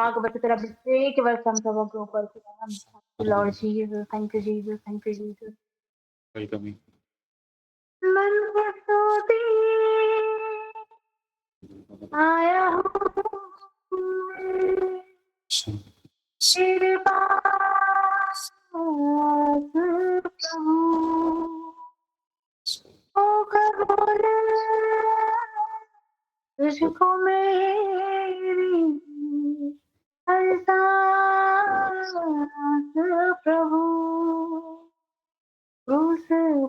आग बरसे, तेरा अभिषेक वर्षा हम सबों के ऊपर खुदावन। Lord Jesus, thank you Jesus, thank you Jesus. Welcome. मन को स्तुति आया हूँ तेरे पास प्रभु, ओ कबूल तुझको मेरी हर सांस प्रभु, क्रूस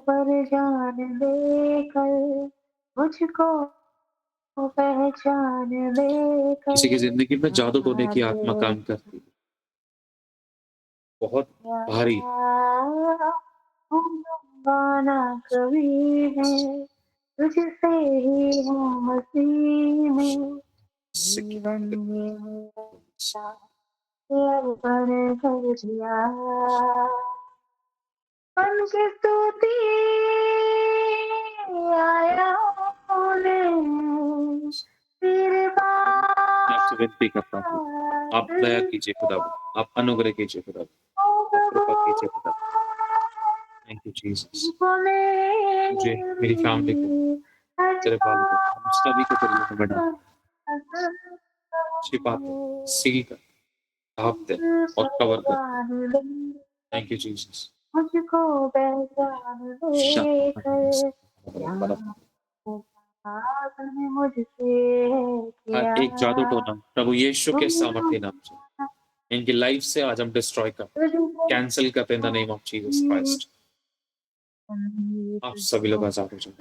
पर जान देकर मुझको पहचान देकर किसी की जिंदगी में जादू टोने की आत्मा काम करती है, बहुत भारी। गाना कभी है तुझसे ही हूँ मसीह में, जीवन में मेरा अर्पण कर दिया। मन की स्तुति आया हूँ तेरे मैं आपसे विनती करता हूँ, आप दया कीजिए खुदावन, आप अनुग्रह कीजिए खुदावन, आप कृपा कीजिए खुदावन। Thank you Jesus. मुझे, मेरी फैमिली को, तेरे बालों को, हम सभी को तेरे लहू में डाल, छिपा कर, सील कर, ढाँप दे और कवर कर। Thank you Jesus. मुझको पहचान देकर आपने मुझसे किया। हर एक जादू टोना प्रभु यीशु के सामर्थ्य नाम से इनकी लाइफ से आज हम डिस्ट्रॉय कर, कैंसिल करते हैं इन the name of Jesus Christ. आप सभी लोग आजाद हो जाए।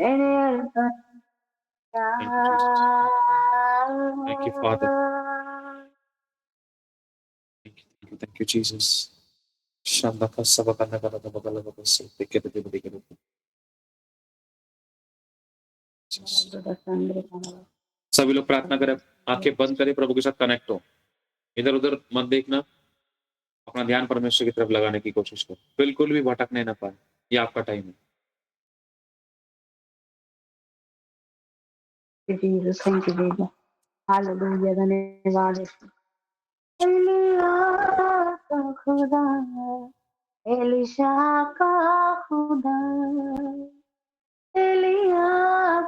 Thank you, Jesus. Thank you, Father. Thank you, Jesus. Shandaka sabakana kana sabakala bakase dekete dekete dekete. सभी लोग प्रार्थना करें, आंखें बंद करें, प्रभु के साथ कनेक्ट हो। इधर उधर मत देखना, अपना ध्यान परमेश्वर की तरफ लगाने की कोशिश करो, बिल्कुल भी भटकने ना पाए। ये आपका टाइम है। Jesus, thank you, Jesus. Hallelujah, धन्यवाद यीशु। एलिया का खुदा, एलिशा का खुदा, एलिया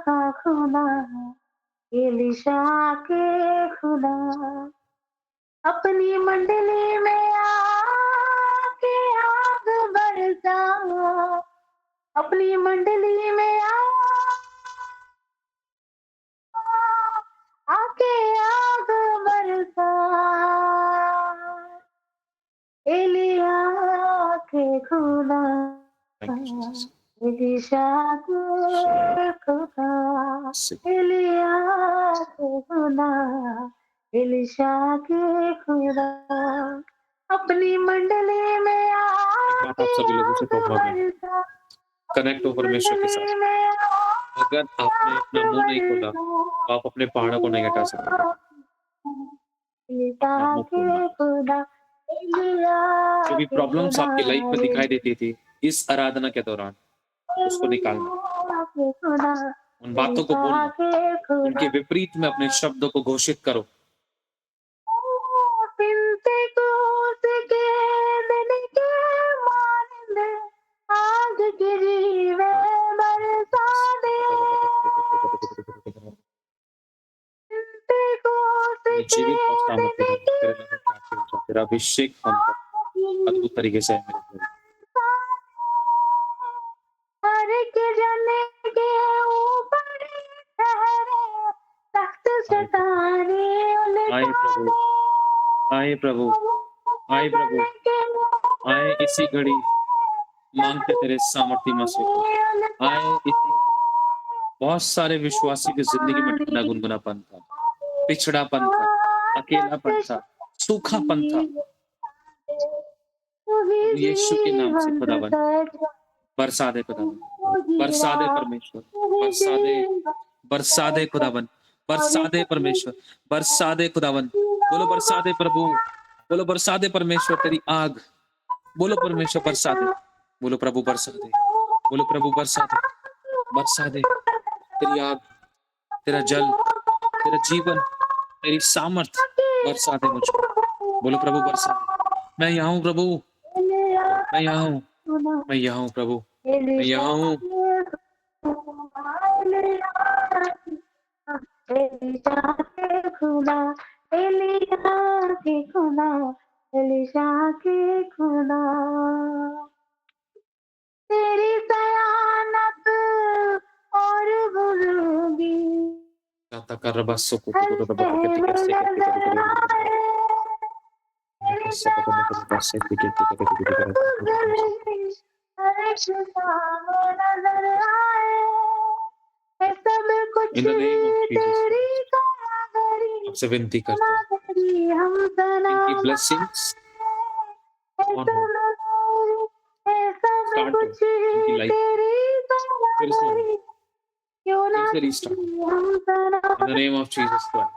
का खुदा, एलिशा के खुदा, अपनी मंडली में आके आग बरसा, अपनी मंडली में आके आग बरसा, एलिया के खुदा, एलिशा के खुदा, एलिया के खुदा, एलिशा के खुदा, अपनी मंडली में आप सभी लोगों से तोबा में कनेक्ट हो परमेश्वर के साथ। अगर आपने अपना मुंह नहीं खोला तो आप अपने पहाड़ों को नहीं हटा सकते। अपना मुंह खोलना। जो भी प्रॉब्लम्स आपकी लाइफ में दिखाई देती थी इस आराधना के दौरान, उसको निकालना, उन बातों को बोलना, उनके विपरीत में अपने शब्दों को घोषित करो। जीवित और सामर्थ्य तेरा अभिषेक अद्भुत तरीके से है मेरे आए प्रभु, आए प्रभु, आए प्रभु, आए इसी घड़ी मांगते तेरे सामर्थ्य में से आए इसी। बहुत सारे विश्वासी की जिंदगी में ठंडा गुनगुनापन था, पिछड़ापन था, अकेलापन था, सूखापन था। यीशु के नाम से खुदावन बरसा दे, खुदावन बरसा दे परमेश्वर, बरसा दे, बरसा दे खुदावन, बरसा दे परमेश्वर, बरसा दे खुदावन। बोलो बरसा दे प्रभु, बोलो बरसा दे परमेश्वर तेरी आग, बोलो परमेश्वर बरसा दे, बोलो प्रभु बरसा दे, बोलो प्रभु बरसा दे, बरसा दे तेरी आग, तेरा जल, तेरा जीवन, तेरी सामर्थ बरसा दे मुझको, बोलो प्रभु बरसा दे। मैं यहाँ हूँ प्रभु, मैं यहाँ हूँ, मैं यहाँ हूँ प्रभु, मैं यहाँ हूँ। तेरी सयानत और बुजुर्गी जाता कर रबा सुकु तो रबा कति कैसे करते कर कर कैसे पकड़ने कर कैसे ticket ticket ticket in the name of Jesus आपसे विनती करता हूँ इनकी ब्लेसिंग्स ऑन हो स्टार्ट हो इनकी लाइफ फिर से restart in the name of Jesus Christ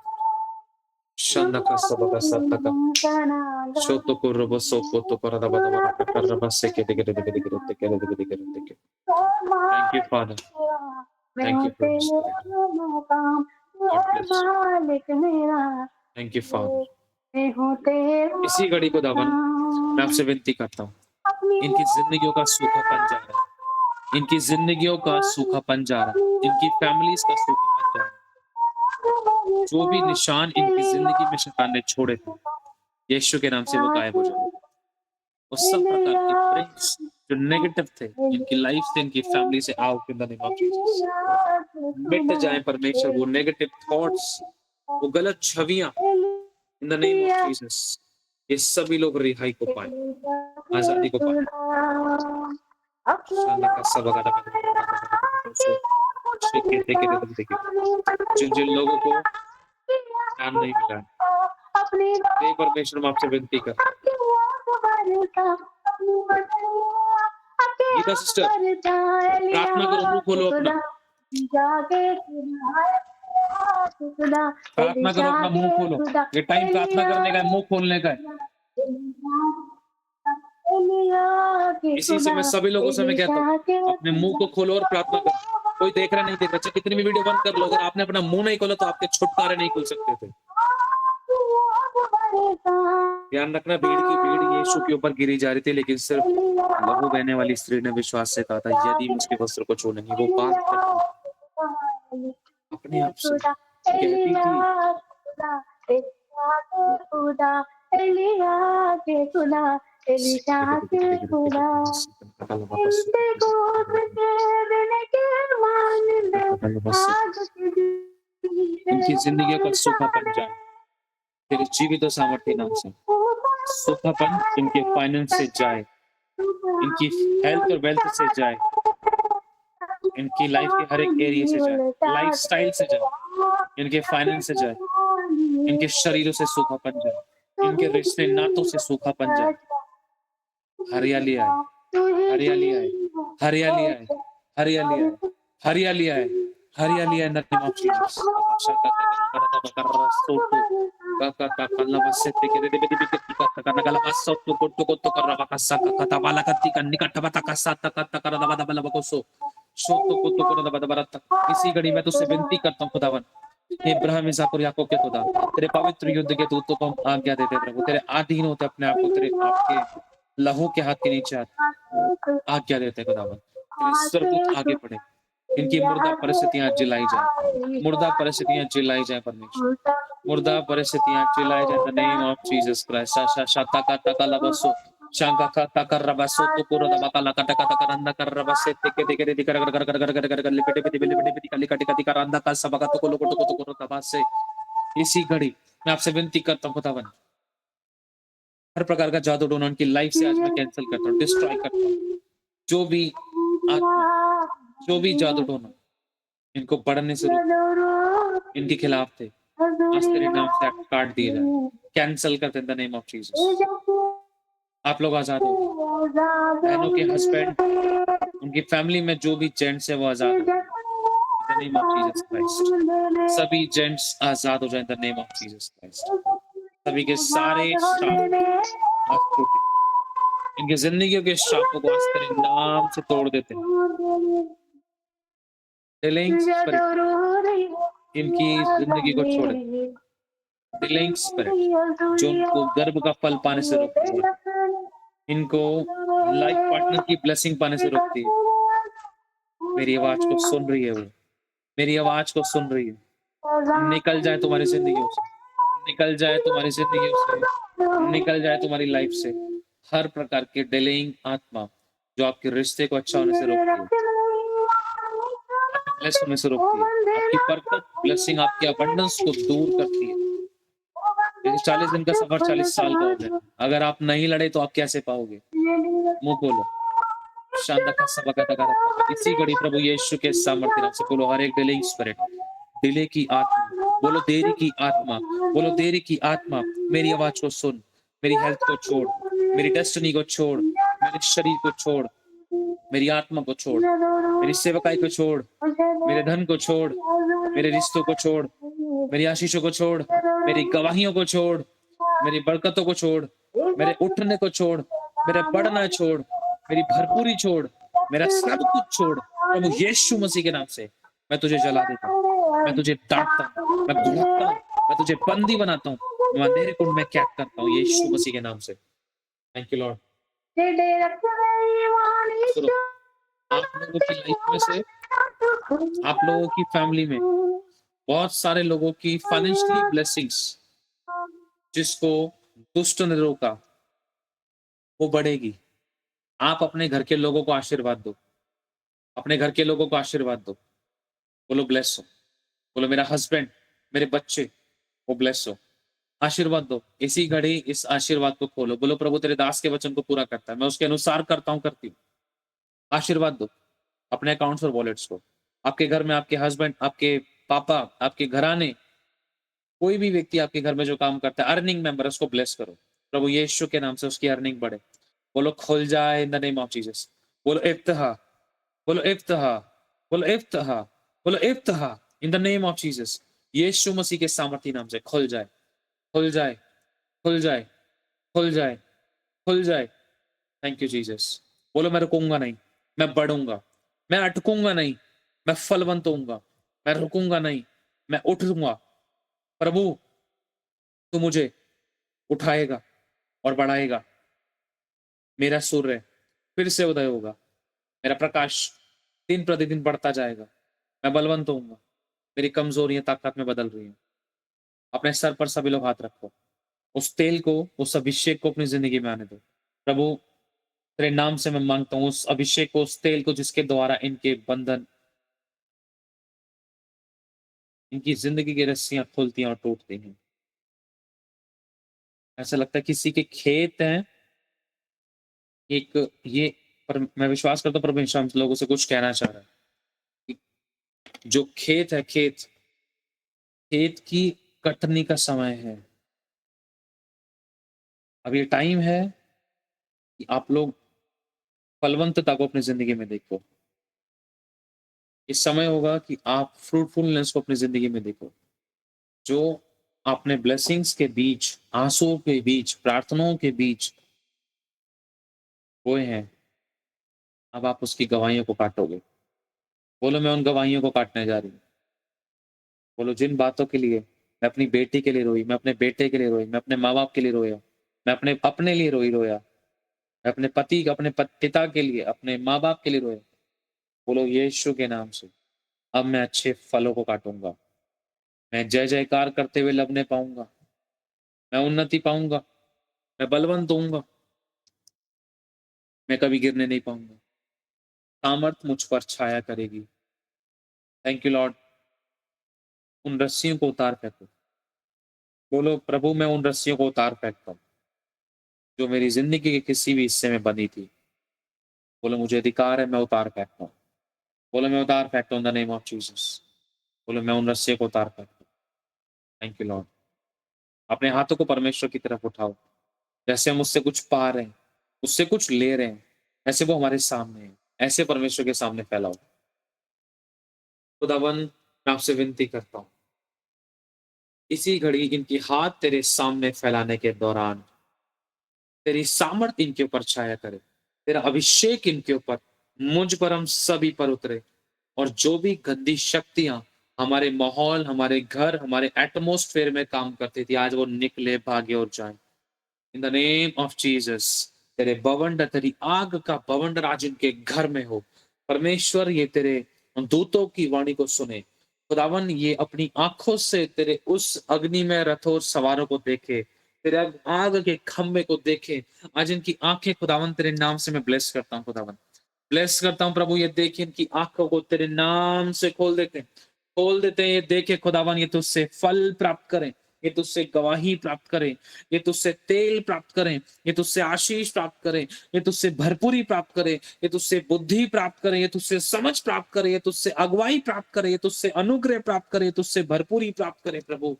शंदका सबका सत्तका शोतो को रबो सोको तो परदा बदा बदा कर रबा से के के के के के thank you father thank you thank you father इसी घड़ी को दावन मैं आपसे विनती करता हूँ इनकी जिंदगियों का सूखापन जा रहा है इनकी जिंदगियों का सूखापन जा रहा है इनकी फैमिलीज का सूखापन जा रहा है जो भी निशान इनकी जिंदगी में शैतान ने छोड़े थे यीशु के नाम से वो गायब हो जाए वो सब प्रकार के प्रिंट्स जो नेगेटिव थे इनकी लाइफ से इनकी फैमिली से out in the name of Jesus मिट जाए परमेश्वर वो नेगेटिव थॉट्स वो गलत छवियां इन द नेम ऑफ जीसस ये सभी लोग रिहाई को पाए आजादी को पाए जिन लोगों को ज्ञान नहीं मिला है परमेश्वर में आपसे विनती कर गीता सिस्टर प्रार्थना करो मुंह खोलो अपना प्रार्थना करो अपना मुंह खोलो ये टाइम प्रार्थना करने का है मुंह खोलने का है इसी से मैं सभी लोगों से मैं कहता हूँ अपने मुंह को खोलो और प्रार्थना करो कोई देख रहा नहीं देख रहा चाहे कितनी भी वीडियो बंद कर लो अगर आपने अपना मुंह नहीं खोला तो आपके छुटकारे नहीं खुल सकते थे ध्यान रखना भीड़ की भीड़ यीशु के ऊपर गिरी जा रही थी लेकिन सिर्फ लहू बहने वाली स्त्री ने विश्वास से कहा था यदि उसके वस्त्र को छूनेंगे वो बात करती अपने आप से कहती इनकी जिंदगी का सूखापन जाए तेरे जीवित सामर्थ्य नाम से सूखापन इनके फाइनेंस से जाए इनकी हेल्थ और वेल्थ से जाए इनकी लाइफ के हर एक एरिया से जाए लाइफ स्टाइल से जाए इनके फाइनेंस से जाए इनके शरीरों से सूखापन जाए इनके रिश्ते नातों से सूखापन जाए हरियाली आए हरियाली आए हरियाली आए हरियाली आए हरियाली आए हरियाली आए नदी ऑफ जीसस इसी घड़ी में तुझसे विनती करता हूँ खुदावन इब्राहिम इसहाक और याकूब के खुदा तेरे पवित्र युद्ध के दूतों को हम आज्ञा देते प्रभु तेरे अधीन होते अपने आप को तेरे आपके लहू के हाथ के नीचे आज्ञा देते खुदावन तेरे स्वर्गदूत आगे बढ़े इनकी मुर्दा परिस्थितियां जिलाई जाए मुर्दा परिस्थितियां जिलाई जाए परमेश्वर मुर्दा परिस्थितियां जिलाई जाए in the name of Jesus Christ शा शता का तका लबसो शंका का तकर रबसो तो पूरा दबका लका टका तकर अंदा कर रबसे टिके टिके टिके कर कर कर कर कर कर लिपटे पिटे लिपटे पिटे कली कटी कटी कर अंदा का सबका तो को को तबासे इसी घड़ी मैं आपसे विनती करता हूं खुदावन हर प्रकार का जादू टोना उनकी लाइफ से आज मैं कैंसिल करता हूं डिस्ट्रॉय करता हूं जो भी जादू टोना इनको पढ़ने से रोक इनके खिलाफ थे आज तेरे नाम से काट दिए जाए कैंसिल करते इन द नेम ऑफ जीसस आप लोग आजाद हो बहनों के हस्बैंड उनकी फैमिली में जो भी जेंट्स है वो आजाद हो इन the name of Jesus Christ सभी जेंट्स आजाद हो जाए in the name of Jesus Christ सभी के सारे शाप आज टूटे इनकी जिंदगियों के शापों को आज तेरे नाम से तोड़ देते हैं इनकी जिंदगी को छोड़े डिलेइंग स्पिरिट जो उनको गर्भ का फल पाने से रोकती है, इनको लाइफ पार्टनर की ब्लेसिंग पाने से रोकती है, मेरी आवाज को सुन रही है वो, मेरी आवाज को सुन रही है। निकल जाए तुम्हारी जिंदगियों से, निकल जाए तुम्हारी जिंदगियों से, निकल जाए तुम्हारी लाइफ से हर प्रकार की डिलेइंग आत्मा जो आपके रिश्ते को अच्छा होने से रोकती है, आपके ब्लेस होने से रोकती है, आपकी बरकत ब्लेसिंग आपकी अबंडेंस को दूर करती है। जैसे 40 दिन का सफर 40 साल का हो गया, अगर आप नहीं लड़े तो आप कैसे पाओगे? मुंह खोलो। शांता का सबका तक इसी घड़ी प्रभु यीशु के सामर्थ्य नाम से बोलो, हर एक डिलेइंग स्पिरिट, डिले की आत्मा, बोलो देरी की आत्मा, बोलो देरी की आत्मा, मेरी आवाज को सुन, मेरी हेल्थ को छोड़, मेरी डेस्टिनी को छोड़, मेरे शरीर को छोड़, मेरी आत्मा को छोड़, मेरी सेवकाई को छोड़, मेरे धन को छोड़, मेरे रिश्तों को छोड़, मेरी आशीषों को छोड़, मेरी गवाहियों को छोड़, मेरी बरकतों को छोड़, मेरे उठने को छोड़, मेरा बढ़ना छोड़, मेरी भरपूरी छोड़, मेरा सब कुछ छोड़। प्रभु यीशु मसीह के नाम से मैं तुझे जला देता हूँ, मैं तुझे डांटता हूँ, मैं भड़कता हूँ, मैं तुझे बंदी बनाता हूँ, मैं अंधेरे कुंड में कैद करता हूँ यीशु मसीह के नाम से। Thank you Lord. सुनो, आप लोगों की लाइफ में से, आप लोगों की फैमिली में बहुत सारे लोगों की फाइनेंशियली ब्लेसिंग्स जिसको दुष्ट ने रोका वो बढ़ेगी। आप अपने घर के लोगों को आशीर्वाद दो, अपने घर के लोगों को आशीर्वाद दो, बोलो ब्लेस हो, बोलो मेरा हस्बैंड, मेरे बच्चे वो ब्लेस हो, आशीर्वाद दो। इसी घड़ी इस आशीर्वाद को खोलो, बोलो प्रभु तेरे दास के वचन को पूरा करता है, मैं उसके अनुसार करता हूँ, करती हूँ। आशीर्वाद दो अपने अकाउंट्स और वॉलेट्स को। आपके घर में आपके हस्बैंड, आपके पापा, आपके घराने, कोई भी व्यक्ति आपके घर में जो काम करता है, अर्निंग मेंबर, उसको ब्लेस करो। प्रभु यीशु के नाम से उसकी अर्निंग बढ़े। बोलो खुल जाए in the name of Jesus. बोलो इफ्तहा, बोलो इफ्तहा, बोलो इफ्तहा, बोलो इफ्तहा in the name of Jesus. यीशु मसीह के सामर्थ्य नाम से खुल जाए, खुल जाए, खुल जाए, खुल जाए, खुल जाए। Thank you Jesus. बोलो मैं रुकूंगा नहीं, मैं बढ़ूंगा, मैं अटकूंगा नहीं, मैं फलवंत होऊंगा, मैं रुकूंगा नहीं, मैं उठूंगा। प्रभु तू मुझे उठाएगा और बढ़ाएगा। मेरा सूर्य फिर से उदय होगा, मेरा प्रकाश दिन प्रतिदिन बढ़ता जाएगा, मैं बलवंत होऊंगा, मेरी कमजोरियां ताकत में बदल रही हैं। अपने सर पर सभी लोग हाथ रखो, उस तेल को, उस अभिषेक को अपनी जिंदगी में आने दो। प्रभु तेरे नाम से मैं मांगता हूँ उस अभिषेक को, उस तेल को जिसके द्वारा इनके बंधन, इनकी जिंदगी की रस्सियां खुलती हैं और टूटती हैं। ऐसा लगता है किसी के खेत हैं, एक ये, पर मैं विश्वास करता हूँ परमेश्वर हम लोगों से कुछ कहना चाह रहा है कि जो खेत है, खेत, खेत की कटनी का समय है। अब ये टाइम है कि आप लोग फलवंतता को अपनी जिंदगी में देखो। इस समय होगा कि आप फ्रूटफुलनेस को अपनी जिंदगी में देखो। जो आपने ब्लेसिंग्स के बीच, आंसुओं के बीच, प्रार्थनाओं के बीच बोए हैं, अब आप उसकी गवाहियों को काटोगे। बोलो मैं उन गवाहियों को काटने जा रही हूँ। बोलो जिन बातों के लिए मैं अपनी बेटी के लिए रोई, मैं अपने बेटे के लिए रोई, मैं अपने माँ बाप के लिए रोया, मैं अपने अपने लिए रोया, मैं अपने पति, अपने पिता के लिए, अपने माँ बाप के लिए रोया। बोलो यीशु के नाम से अब मैं अच्छे फलों को काटूंगा, मैं जय जयकार करते हुए लबने पाऊंगा, मैं उन्नति पाऊंगा, मैं बलवंत होऊंगा, मैं कभी गिरने नहीं पाऊंगा। सामर्थ मुझ पर छाया करेगी। Thank you Lord. उन रस्सियों को उतार फेंको। बोलो प्रभु मैं उन रस्सियों को उतार फेंकता हूँ जो मेरी जिंदगी के किसी भी हिस्से में बंधी थी। बोलो मुझे अधिकार है, मैं उतार फेंकता हूँ। बोलो मैं उतार फेंकता हूँ इन द नेम ऑफ जीसस। बोलो मैं उन रस्सियों को उतार फेंकता हूँ। Thank you Lord. अपने हाथों को परमेश्वर की तरफ उठाओ। जैसे हम उससे कुछ पा रहे हैं, उससे कुछ ले रहे हैं, ऐसे वो हमारे सामने है, ऐसे परमेश्वर के सामने फैलाओ। खुदावन मैं आपसे विनती करता हूँ, इसी घड़ी इनकी हाथ तेरे सामने फैलाने के दौरान तेरी सामर्थ इनके ऊपर छाया करे, तेरा अभिषेक इनके ऊपर, मुझ पर, हम सभी पर उतरे, और जो भी गंदी शक्तियां हमारे माहौल, हमारे घर, हमारे एटमॉस्फेयर में काम करती थी, आज वो निकले, भागे और जाए। In the name of Jesus, तेरे बवंडर, तेरी आग का बवंडर आज इनके घर में हो। परमेश्वर ये तेरे दूतों की वाणी को सुने। खुदावन ये अपनी आंखों से तेरे उस अग्नि में रथों और सवारों को देखे, तेरे आग के खंबे को देखे। आज इनकी आंखें खुदावन तेरे नाम से मैं ब्लेस करता हूँ खुदावन, ब्लेस करता हूँ प्रभु। ये देखिए इनकी आंखों को तेरे नाम से खोल देते हैं, खोल देते हैं। ये देखे खुदावन ये तुझसे फल प्राप्त करें, ये तुझसे गवाही प्राप्त करें, ये तुझसे तेल प्राप्त करें, ये तुझसे आशीष प्राप्त करें, ये तुझसे भरपूरी प्राप्त करें, ये तुझसे बुद्धि प्राप्त करें, ये तुझसे समझ प्राप्त करें, ये तुझसे अगुवाई प्राप्त करें, ये तुझसे अनुग्रह प्राप्त करें, ये तुझसे भरपूरी प्राप्त करें प्रभु।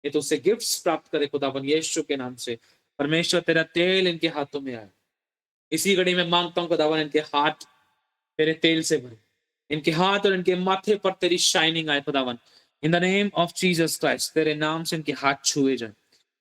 ये तुझसे गिफ्ट्स प्राप्त करे खुदावन यीशु के नाम से। परमेश्वर तेरा तेल इनके हाथों में आए। इसी घड़ी में मांगता हूँ खुदावन इनके हाथ तेरे तेल से भरे, इनके हाथ और इनके माथे पर तेरी शाइनिंग आए खुदावन। इन the name of Jesus Christ, तेरे नाम से इनके हाथ छुए जाए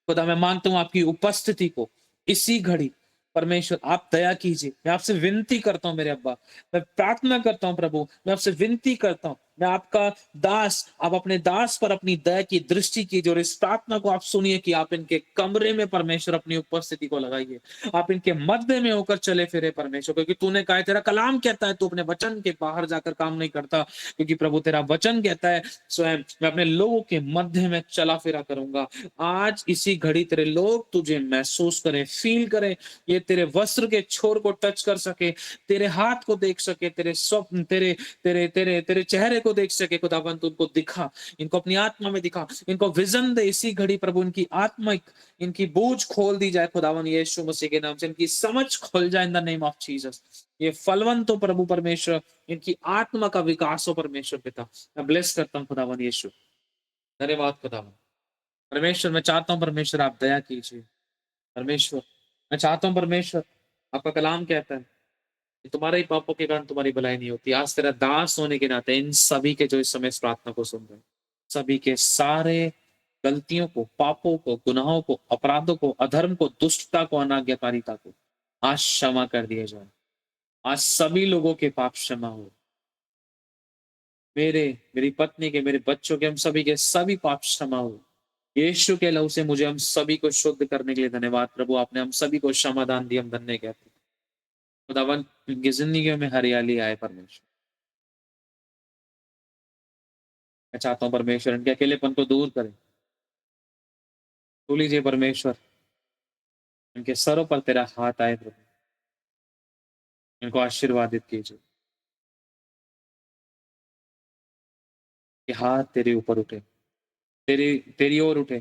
खुदा। मैं मानता हूं आपकी उपस्थिति को इसी घड़ी। परमेश्वर आप दया कीजिए, मैं आपसे विनती करता हूं मेरे अब्बा, मैं प्रार्थना करता हूं प्रभु, मैं आपसे विनती करता हूं, मैं आपका दास, आप अपने दास पर अपनी दया की दृष्टि कीजिए और इस प्रार्थना को आप सुनिए कि आप इनके कमरे में परमेश्वर अपनी उपस्थिति को लगाइए, आप इनके मध्य में होकर चले फिरे परमेश्वर। क्योंकि तूने कहा है, तेरा कलाम कहता है तू अपने वचन के बाहर जाकर काम नहीं करता, क्योंकि प्रभु तेरा वचन कहता है स्वयं मैं अपने लोगों के मध्य में चला फिरा करूंगा। आज इसी घड़ी तेरे लोग तुझे महसूस करें, फील करें, ये तेरे वस्त्र के छोर को टच कर सके, तेरे हाथ को देख सके, तेरे स्वप्न, तेरे तेरे तेरे तेरे चेहरे को देख सके खुदावंत। उनको दिखा, इनको अपनी आत्मा में दिखा, इनको विजन दे इसी घड़ी प्रभु। इनकी आत्मिक, इनकी बूझ खोल दी जाए खुदावन यीशु मसीह के नाम से, इनकी समझ खोल जाए in the name of Jesus. ये फलवंत हो प्रभु परमेश्वर, इनकी आत्मा का विकास हो परमेश्वर पिता। मैं ब्लेस करता हूँ खुदावन यीशु, धन्यवाद खुदावन। परमेश्वर मैं चाहता हूँ परमेश्वर आप दया कीजिए परमेश्वर। मैं चाहता हूँ परमेश्वर, आपका कलाम कहता है कि तुम्हारे ही पापों के कारण तुम्हारी भलाई नहीं होती। आज तेरा दास होने के नाते इन सभी के जो इस समय इस प्रार्थना को सुन रहे हैं, सभी के सारे गलतियों को, पापों को, गुनाहों को, अपराधों को, अधर्म को, दुष्टता को, अनाज्ञाकारिता को आज क्षमा कर दिया जाए। आज सभी लोगों के पाप क्षमा हो, मेरे, मेरी पत्नी के, मेरे बच्चों के, हम सभी के सभी पाप क्षमा हो। यीशु के लहू से मुझे हम सभी को शुद्ध करने के लिए धन्यवाद प्रभु। आपने हम सभी को क्षमादान दिया, हम धन्य कहते हैं खुदावन। इनकी जिंदगियों में हरियाली आए परमेश्वर। मैं चाहता हूँ परमेश्वर इनके अकेलेपन को दूर करें। तो लीजिए परमेश्वर, इनके सरों पर तेरा हाथ आए प्रभु, इनको आशीर्वादित कीजिए कि हाथ तेरे ऊपर उठे, तेरी तेरी ओर उठे,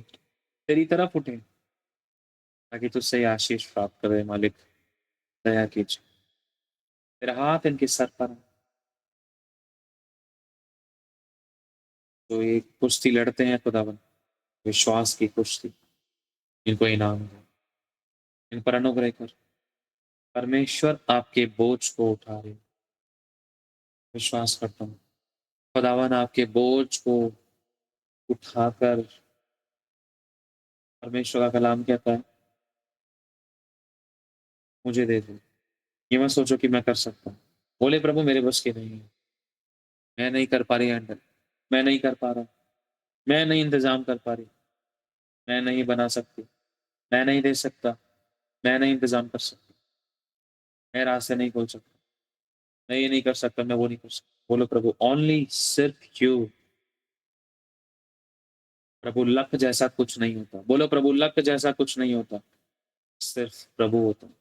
तेरी तरफ उठे, ताकि तुझसे ये आशीष प्राप्त करे। मालिक दया कीजिए, तेरा हाथ इनके सर पर है। तो ये कुश्ती लड़ते हैं खुदावन, विश्वास की कुश्ती, इनको इनाम दे, इन पर अनुग्रह कर। परमेश्वर आपके बोझ को उठा रहे, विश्वास करता हूँ खुदावन आपके बोझ को उठाकर। परमेश्वर का कलाम कहता है मुझे दे दो, ये मत सोचो कि मैं कर सकता हूँ। बोले प्रभु मेरे बस की नहीं है, मैं नहीं कर पा रही हैंडल, मैं नहीं कर पा रहा, मैं नहीं इंतजाम कर पा रही, मैं नहीं बना सकती, मैं नहीं दे सकता, मैं नहीं इंतजाम कर सकता, मैं रास्ते नहीं खोल सकता, मैं ये नहीं कर सकता, मैं वो नहीं कर सकता। बोलो प्रभु ओनली सिर्फ यू। प्रभु लक जैसा कुछ नहीं होता। बोलो प्रभु लक जैसा कुछ नहीं होता, सिर्फ प्रभु होता है,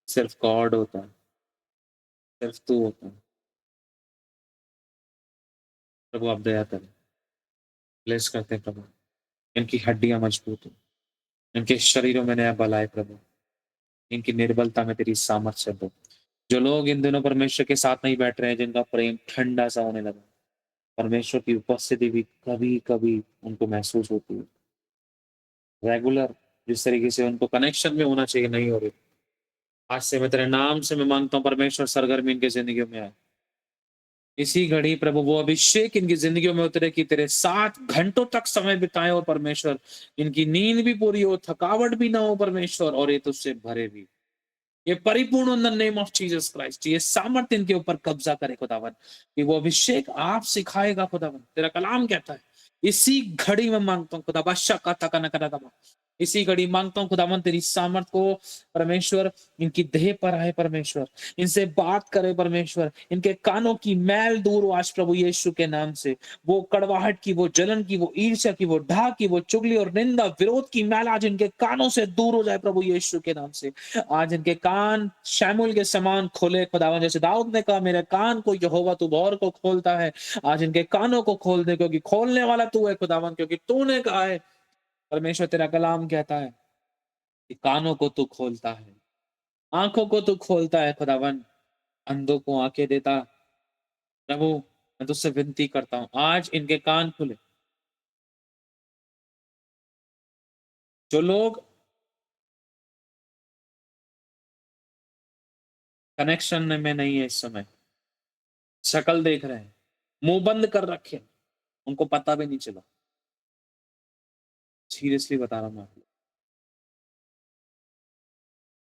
सिर्फ गॉड होता है, सिर्फ तू होता है। प्रभु आप दया करें, ब्लेस करते हैं प्रभु। इनकी हड्डियां मजबूत हो, इनके शरीरों में नया बल आए प्रभु, इनकी निर्बलता में तेरी सामर्थ्य दो। जो लोग इन दिनों परमेश्वर के साथ नहीं बैठ रहे हैं, जिनका प्रेम ठंडा सा होने लगा, परमेश्वर की उपस्थिति भी कभी कभी उनको महसूस होती है, रेगुलर जिस तरीके से उनको कनेक्शन में होना चाहिए नहीं हो रही। आज से मैं तेरे नाम से मैं मांगता हूँ परमेश्वर सरगर्मी इनकी जिंदगियों में आए। इसी घड़ी प्रभु वो अभिषेक इनकी जिंदगियों में उतरे कि तेरे 7 घंटों तक समय बिताए और परमेश्वर इनकी नींद भी पूरी हो, थकावट भी ना हो परमेश्वर, और ये तुझसे भरे भी। ये परिपूर्ण इन the name of Jesus Christ, ये सामर्थ्य इनके ऊपर कब्जा करे खुदावन, कि वो अभिषेक आप सिखाएगा खुदावन, तेरा कलाम कहता है। इसी घड़ी में मांगता हूँ खुदा, बादशाह का तका न करा दबा, इसी घड़ी मांगता हूँ खुदावन तेरी सामर्थ को परमेश्वर इनकी देह पर आए परमेश्वर, इनसे बात करे परमेश्वर, इनके कानों की मैल दूर हो आज प्रभु यीशु के नाम से। वो कड़वाहट की, वो जलन की, वो ईर्ष्या की, वो ढा की, वो चुगली और निंदा विरोध की मैल आज इनके कानों से दूर हो जाए प्रभु यीशु के नाम से। आज इनके कान शैमुल के समान खोले खुदावन, जैसे दाऊद ने कहा मेरे कान को यहोवा तू भोर को खोलता है, आज इनके कानों को खोल दे, क्योंकि खोलने वाला तू है खुदावन, क्योंकि तूने कहा है परमेश्वर, तेरा कलाम कहता है कि कानों को तू खोलता है, आंखों को तू खोलता है खुदावन, अंधों को आंखें देता। प्रभु मैं तुझसे विनती करता हूं आज इनके कान खुले। जो लोग कनेक्शन में नहीं है इस समय, शक्ल देख रहे हैं, मुंह बंद कर रखे, उनको पता भी नहीं चला, सीरियसली बता रहा हूं मैं आपको,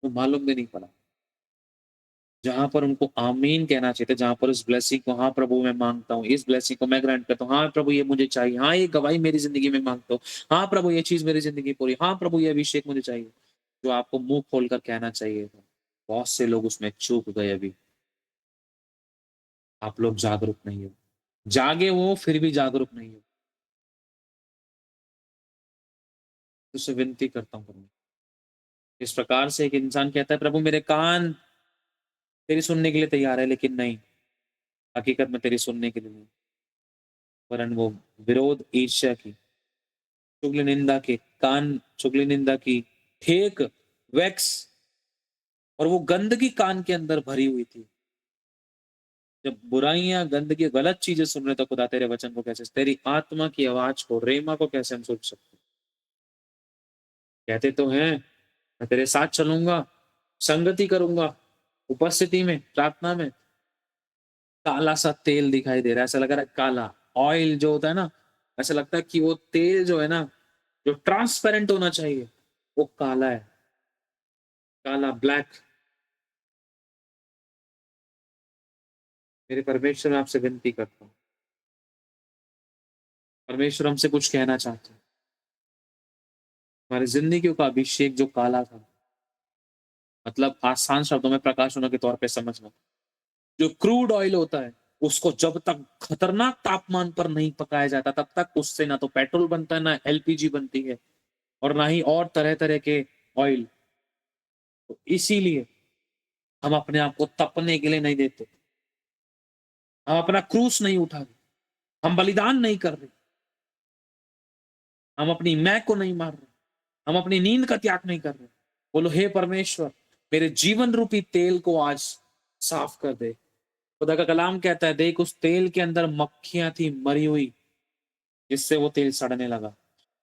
तो मालूम भी नहीं पड़ा। जहां पर उनको आमीन कहना चाहिए था, जहां पर उस ब्लेसिंग को, हाँ प्रभु मैं मांगता हूँ, इस ब्लेसिंग को मैं ग्रांट करता हूँ, हाँ प्रभु ये मुझे चाहिए, हाँ ये गवाही मेरी जिंदगी में मांगता हूँ, हाँ प्रभु ये चीज मेरी जिंदगी पूरी, हाँ प्रभु ये अभिषेक मुझे चाहिए, जो आपको मुंह खोलकर कहना चाहिए था। बहुत से लोग उसमें चूक गए। अभी आप लोग जागरूक नहीं हो, जागे हो फिर भी जागरूक नहीं हो। तुझसे विनती करता हूँ प्रभु, इस प्रकार से एक इंसान कहता है प्रभु मेरे कान तेरी सुनने के लिए तैयार है, लेकिन नहीं, हकीकत में तेरी सुनने के लिए नहीं, वरन वो विरोध ईर्ष्या की, चुगली निंदा के कान, चुगली निंदा की ठेक, वैक्स और वो गंदगी कान के अंदर भरी हुई थी। जब बुराइयां, गंदगी, गलत चीजें सुन रहे तो खुदा तेरे वचन को कैसे, तेरी आत्मा की आवाज को, रेमा को कैसे हम सुन सकते? कहते तो हैं मैं तेरे साथ चलूंगा, संगति करूंगा, उपस्थिति में, प्रार्थना में, काला सा तेल दिखाई दे रहा है, ऐसा लग रहा है काला ऑयल जो होता है ना, ऐसा लगता है कि वो तेल जो है ना, जो ट्रांसपेरेंट होना चाहिए, वो काला है, काला, ब्लैक। मेरे परमेश्वर मैं आपसे विनती करता हूँ, परमेश्वर हमसे कुछ कहना चाहते हैं। हमारी जिंदगी का अभिषेक जो काला था, मतलब आसान शब्दों में प्रकाश होने के तौर पे समझना, जो क्रूड ऑयल होता है, उसको जब तक खतरनाक तापमान पर नहीं पकाया जाता तब तक उससे ना तो पेट्रोल बनता है, ना एलपीजी बनती है, और ना ही और तरह तरह के ऑयल। तो इसीलिए हम अपने आप को तपने के लिए नहीं देते, हम अपना क्रूस नहीं उठा रहे, हम बलिदान नहीं कर रहे, हम अपनी मैं को नहीं मार रहे, हम अपनी नींद का त्याग नहीं कर रहे। बोलो हे परमेश्वर, मेरे जीवन रूपी तेल को आज साफ कर दे। खुदा का कलाम कहता है देख उस तेल के अंदर मक्खियां थी मरी हुई, जिससे वो तेल सड़ने लगा।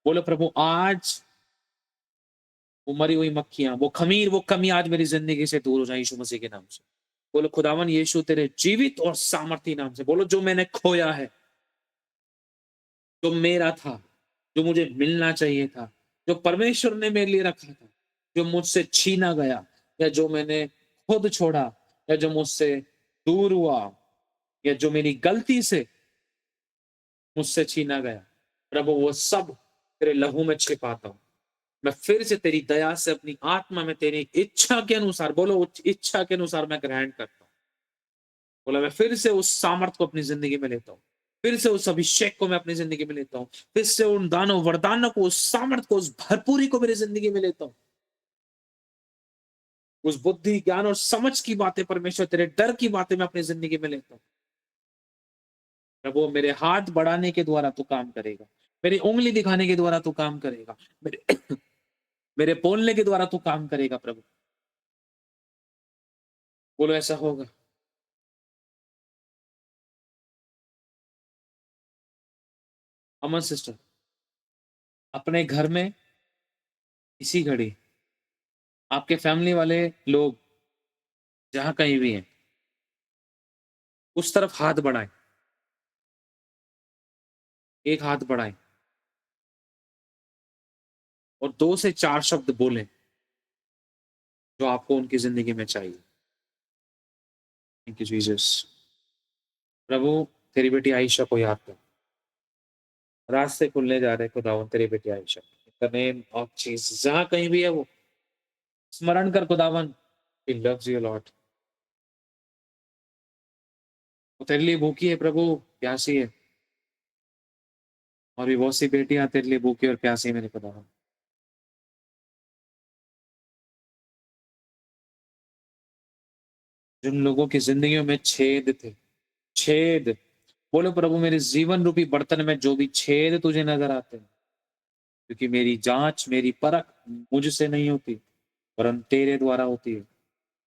बोलो प्रभु आज वो मरी हुई मक्खियां, वो खमीर, वो कमी आज मेरी जिंदगी से दूर हो जाए यीशु मसीह के नाम से। बोलो खुदावन यीशु तेरे जीवित और सामर्थी नाम से। बोलो जो मैंने खोया है, जो मेरा था, जो मुझे मिलना चाहिए था, जो परमेश्वर ने मेरे लिए रखा था, जो मुझसे छीना गया, या जो मैंने खुद छोड़ा, या जो मुझसे दूर हुआ, या जो मेरी गलती से मुझसे छीना गया, प्रभु वो सब तेरे लहू में छिपाता हूं। मैं फिर से तेरी दया से अपनी आत्मा में तेरी इच्छा के अनुसार, बोलो उस इच्छा के अनुसार मैं ग्रहण करता हूँ। बोला मैं फिर से उस सामर्थ को अपनी जिंदगी में लेता हूँ, फिर से उस अभिषेक को मैं अपनी जिंदगी में लेता हूँ, फिर से उन दानों वरदानों को, उस सामर्थ को, उस भरपूरी को मेरी जिंदगी में लेता हूँ। उस बुद्धि, ज्ञान और समझ की बातें परमेश्वर, तेरे डर की बातें मैं अपनी जिंदगी में लेता हूँ। प्रभु मेरे हाथ बढ़ाने के द्वारा तू काम करेगा, मेरी उंगली दिखाने के द्वारा तू काम करेगा, मेरे मेरे बोलने के द्वारा तू काम करेगा प्रभु। बोलो ऐसा होगा। अमन सिस्टर, अपने घर में इसी घड़ी आपके फैमिली वाले लोग जहां कहीं भी हैं, उस तरफ हाथ बढ़ाएं, एक हाथ बढ़ाएं और 2 से 4 शब्द बोलें। जो आपको उनकी जिंदगी में चाहिए। Thank you Jesus. प्रभु तेरी बेटी आयशा को याद कर, रास्ते खुलने जा रहे खुदावन तेरी बेटी आयशा, इन द नेम ऑफ जीसस। जहां कहीं भी है वो स्मरण कर खुदावन, ही लव्स यू लॉर्ड। वो तेरे लिए भूखी है प्रभु, प्यासी है, और भी बहुत सी बेटियां तेरे लिए भूखी और प्यासी है मेरे खुदावन। जिन लोगों की जिंदगियों में छेद थे, छेद, बोलो प्रभु मेरे जीवन रूपी बर्तन में जो भी छेद तुझे नजर आते हैं, क्योंकि मेरी जांच, मेरी परख मुझसे नहीं होती, वरन तेरे द्वारा होती है।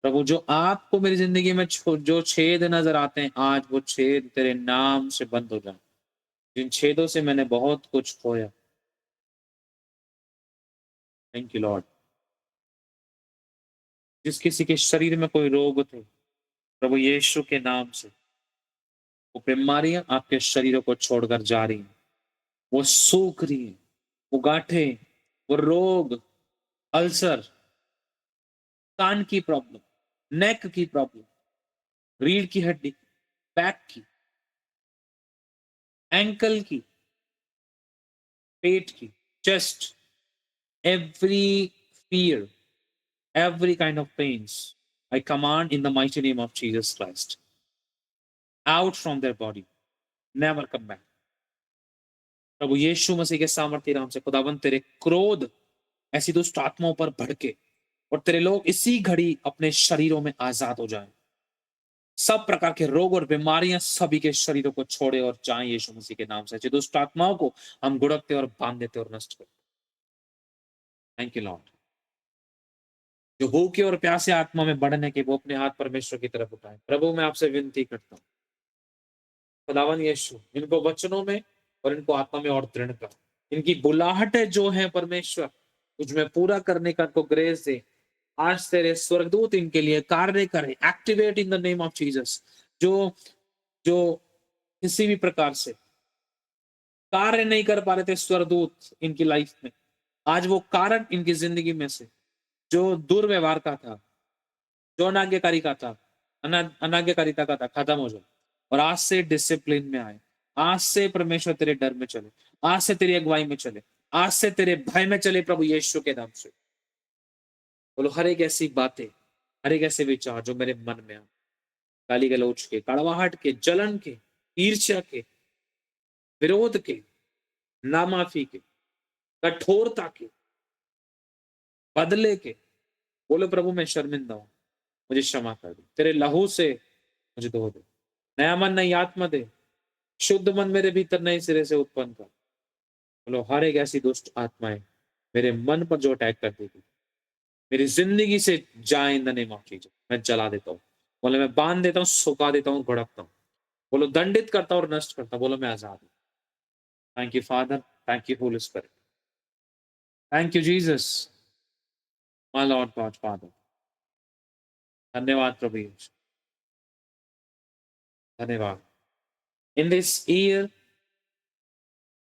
प्रभु जो आपको मेरी जिंदगी में जो छेद नजर आते हैं, आज वो छेद तेरे नाम से बंद हो जाए। जिन छेदों से मैंने बहुत कुछ खोया, थैंक यू लॉर्ड। जिस किसी के शरीर में कोई रोग थे, प्रभु यीशु के नाम से वो बीमारियां आपके शरीरों को छोड़कर जा रही हैं, वो सूख रही हैं, वो गांठें, वो रोग, अल्सर, कान की प्रॉब्लम, नेक की प्रॉब्लम, रीढ़ की हड्डी, बैक की, एंकल की, पेट की, chest, every fear, every kind of pains, I command in the mighty name of Jesus Christ, out from their body, never come back. प्रभु यीशु मसीह के सामर्थ्य नाम से खुदावन तेरे क्रोध ऐसी दुष्ट आत्माओं पर भड़के और तेरे लोग इसी घड़ी अपने शरीरों में आजाद हो जाएं। सब प्रकार के रोग और बीमारियां सभी के शरीरों को छोड़े और जाएं यीशु मसीह के नाम से। ऐसी दुष्ट आत्माओं को हम गुड़कते और बांध देते और नष्ट करते। Thank you Lord. जो भूखे और प्यासे आत्मा में बढ़ने के, वो अपने हाथ परमेश्वर की तरफ उठाए। प्रभु मैं आपसे विनती करता हूँ, खुदावन यीशु इनको वचनों में और इनको आत्मा में और दृढ़ कर। इनकी बुलाहटें जो है परमेश्वर तुझमें पूरा करने का इनको ग्रेस दे। आज तेरे स्वर्गदूत इनके लिए कार्य करें, activate in the name of Jesus. जो जो किसी भी प्रकार से कार्य नहीं कर पा रहे थे स्वर्गदूत इनकी लाइफ में, आज वो कारण इनकी जिंदगी में से जो दुर्व्यवहार का था, जो अनाज्ञाकारी का था, अनाज्ञाकारिता का था, खत्म हो जाए और आज से डिसिप्लिन में आए। आज से परमेश्वर तेरे डर में चले, आज से तेरी अगुवाई में चले, आज से तेरे भय में चले प्रभु यीशु के नाम से। बोलो हर एक ऐसी बातें, हर एक ऐसे विचार जो मेरे मन में आ, गाली गलौज के, कड़वाहट के, जलन के, ईर्ष्या के, विरोध के, नामाफी के, कठोरता के, बदले के, बोलो प्रभु मैं शर्मिंदा हूं, मुझे क्षमा कर दे, तेरे लहू से मुझे धो दे, नया मन नई आत्मा दे, शुद्ध मन मेरे भीतर नए सिरे से उत्पन्न कर। बोलो हर एक ऐसी दुष्ट आत्माएं मेरे मन पर जो अटैक कर देगी, मेरी जिंदगी से जाए in the name of Jesus. मैं जला देता हूँ, बोले मैं बांध देता हूँ, सुखा देता हूँ, भड़कता हूँ, बोलो दंडित करता हूँ और नष्ट करता हूँ, बोलो मैं आजाद हूँ। Thank you father, thank you Holi spirit, thank you Jesus, my Lord God father. धन्यवाद प्रभु यीशु, धन्यवाद। In this year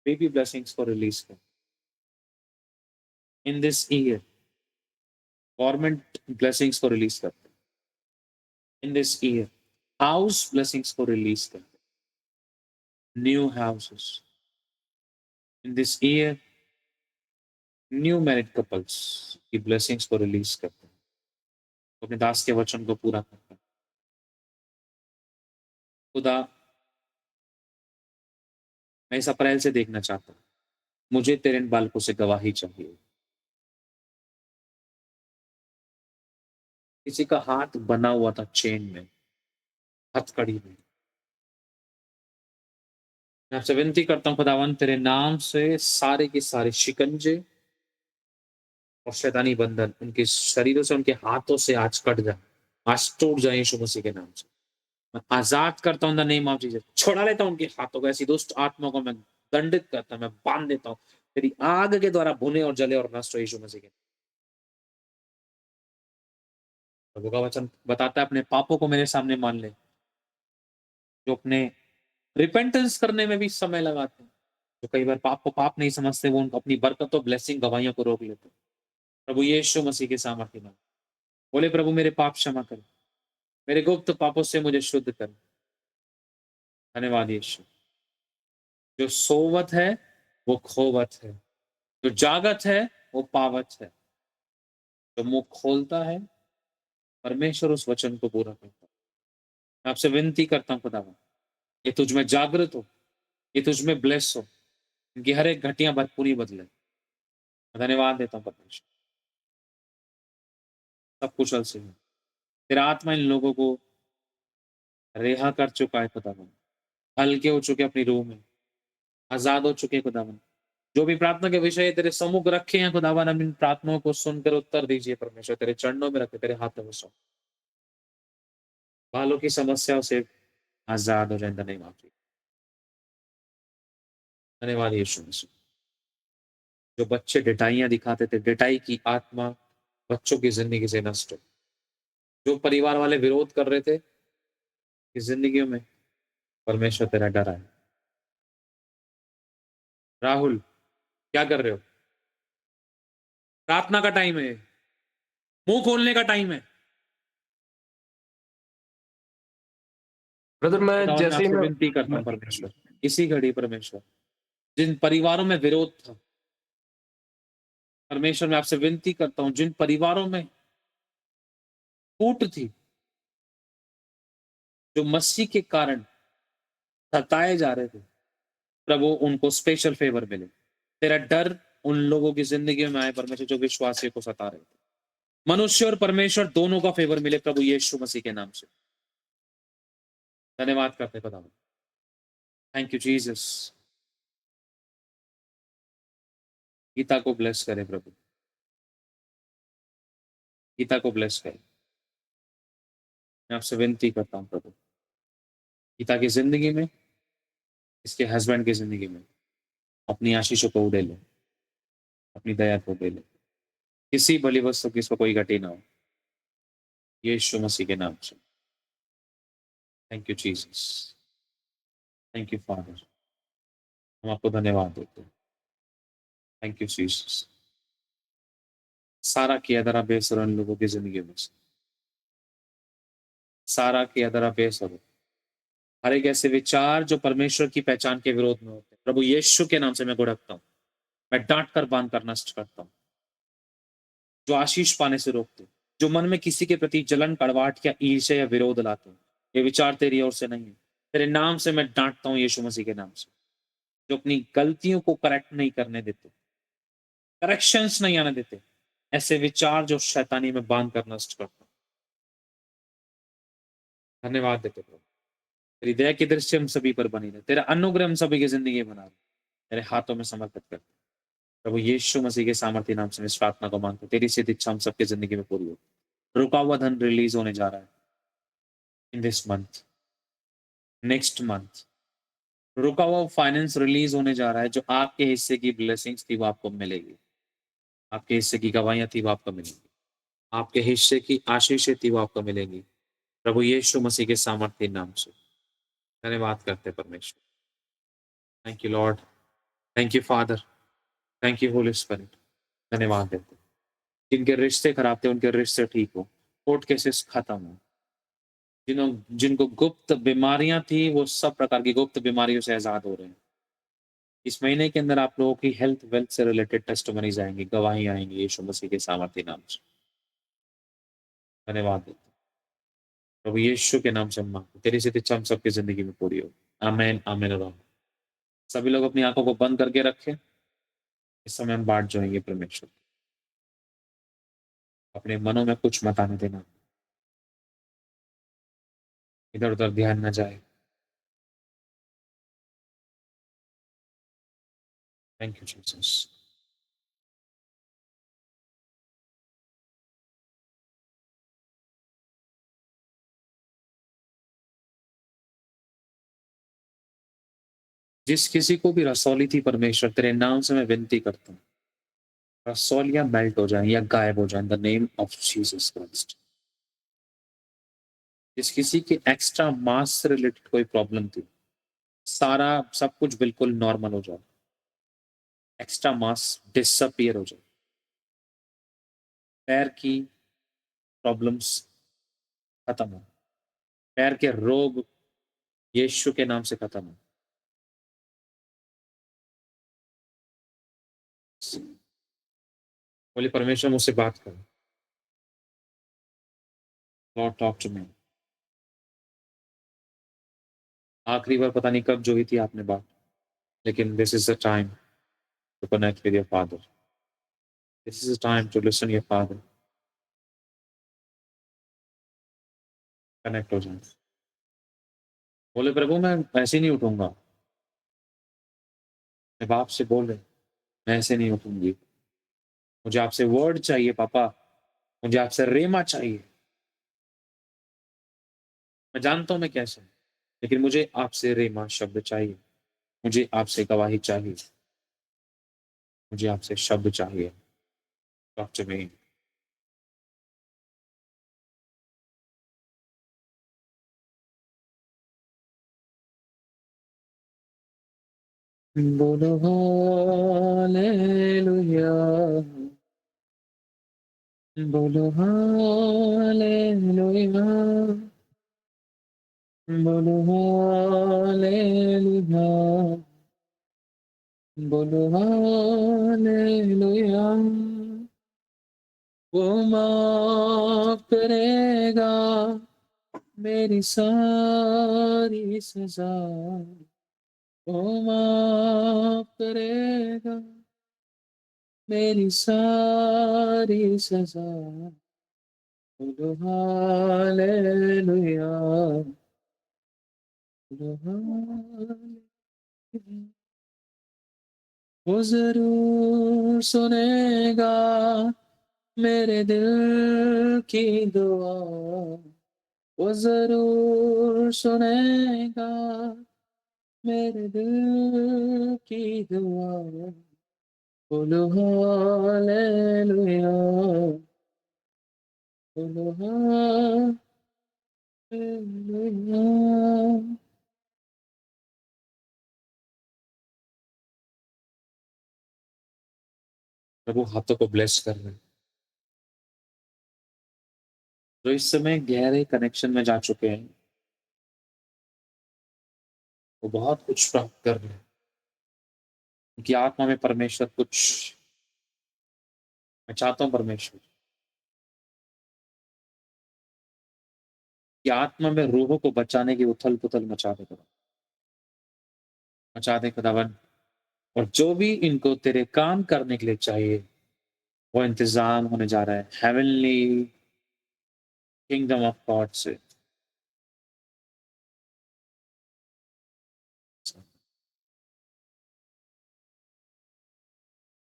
baby blessings for release कर। In this year government blessings for release कर। In this year house blessings for release कर, new houses। In this year new married couples की blessings को release करते हैं, अपने दास के वचन को पूरा करते हैं। खुदा मैं इस अप्रैल से देखना चाहता हूँ, मुझे तेरे इन बालकों से गवाही चाहिए। किसी का हाथ बना हुआ था चेन में, हथकड़ी में, मैं आपसे विनती करता हूँ खुदावन तेरे नाम से सारे के सारे शिकंजे और शैतानी बंधन उनके शरीरों से, उनके हाथों से आज कट जाए, आज टूट जाए यीशु मसीह के नाम से। मैं आजाद करता हूँ द नेम ऑफ जीसस, छुड़ा लेता हूँ उनके हाथों को, ऐसी दुष्ट आत्मा को मैं दंडित करता हूँ, मैं बांध देता हूँ, तेरी आग के द्वारा भुने और जले और नष्ट हो यीशु मसीह के। प्रभु का वचन बताता है अपने पापों को मेरे सामने मान ले। जो अपने रिपेंटेंस करने में भी समय लगाते हैं, जो कई बार पाप को पाप नहीं समझते, वो उनको अपनी बरकतों, ब्लेसिंग, गवाहियों को रोक लेते हैं। प्रभु यीशु मसीह के सामर्थ्य नाम बोले प्रभु मेरे पाप क्षमा कर, मेरे गुप्त पापों से मुझे शुद्ध कर। धन्यवाद यीशु। जो सोवत है वो खोवत है, जो जागत है वो पावत है, जो मुंह खोलता है परमेश्वर उस वचन को पूरा करता है। मैं आपसे विनती करता हूँ खुदावन, ये तुझ में जागृत हो, ये तुझ में ब्लेस हो, इनकी हर एक घटिया भरपूरी बदले। मैं धन्यवाद देता हूँ परमेश्वर, सब कुशल से है। तेरा आत्मा इन लोगों को रिहा कर चुका है खुदावन, हल्के हो चुके अपनी रूह में, आजाद हो चुके खुदावन। जो भी प्रार्थना के विषय तेरे सम्मुख रखे हैं खुदावन, हम इन प्रार्थनाओं को सुनकर उत्तर दीजिए परमेश्वर, तेरे चरणों में रखे, तेरे हाथों में सौंप। बालों की समस्याओं से आजाद हो जाए, धन्यवाद। धन्यवाद यीशु मसीह। जो बच्चे डिटाइयां दिखाते थे, डिटाई की आत्मा बच्चों की जिंदगी से नष्ट हो। जो परिवार वाले विरोध कर रहे थे कि जिंदगी में परमेश्वर तेरा डर है। राहुल क्या कर रहे हो? प्रार्थना का टाइम है, मुंह खोलने का टाइम है। ब्रदर मैं खुदावन, मैं जैसे ही आपसे मैं विनती करता हूँ परमेश्वर, इसी घड़ी परमेश्वर, जिन परिवारों में विरोध था परमेश्वर, मैं आपसे विनती करता हूँ, जिन परिवारों में फूट थी, जो मसीह के कारण सताए जा रहे थे, प्रभु उनको स्पेशल फेवर मिले। तेरा डर उन लोगों की जिंदगी में आए परमेश्वर, जो विश्वासियों को सता रहे थे। मनुष्य और परमेश्वर दोनों का फेवर मिले प्रभु यीशु मसीह के नाम से। धन्यवाद करते खुदा। Thank you Jesus. गीता को ब्लेस करे प्रभु, गीता को ब्लेस करे। मैं आपसे विनती करता हूँ प्रभु, गीता की जिंदगी में, इसके हस्बैंड की जिंदगी में अपनी आशीषों को उड़े लो, अपनी दया को उड़े लो। किसी भली वस्तु की इसको कोई घटी ना हो, यीशु मसीह के नाम से। Thank you Jesus, thank you father. हम आपको धन्यवाद देते हैं। Thank you Jesus. सारा किया दरा बेसर उन लोगों की जिंदगी में से, सारा किया दरा बेसर, हर एक ऐसे विचार जो परमेश्वर की पहचान के विरोध में होते हैं, प्रभु यीशु के नाम से मैं गुड़कता हूँ, मैं डांट कर बांध कर नष्ट करता हूँ। जो आशीष पाने से रोकते, जो मन में किसी के प्रति जलन, कड़वाहट या ईर्ष्या या विरोध लाते हैं, ये विचार तेरी ओर से नहीं है। तेरे नाम से मैं डांटता हूँ यीशु मसीह के नाम से। जो अपनी गलतियों को करेक्ट नहीं करने देते, करेक्शंस नहीं आने देते, ऐसे विचार जो शैतानी में बांध कर नष्ट करता हूँ। धन्यवाद देते प्रभु, तेरी दया की दृष्टि हम सभी पर बनी रहे, तेरा अनुग्रह हम सभी की जिंदगी बना रहे, तेरे हाथों में समर्पित करते प्रभु यीशु मसीह के सामर्थ्य नाम से मैं इस प्रार्थना को मांगता हूं। तेरी सिद्ध इच्छा हम सबके जिंदगी में पूरी हो। रुका हुआ धन रिलीज होने जा रहा है in this month, next month. रुका हुआ फाइनेंस रिलीज होने जा रहा है। जो आपके हिस्से की ब्लेसिंग्स थी वो आपको मिलेगी, आपके हिस्से की गवाहियां थी वो आपको मिलेंगी, आपके हिस्से की आशीषें थी वो आपको मिलेंगी प्रभु यीशु मसीह के सामर्थ्य नाम से। धन्यवाद करते परमेश्वर। Thank you Lord, thank you father, thank you Holi spirit. धन्यवाद देते, जिनके रिश्ते खराब थे उनके रिश्ते ठीक हो, कोर्ट केसेस खत्म हो, जिनको गुप्त बीमारियां थी वो सब प्रकार की गुप्त बीमारियों से आजाद हो रहे हैं। इस महीने के अंदर आप लोगों की हेल्थ वेल्थ से रिलेटेड टेस्टमनीज आएंगी, गवाही आएंगी यीशु मसीह के सामर्थ्य नाम से। धन्यवाद देते प्रभु यीशु के नाम से। हम मांगते तेरी से इच्छा हम सबकी जिंदगी में पूरी हो। आमीन, आमीन और आमीन। सभी लोग अपनी आंखों को बंद करके रखें। इस समय हम बांट जाएंगे परमेश्वर, अपने मनों में कुछ मत आने देना, इधर उधर ध्यान न जाए। Thank you Jesus. जिस किसी को भी रसौली थी परमेश्वर, तेरे नाम से मैं विनती करता हूँ, रसौलियां मेल्ट हो जाए या गायब हो जाए in the name of Jesus Christ. जिस किसी के एक्स्ट्रा मास से रिलेटेड कोई प्रॉब्लम थी, सारा सब कुछ बिल्कुल नॉर्मल हो जाए, एक्स्ट्रा मास डिसअपियर हो जाए। पैर की प्रॉब्लम्स खत्म हो, पैर के रोग यीशु के नाम से खत्म हो। बोले परमेश्वर मुझसे बात करो, लॉर्ड टॉक टू मी। आखिरी बार पता नहीं कब जो हुई थी आपने बात, लेकिन this is the time to connect with your father, this is the time to listen your father. Connect हो जाए। बोले प्रभु मैं ऐसे नहीं उठूंगा, मैं बाप से बोल रहे मैं ऐसे नहीं उठूंगी, मुझे आपसे वर्ड चाहिए पापा, मुझे आपसे रेमा चाहिए। मैं जानता हूं मैं कैसे हूं, लेकिन मुझे आपसे रेमा शब्द चाहिए, मुझे आपसे गवाही चाहिए, मुझे आपसे शब्द चाहिए। Talk to me. बोलो हालेलुया, बोलो हालेलुया, बोलो हालेलुया, बोलो हालेलुया। वो माफ करेगा मेरी सारी सजा, वो माफ करेगा मेरी सारी सजा। बोलो हालेलुया, बोलो हालेलुया। वो जरूर सुनेगा मेरे दिल की दुआ, वो जरूर सुनेगा मेरे दिल की दुआ। बोलो हालेलुया, बोलो हालेलुया। प्रभु हाथों को ब्लेस कर रहे हैं, जो इस समय गहरे कनेक्शन में जा चुके हैं, वो बहुत कुछ प्राप्त कर रहे हैं। उनकी आत्मा में परमेश्वर कुछ, मैं चाहता हूँ परमेश्वर की आत्मा में रूहों को बचाने की उथल पुथल मचा दे खुदा, मचा दे खुदावन। और जो भी इनको तेरे काम करने के लिए चाहिए, वो इंतजाम होने जा रहा है हेवनली किंगडम ऑफ गॉड से।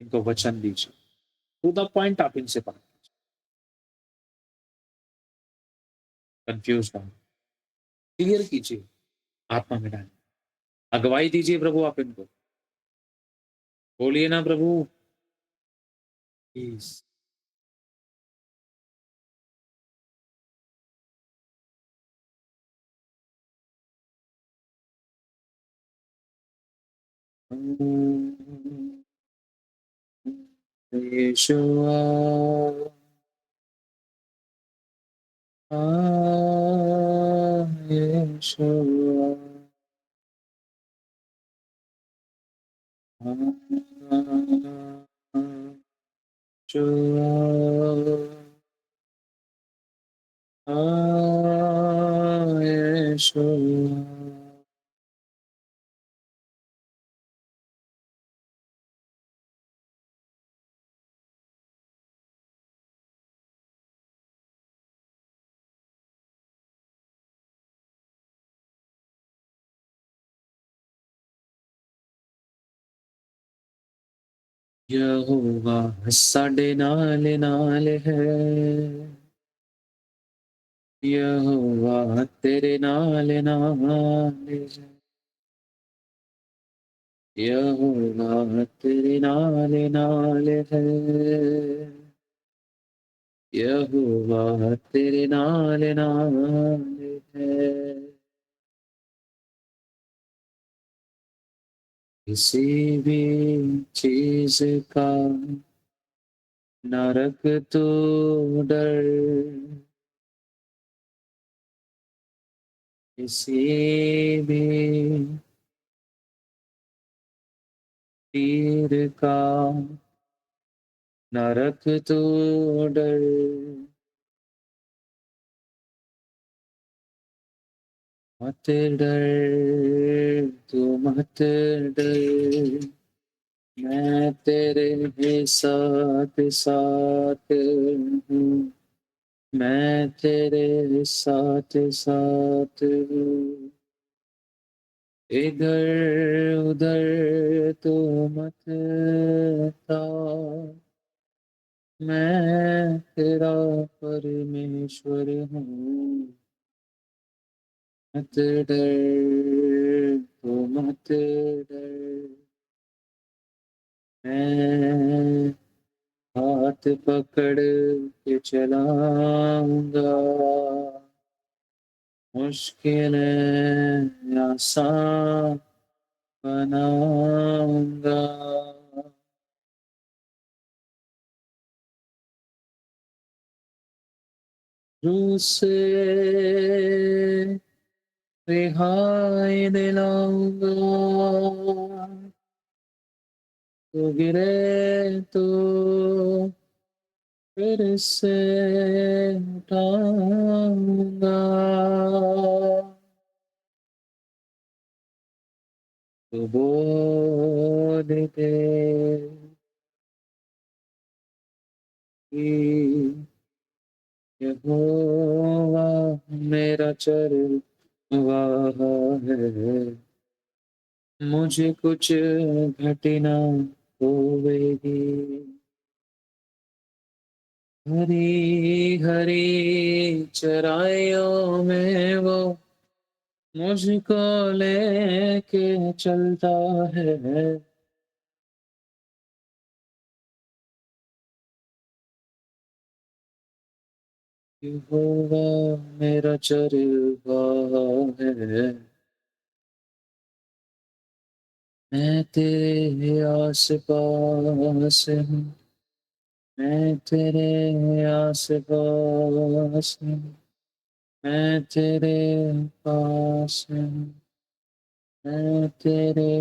इनको वचन दीजिए, टू द पॉइंट आप इनसे बात, कंफ्यूज ना हो, क्लियर कीजिए, आत्मा में डालिए, अगुवाई दीजिए प्रभु आप इनको। बोलिए ना प्रभु प्लीज। यीशुआ यीशुआ यीशुआ। यहोवा साडे नाल नाल है, यहोवा तेरे नाल नाल है, यहोवा तेरे नाल नाल है, यहोवा तेरे नाल नाल है। किसी भी चीज का न रख तू डर, किसी भी तीर का न रख तू डर, मत डर तू मत डर, मैं तेरे ही साथ साथ हूँ, मैं तेरे साथ साथ हूँ। इधर उधर तो मत ताक, मैं तेरा परमेश्वर हूँ, मत डर तो मत डर, मैं हाथ पकड़ के चलाऊंगा, मुश्किलें आसान बनाऊंगा। रूह से रिहाई दिलाऊंगा, तो गिरे तो फिर से उठाऊंगा, तो बोल दे कि यहोवा मेरा चरवाहा है, मुझे कुछ घटना होवेगी। हरी हरी चराइयों में वो मुझको लेके चलता है, यहोवा मेरा चरवाहा है, मैं तेरे आस पास हूँ, मैं तेरे आस पास हूँ, मैं तेरे पास हूँ, मैं तेरे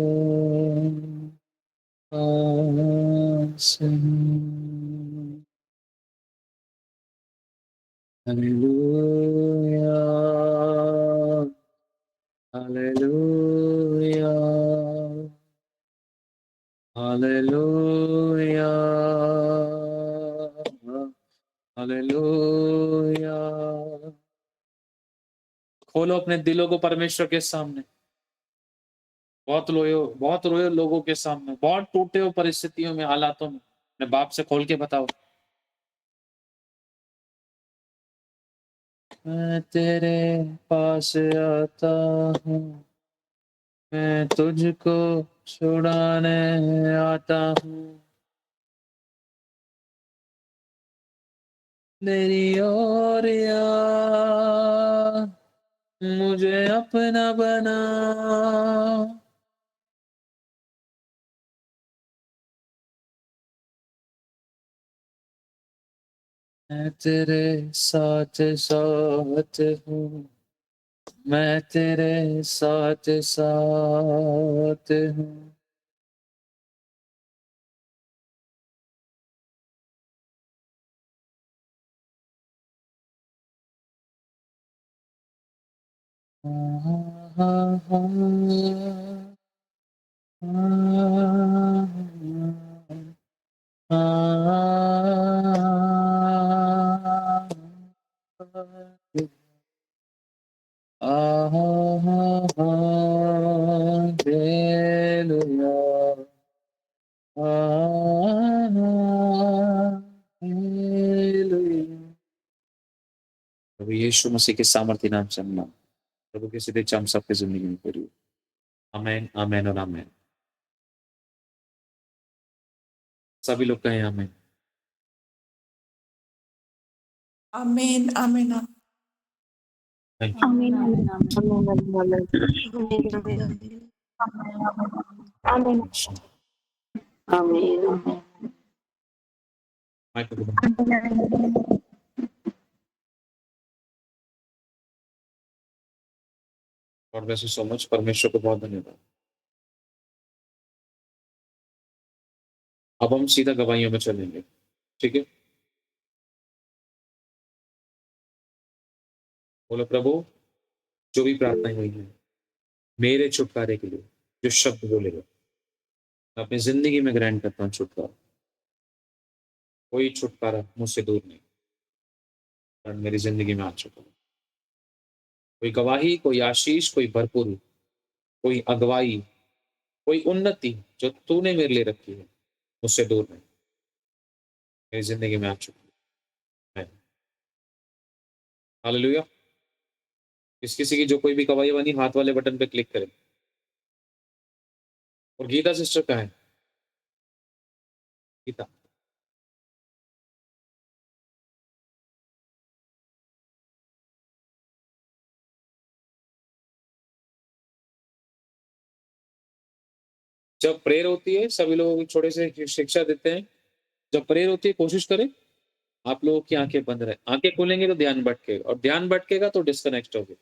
पास हूँ। Hallelujah, hallelujah, hallelujah, hallelujah. खोलो अपने दिलों को परमेश्वर के सामने। बहुत रोए लोगों के सामने, बहुत टूटे हो परिस्थितियों में, हालातों में, अपने बाप से खोल के बताओ। मैं तेरे पास आता हूँ, मैं तुझको छुड़ाने आता हूँ, मेरी ओर आ, मुझे अपना बना, मैं तेरे साथ साथ हूँ, मैं तेरे साथ साथ हूँ। Hallelujah. Hallelujah. प्रभु यीशु मसीह के सामर्थ्य नाम से हम प्रभु के सीधे हम सबके जिंदगी में करिए। आमेन, आमेन और आमेन। सभी लोग कहें आमेन। आमीन आमीन थैंक यू। आमीन आमीन आमीन आमीन माइक्रोफोन आमीन। God bless you so much. परमेश्वर को बहुत धन्यवाद। अब हम सीधा गवाहियों में चलेंगे, ठीक है? बोलो प्रभु, जो भी प्रार्थनाएं हुई हैं मेरे छुटकारे के लिए, जो शब्द बोले गए, मैं अपनी जिंदगी में ग्रहण करता हूँ छुटकारा। कोई छुटकारा मुझसे दूर नहीं, कारण मेरी जिंदगी में आ चुका है। कोई गवाही, कोई आशीष, कोई भरपूरी, कोई अगुवाई, कोई उन्नति जो तूने मेरे लिए रखी है, मुझसे दूर नहीं, मेरी जिंदगी में आ चुकी है। हालेलुया। किसी की जो कोई भी गवाही बनी, हाथ वाले बटन पे क्लिक करें। और गीता सिस्टर कहाँ है? गीता, जब प्रेयर होती है सभी लोगों को छोटे से शिक्षा देते हैं, जब प्रेयर होती है कोशिश करें आप लोगों की आंखें बंद रहे। आंखें खोलेंगे तो ध्यान भटकेगा, और ध्यान भटकेगा तो डिस्कनेक्ट होगे।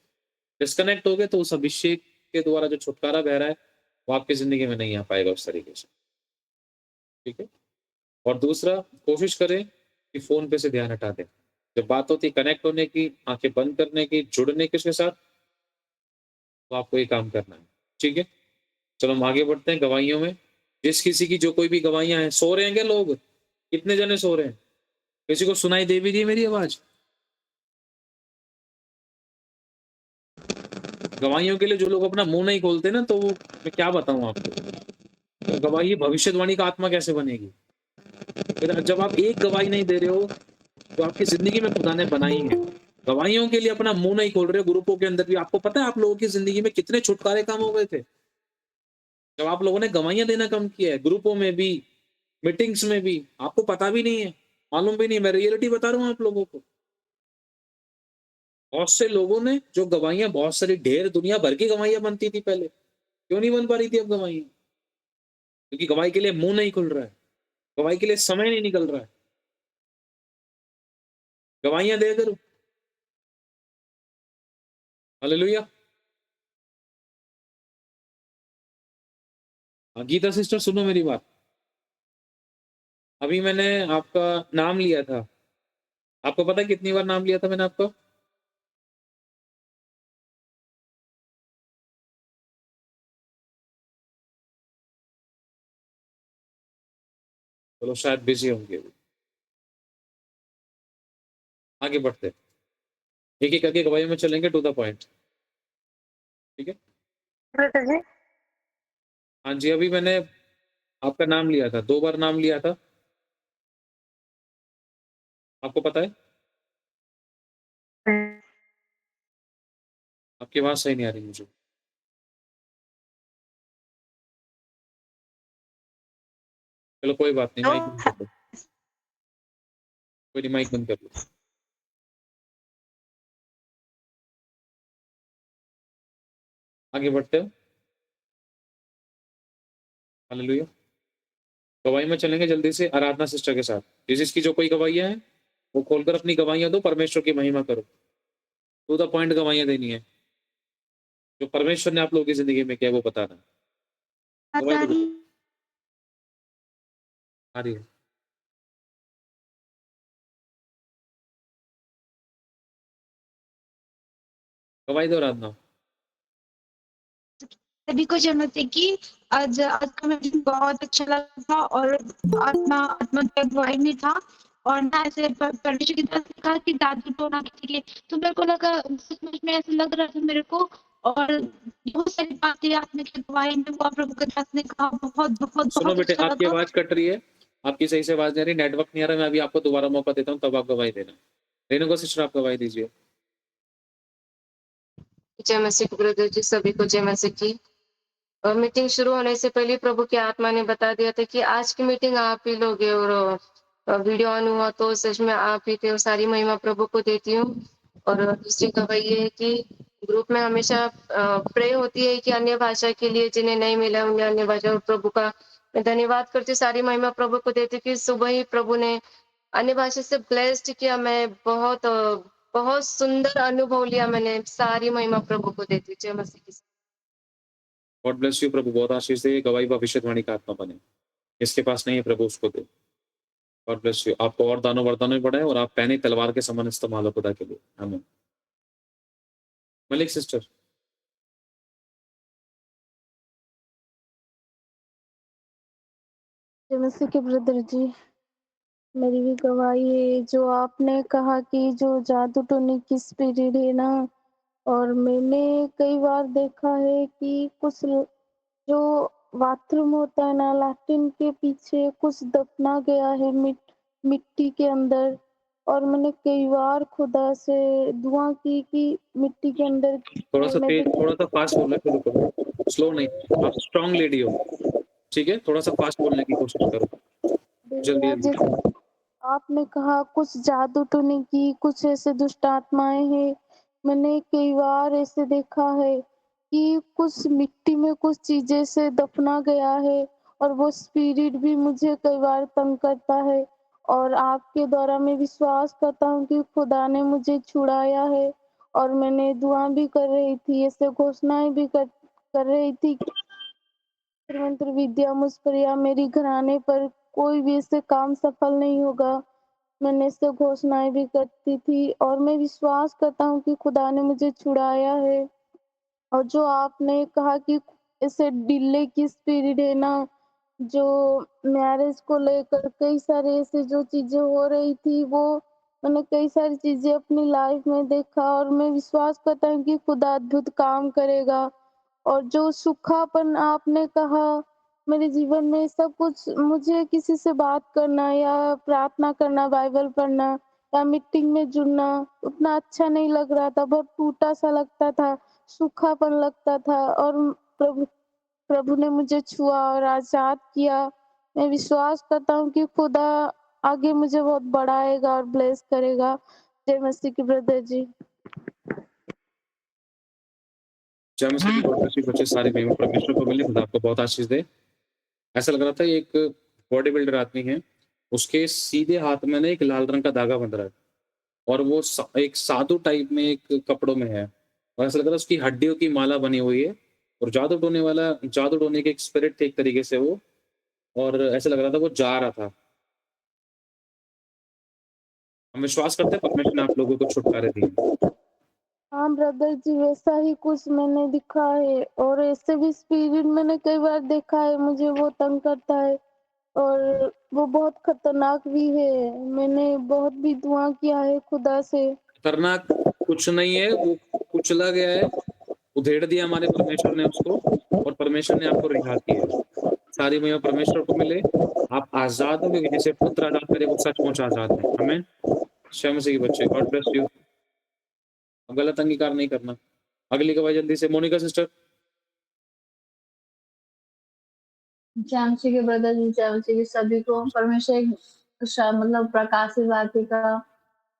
डिस्कनेक्ट होगे तो उस अभिषेक के द्वारा जो छुटकारा बह रहा है वो आपकी जिंदगी में नहीं आ पाएगा उस तरीके से, ठीक है? और दूसरा, कोशिश करें कि फोन पे से ध्यान हटा दें। जब बात होती है कनेक्ट होने की, आंखें बंद करने की, जुड़ने की उसके साथ, तो आपको ये काम करना है, ठीक है? चलो हम आगे बढ़ते हैं गवाहियों में। जिस किसी की जो कोई भी गवाहियां हैं, सो रहे हैं क्या लोग? कितने जने सो रहे हैं? किसी को सुनाई दे भी रही है मेरी आवाज? गवाहियों के लिए जो लोग अपना मुंह नहीं खोलते ना, तो वो मैं क्या बताऊं आपको, तो गवाही भविष्यवाणी का आत्मा कैसे बनेगी? फिर जब आप एक गवाही नहीं दे रहे हो तो आपकी जिंदगी में खुदा ने बनाई है। गवाहियों के लिए अपना मुंह नहीं खोल रहे हो ग्रुपों के अंदर भी। आपको पता है आप लोगों की जिंदगी में कितने छुटकारे काम हो गए थे जब आप लोगों ने गवाहियां देना कम किया है, ग्रुपों में भी, मीटिंग्स में भी। आपको पता भी नहीं है, मालूम भी नहीं, मैं रियलिटी बता रहा हूँ आप लोगों को। बहुत से लोगों ने जो गवाहियां, बहुत सारी ढेर दुनिया भर की गवाहियां बनती थी पहले, क्यों नहीं बन पा रही थी अब गवाहियां? क्योंकि गवाही के लिए मुंह नहीं खुल रहा है, गवाही के लिए समय नहीं निकल रहा है। गवाहियां दे करो। हालेलुया। हाँ, गीता सिस्टर सुनो मेरी बात। अभी मैंने आपका नाम लिया था, आपको पता है कितनी बार नाम लिया था मैंने आपका? चलो शायद बिजी होंगे अभी। आगे बढ़ते हैं। एक एक करके गवाही में चलेंगे, टू द पॉइंट, ठीक है? ब्रदर जी, हाँ जी, अभी मैंने आपका नाम लिया था, 2 बार नाम लिया था, आपको पता है? आपकी आवाज सही नहीं आ रही मुझे। चलो कोई बात नहीं, माइक बंद कर लो। कोई नहीं, माइक बंद कर लो। आगे बढ़ते हो। हालेलुया। गवाही में चलेंगे जल्दी से आराधना सिस्टर के साथ। जिसकी जो कोई गवाहियां हैं वो खोलकर अपनी गवाहियां दो, परमेश्वर की महिमा करो। टू द पॉइंट गवाहियां देनी है, जो परमेश्वर ने आप लोगों की जिंदगी में किया है वो बताना है। गवाही दो बेटा। आ रही है। गवाही दो आराधना। सभी को जय मसीह की। आज आज का मीटिंग बहुत अच्छा लगा था, और आत्मा आत्मा की अगुवाई में था। और ना ऐसे परमेश्वर की तरफ से कहा कि दादी तो ना किसी के, तो मेरे को लगा, सच में ऐसा लग रहा था मेरे को। और बहुत सारी बातें आपने की अगुवाई में, वो प्रभु के दास ने कहा, बहुत बहुत सुनो बहुत बेटे, अच्छा आपकी लगा। आवाज कट रही है, आपकी सही से आवाज नहीं आ रही, नेटवर्क नहीं आ रहा। मैं अभी आपको दोबारा मौका देता हूँ, तब आप गवाही देना। रेणुका सिस्टर, आप गवाही दीजिए। जय मसीह ब्रदर जी, सभी को जय मसीह की। और मीटिंग शुरू होने से पहले प्रभु की आत्मा ने बता दिया था कि आज की मीटिंग आप ही लोगे, और वीडियो ऑन हुआ तो सच में आप ही थे, और सारी महिमा प्रभु को देती हूँ। और दूसरी गवाही ये है कि ग्रुप में हमेशा प्रे होती है कि अन्य भाषा के लिए जिन्हें नहीं मिला उन्हें अन्य भाषा, और प्रभु का मैं धन्यवाद करती हूँ, सारी महिमा प्रभु को देती हूँ कि सुबह ही प्रभु ने अन्य भाषा से ब्लेस्ड किया। मैं बहुत बहुत सुंदर अनुभव लिया मैंने। सारी महिमा प्रभु को देती हूँ। जय मसीह की। गॉड ब्लेस यू प्रभु, बहुत आशीष दे, गवाही भविष्यवाणी का आत्मा बने, इसके पास नहीं है प्रभु उसको दे। गॉड ब्लेस यू, आपको और दानों वरदानों में बढ़ाए और आप पैनी तलवार के समान इस्तेमाल हो खुदा के लिए। आमीन। मलिक सिस्टर। मसीह के ब्रदर जी, मेरी भी गवाही है जो आपने कहा कि जो जादू टोने की स्पिरिट है ना, और मैंने कई बार देखा है कि कुछ जो बाथरूम होता है ना, लैट्रिन के पीछे कुछ दफना गया है मिट्टी के अंदर, और मैंने कई बार खुदा से दुआ की कि मिट्टी के अंदर थोड़ा सा तेज, थोड़ा सा फास्ट बोलना शुरू करो, स्लो नहीं, आप स्ट्रांग लेडी हो, ठीक है, थोड़ा सा फास्ट बोलने की कोशिश करो, जल्दी जल्दी। जैसे आपने कहा कुछ जादू टोने की कुछ ऐसे दुष्ट आत्माएं हैं, मैंने कई बार ऐसे देखा है कि कुछ मिट्टी में कुछ चीजें से दफना गया है, और वो स्पिरिट भी मुझे कई बार तंग करता है, और आपके द्वारा मैं विश्वास करता हूँ कि खुदा ने मुझे छुड़ाया है, और मैंने दुआ भी कर रही थी, ऐसे घोषणाएं भी कर रही थी, मंत्र विद्या मुझ पर या मेरी घराने पर कोई भी ऐसे काम सफल नहीं होगा। मैंने इससे घोषणाएं भी करती थी, और मैं विश्वास करता हूँ कि खुदा ने मुझे छुड़ाया है। और जो आपने कहा कि ऐसे डिले की स्पिरिट है ना, जो मैरिज को लेकर कई सारे ऐसे जो चीजें हो रही थी, वो मैंने कई सारी चीजें अपनी लाइफ में देखा, और मैं विश्वास करता हूँ कि खुदा अद्भुत काम करेगा। और जो सूखापन आपने कहा मेरे जीवन में, सब कुछ मुझे किसी से बात करना या प्रार्थना करना, बाइबल पढ़ना या मीटिंग में जुड़ना उतना अच्छा नहीं लग रहा था, बहुत टूटा सा लगता था, सूखापन लगता था, और प्रभु प्रभु ने मुझे छुआ और आजाद किया। मैं विश्वास करता हूँ कि खुदा आगे मुझे बहुत बढ़ाएगा और ब्लेस करेगा। जय मसीह की ब्रदर जी। जय मसीह की, गॉड ब्लेस यू बच्चे, सारे महिमा परमेश्वर को मिले, खुदा आपको बहुत आशीष दे। ऐसा लग रहा था एक बॉडी बिल्डर आदमी है, उसके सीधे हाथ में ना एक लाल रंग का धागा बंध रहा है, और वो एक साधु टाइप में एक कपड़ों में है, और ऐसा लग रहा है उसकी हड्डियों की माला बनी हुई है, और जादू टोने के एक स्पिरिट थे एक तरीके से वो, और ऐसा लग रहा था वो जा रहा था। हम विश्वास करते हैं परमेश्वर ने आप लोगों को छुटकारे दिए। हाँ ब्रदर जी, वैसा ही कुछ मैंने दिखा है, और ऐसे भी स्पिरिट मैंने कई बार देखा है, मुझे वो तंग करता है, और वो बहुत खतरनाक भी है। मैंने बहुत भी दुआ किया है खुदा से। खतरनाक कुछ नहीं है, वो कुचला गया है, उधेड़ दिया हमारे परमेश्वर ने उसको, और परमेश्वर ने आपको रिहा किया है। सारी महिमा परमेश्वर को मिले, आप आजाद हो, क्योंकि जैसे पुत्र आजाद करे वो सचमुच आजाद है। आमीन। जय मसीह के बच्चे, गॉड ब्लेस यू। अब गलत अंगीकार नहीं करना। अगली गवाही जल्दी से, मोनिका सिस्टर। जय मसीह के ब्रदर जी, जय मसीह के सभी को। परमेश्वर एक मतलब प्रकाशित वाक्य का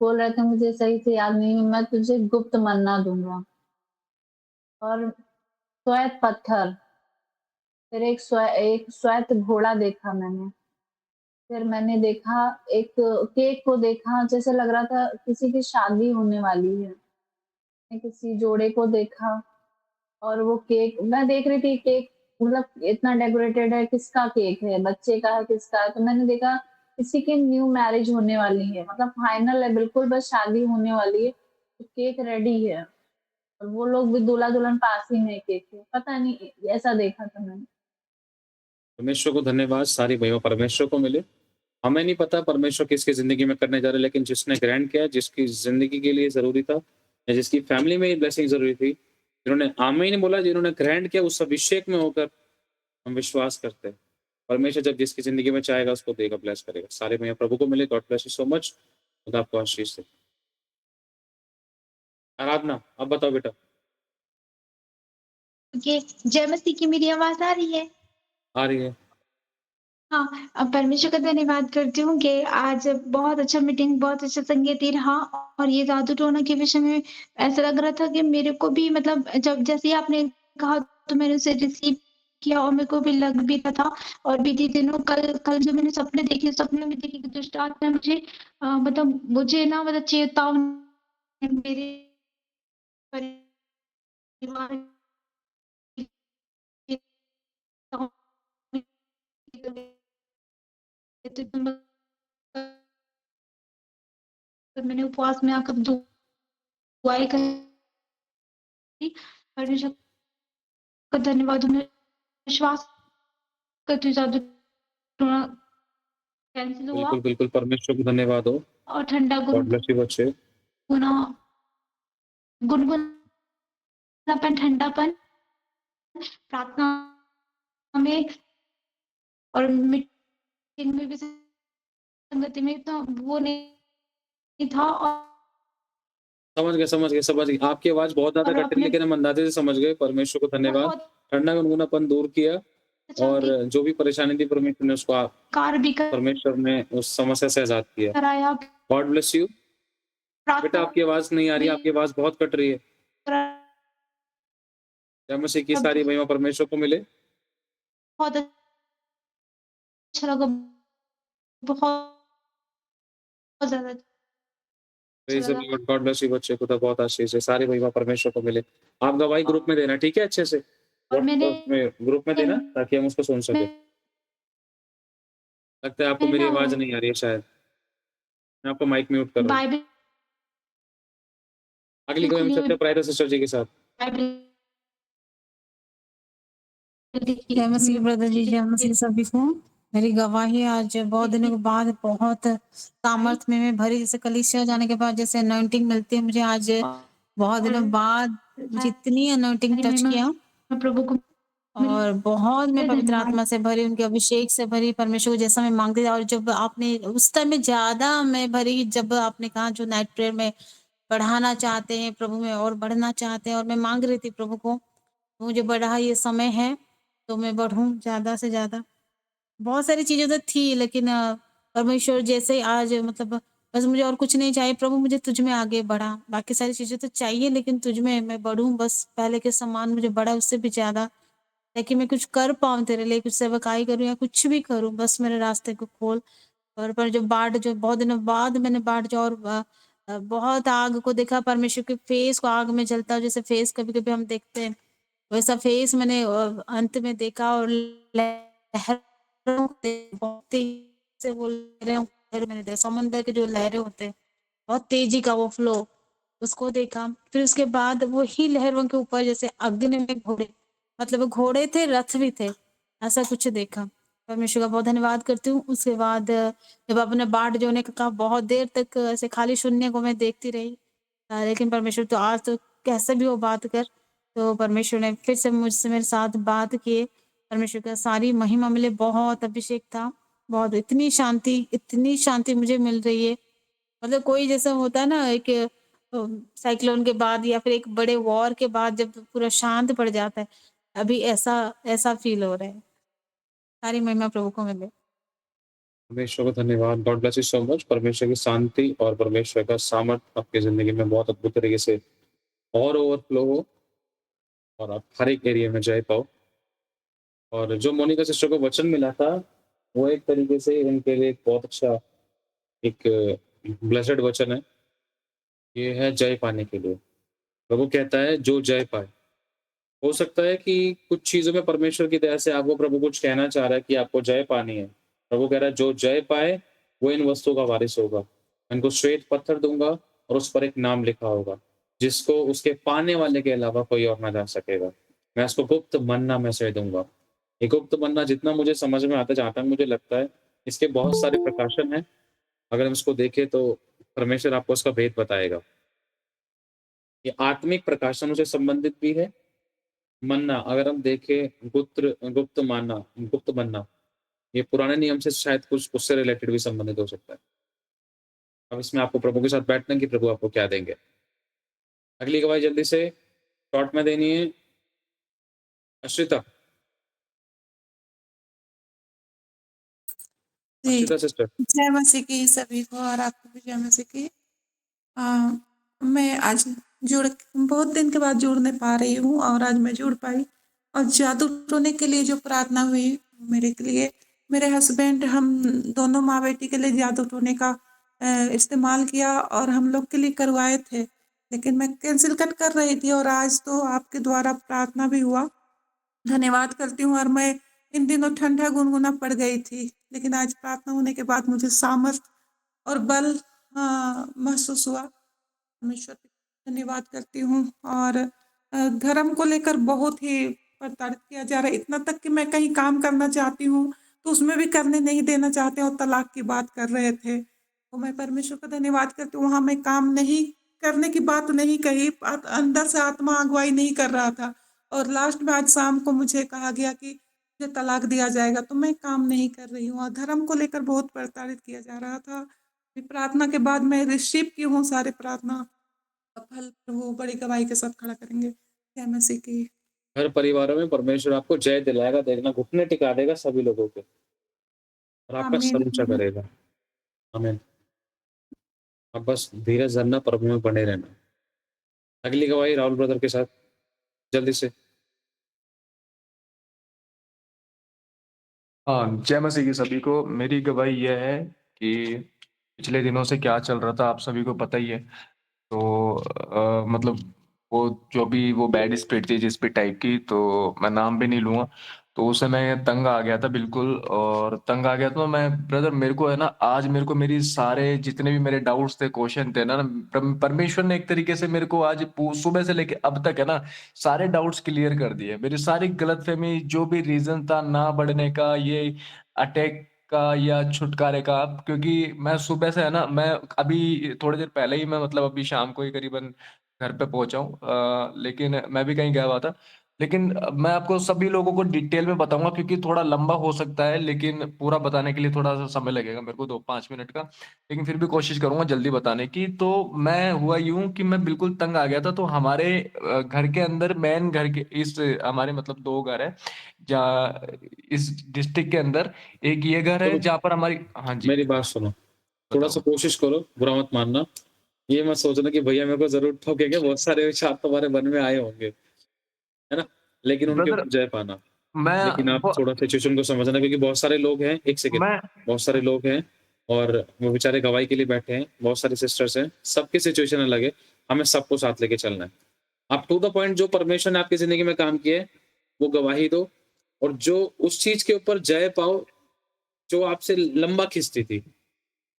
बोल रहे थे, मुझे सही से याद नहीं है, मैं तुझे गुप्त मन्ना दूंगा। और श्वेत पत्थर, फिर एक श्वेत घोड़ा देखा मैंने, फिर मैंने देखा एक केक को देखा, जैसे लग रहा था किसी की शादी होने वाली है। मैंने किसी जोड़े को देखा, और वो केक मैं देख रही थी, केक मतलब इतना डेकोरेटेड है, किसका केक है, बच्चे का है, किसका है, तो मैंने देखा किसी की न्यू मैरिज होने वाली है, मतलब फाइनल है बिल्कुल, बस शादी होने वाली है, तो केक रेडी है, और वो लोग भी दूल्हा दुल्हन पास ही में केक है, पता नहीं, ऐसा देखा था मैंने। परमेश्वर को धन्यवाद, सारी महिमा परमेश्वर को मिले। हमें नहीं पता परमेश्वर किसकी जिंदगी में करने जा रहे, लेकिन जिसने ग्रैंड किया, जिसकी जिंदगी के लिए जरूरी था, या जिसकी फैमिली में ब्लेसिंग जरूरी थी, जिन्होंने आमीन बोला, जिन्होंने ग्रैंड किया, उस अभिषेक में होकर हम विश्वास करते हैं परमेश्वर जब जिसकी जिंदगी में चाहेगा उसको देगा, ब्लेस करेगा। सारे महिमा प्रभु को मिले। God bless you so much. खुदा आपको आशीष दे। आराधना, अब बताओ बेटा। ओके, जय मसीह की, मेरी आवाज आ रही है? आ रही है। हाँ, परमेश्वर का धन्यवाद करती हूँ कि आज बहुत अच्छा मीटिंग, बहुत अच्छा संगीत रहा, और ये जादू टोना के विषय में ऐसा लग रहा था कि मेरे को भी मतलब जब जैसे ही आपने कहा तो मैंने उसे रिसीव किया, और मेरे को भी लग भी रहा था। और बीते दिनों कल कल जो मैंने सपने देखे, सपने में देखे कि दुष्ट आत्मा मुझे मतलब मुझे ना मतलब चेतावनी मेरे परिवार कर लेती हूँ, तो मैंने उपवास में आकर दुआएँ करी, परमेश्वर का धन्यवाद हूँ। मैं विश्वास करती हूँ जादू टोना कैंसल हुआ बिल्कुल, बिल्कुल, परमेश्वर को धन्यवाद हो। और ठंडा गॉड ब्लेस यू बच्चे। गुनगुनापन, ठंडापन प्रार्थना में और मीटिंग में भी संगति में इतना वो नहीं था और समझ गए, समझ गए, समझ गए। आपकी आवाज़ बहुत ज़्यादा कट रही है, अपने लेकिन हम अंदाज़े से समझ गए। परमेश्वर को धन्यवाद। बहुत ठंडा गुनगुनापन दूर किया अच्छा और जो भी परेशानी थी परमेश्वर ने उसको कार्य भी परमेश्वर ने उस समस्या से आज़ाद किया। कराया, गॉड ब्लेस यू। बेटा प्रार्थना आपकी आवाज़ नहीं आ रही है, भी आपकी आवाज़ बहुत कट रही है। कराया, जय मसीह की सारी महिमा परमेश्वर को मिले। बहुत अच्छा लगा, बहुत ज़्यादा अच्छा प्रेज़ द लगा। लॉर्ड। गॉड ब्लेस यू बच्चे, खुदा बहुत आशीष है। सारी महिमा परमेश्वर को मिले। आप गवाही ग्रुप में देना, ठीक है? अच्छे से। और मैंने उसमें ग्रुप में देना ताकि हम उसको सुन सकें। लगता है आपको मैं मेरी ना आवाज़ नहीं आ रही है शायद। मैं आपका माइक म्यूट कर रहा हूँ। बाइबल अगली कोई हम खुली हुई सकते हैं प्रायता सिस्टर जी के साथ। बाइबल जय मसीह ब्रदर जी, जय मसीह सभी को। मेरी गवाही आज बहुत दिनों के बाद बहुत सामर्थ में मैं भरी, जैसे कलीसिया जाने के बाद जैसे अनॉइंटिंग मिलती है मुझे, आज बहुत दिनों बाद जितनी अनॉइंटिंग टच किया प्रभु को और बहुत मैं पवित्र धन्यवाद। आत्मा से भरी, उनके अभिषेक से भरी, परमेश्वर को जैसा मैं मांगती थी। और जब आपने उस टाइम में ज्यादा मैं भरी, जब आपने कहा जो नाइट प्रेयर में बढ़ाना चाहते हैं प्रभु में और बढ़ना चाहते हैं, और मैं मांग रही थी प्रभु को मुझे बढ़ा, ये समय है तो मैं बढ़ूं ज्यादा से ज्यादा। बहुत सारी चीजें तो थी, लेकिन परमेश्वर जैसे ही आज मतलब बस मुझे और कुछ नहीं चाहिए प्रभु, मुझे तुझ में आगे बढ़ा। बाकी सारी चीजें तो चाहिए लेकिन तुझ में मैं बढ़ूं, बस पहले के समान मुझे बढ़ा उससे भी ज्यादा, ताकि मैं कुछ कर पाऊं तेरे लिए, कुछ सेवकाई करूं या कुछ भी करूं, बस मेरे रास्ते को खोल। और पर जो बाढ़, जो बहुत दिनों बाद मैंने बाढ़ जो और बहुत आग को देखा, परमेश्वर के फेस को आग में जलता हुआ, जैसे फेस कभी कभी हम देखते हैं वैसा फेस मैंने अंत में देखा। और लहरों को बहुत तेजी से वो लहरें मैंने देखा, समुद्र के जो लहरें होते हैं बहुत तेजी का वो फ्लो, उसको देखा। फिर उसके बाद वो ही लहरों के ऊपर जैसे अग्नि में घोड़े, मतलब वो घोड़े थे, रथ भी थे, ऐसा कुछ देखा। परमेश्वर का बहुत धन्यवाद करती हूँ। उसके बाद जब अपने बाढ़ जो ने कहा, बहुत देर तक ऐसे खाली शून्य को मैं देखती रही, लेकिन परमेश्वर तो आज तो कैसे भी वो बात कर, तो परमेश्वर ने फिर से मुझसे मेरे साथ बात किए। परमेश्वर का सारी महिमा मिले, बहुत अभिषेक था, बहुत इतनी शांति मुझे मिल रही है। मतलब कोई जैसा होता है ना, एक साइक्लोन के बाद या फिर एक बड़े वॉर के बाद जब पूरा शांत पड़ जाता है, अभी ऐसा ऐसा फील हो रहा है। सारी महिमा प्रभु को मिले। परमेश्वर को धन्यवाद। God bless you so much. परमेश्वर की शांति और परमेश्वर का सामर्थ्य आपकी ज़िंदगी में बहुत अद्भुत तरीके से और ओवरफ्लो हो और आप हर एक एरिया में जय पाओ। और जो मोनिका सिस्टर को वचन मिला था, वो एक तरीके से इनके लिए एक बहुत अच्छा एक ब्लेसेड वचन है। ये है जय पाने के लिए। प्रभु कहता है जो जय पाए। हो सकता है कि कुछ चीज़ों में परमेश्वर की दया से आपको प्रभु कुछ कहना चाह रहा है कि आपको जय पानी है। प्रभु कह रहा है जो जय पाए वो इन वस्तुओं का वारिस होगा। मैं इनको श्वेत पत्थर दूँगा और उस पर एक नाम लिखा होगा, जिसको उसके पाने वाले के अलावा कोई और ना जान सकेगा। मैं इसको गुप्त मन्ना में से दूँगा। ये गुप्त मन्ना जितना मुझे समझ में आता है, जहाँ तक मुझे लगता है, इसके बहुत सारे प्रकाशन हैं। अगर हम इसको देखें तो परमेश्वर आपको उसका भेद बताएगा। ये आत्मिक प्रकाशनों से संबंधित भी है। मन्ना अगर हम देखें गुप्त मन्ना, ये पुराने नियम से शायद कुछ उससे रिलेटेड भी संबंधित हो सकता है। अब इसमें आपको प्रभु के साथ बैठना कि प्रभु आपको क्या देंगे। अगली गवाही जल्दी से शॉर्ट में देनी है। अश्रिता जी, सिस्टर। जय मसीह की सभी को और आपको भी जय मसीह की। मैं आज बहुत दिन के बाद जुड़ने पा रही हूँ और आज मैं जुड़ पाई। और जादू टोने के लिए जो प्रार्थना हुई मेरे के लिए, मेरे हस्बैंड, हम दोनों माँ बेटी के लिए जादू टोने का इस्तेमाल किया और हम लोग के लिए करवाए थे, लेकिन मैं कैंसिल कर रही थी और आज तो आपके द्वारा प्रार्थना भी हुआ। धन्यवाद करती हूँ और मैं इन दिनों ठंडा गुनगुना पड़ गई थी, लेकिन आज प्रार्थना होने के बाद मुझे सामर्थ और बल महसूस हुआ। परमेश्वर का धन्यवाद करती हूँ। और धर्म को लेकर बहुत ही प्रताड़ित किया जा रहा है, इतना तक कि मैं कहीं काम करना चाहती हूँ तो उसमें भी करने नहीं देना चाहते और तलाक की बात कर रहे थे। तो मैं परमेश्वर का धन्यवाद करती हूँ, वहाँ मैं काम नहीं करने की बात नहीं कही, अंदर से आत्मा अगुवाई नहीं कर रहा था और लास्ट में आज शाम को मुझे कहा गया कि मुझे तलाक दिया जाएगा, तो मैं काम नहीं कर रही हूँ और धर्म को लेकर बहुत प्रताड़ित किया जा रहा था। प्रार्थना के बाद मैं रिसीव की हूँ सारे प्रार्थना, फल प्रभु बड़ी गवाही के साथ खड़ा करेंगे। जय मसीह की। हर परिवारों में परमेश्वर आपको जय दिलाएगा, देखना घुटने टिका देगा सभी लोगों के और आपका सर ऊंचा आमीन। करेगा। आमीन। आप बस धीरज धरना, प्रभु में बने रहना। अगली गवाही राहुल ब्रदर के साथ जल्दी से। हाँ, जय मसीह की सभी को। मेरी गवाही यह है कि पिछले दिनों से क्या चल रहा था आप सभी को पता ही है। तो मतलब वो जो भी वो बैड स्पिरिट थी जिस पे टाइप की, तो मैं नाम भी नहीं लूँगा। तो उससे मैं तंग आ गया था बिल्कुल, और तंग आ गया तो मैं ब्रदर मेरे को है ना, आज मेरे को मेरी सारे जितने भी मेरे डाउट्स थे, क्वेश्चन थे ना, परमेश्वर ने एक तरीके से मेरे को आज सुबह से लेके अब तक है ना, सारे डाउट्स क्लियर कर दिए। मेरी सारी गलतफहमी जो भी रीजन था ना बढ़ने का, ये अटैक का या छुटकारे का, क्योंकि मैं सुबह से है ना, मैं अभी थोड़ी देर पहले ही मैं मतलब अभी शाम को ही करीबन घर पे पहुंचा हूँ, लेकिन मैं भी कहीं गया हुआ था। लेकिन मैं आपको सभी लोगों को डिटेल में बताऊंगा क्योंकि थोड़ा लंबा हो सकता है, लेकिन पूरा बताने के लिए थोड़ा सा समय लगेगा मेरे को 2-5 मिनट का, लेकिन फिर भी कोशिश करूंगा जल्दी बताने की। तो मैं हुआ यूं कि मैं बिल्कुल तंग आ गया था। तो हमारे घर के अंदर मेन घर के इस हमारे मतलब 2 घर है जहाँ इस डिस्ट्रिक्ट के अंदर। एक ये घर है चलो जहाँ पर हमारी, हाँ जी मेरी बात सुनो, थोड़ा सा बताओ। कोशिश करो, बुरा मत मानना। ये मत सोचना कि भैया मेरे को जरूर ठोकेंगे, बहुत सारे विचार तुम्हारे मन में आए होंगे, है ना? लेकिन उनके ब्रदर ऊपर जय पाना। मैं लेकिन आप वो थोड़ा सिचुएशन को समझना, क्योंकि बहुत सारे लोग हैं, एक सेकंड, मैं बहुत सारे लोग हैं और वो बेचारे गवाही के लिए बैठे हैं, बहुत सारी सिस्टर्स हैं, सबकी सिचुएशन अलग है, हमें सबको साथ लेके चलना है। आप टू द पॉइंट जो परमेश्वर ने आपकी ज़िंदगी में काम किया है, वो गवाही दो और जो उस चीज़ के ऊपर जय पाओ, जो आपसे लंबा खींचती थी,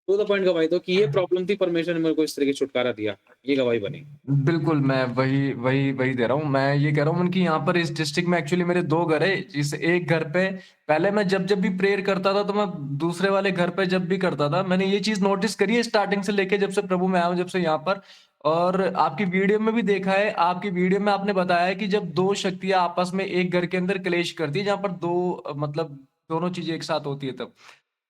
टू द पॉइंट गवाही दो कि ये प्रॉब्लम थी, परमेश्वर ने मेरे को इस तरीके छुटकारा दिया, ये गवाही बनी। बिल्कुल, मैं वही दे रहा हूँ। मैं ये कह रहा हूँ कि यहाँ पर इस डिस्ट्रिक्ट में एक्चुअली मेरे 2 घर है। इस एक घर पे पहले मैं जब भी प्रेयर करता था, तो मैं दूसरे वाले घर पे जब भी करता था, मैंने ये चीज़ नोटिस करी है स्टार्टिंग से लेके जब से प्रभु में आया हूँ, जब से यहाँ पर। और आपकी वीडियो में भी देखा है, आपकी वीडियो में आपने बताया है कि जब 2 शक्तियाँ आपस में एक घर के अंदर क्लेश करती है, जहाँ पर 2 मतलब दोनों चीज़ें एक साथ होती है तब।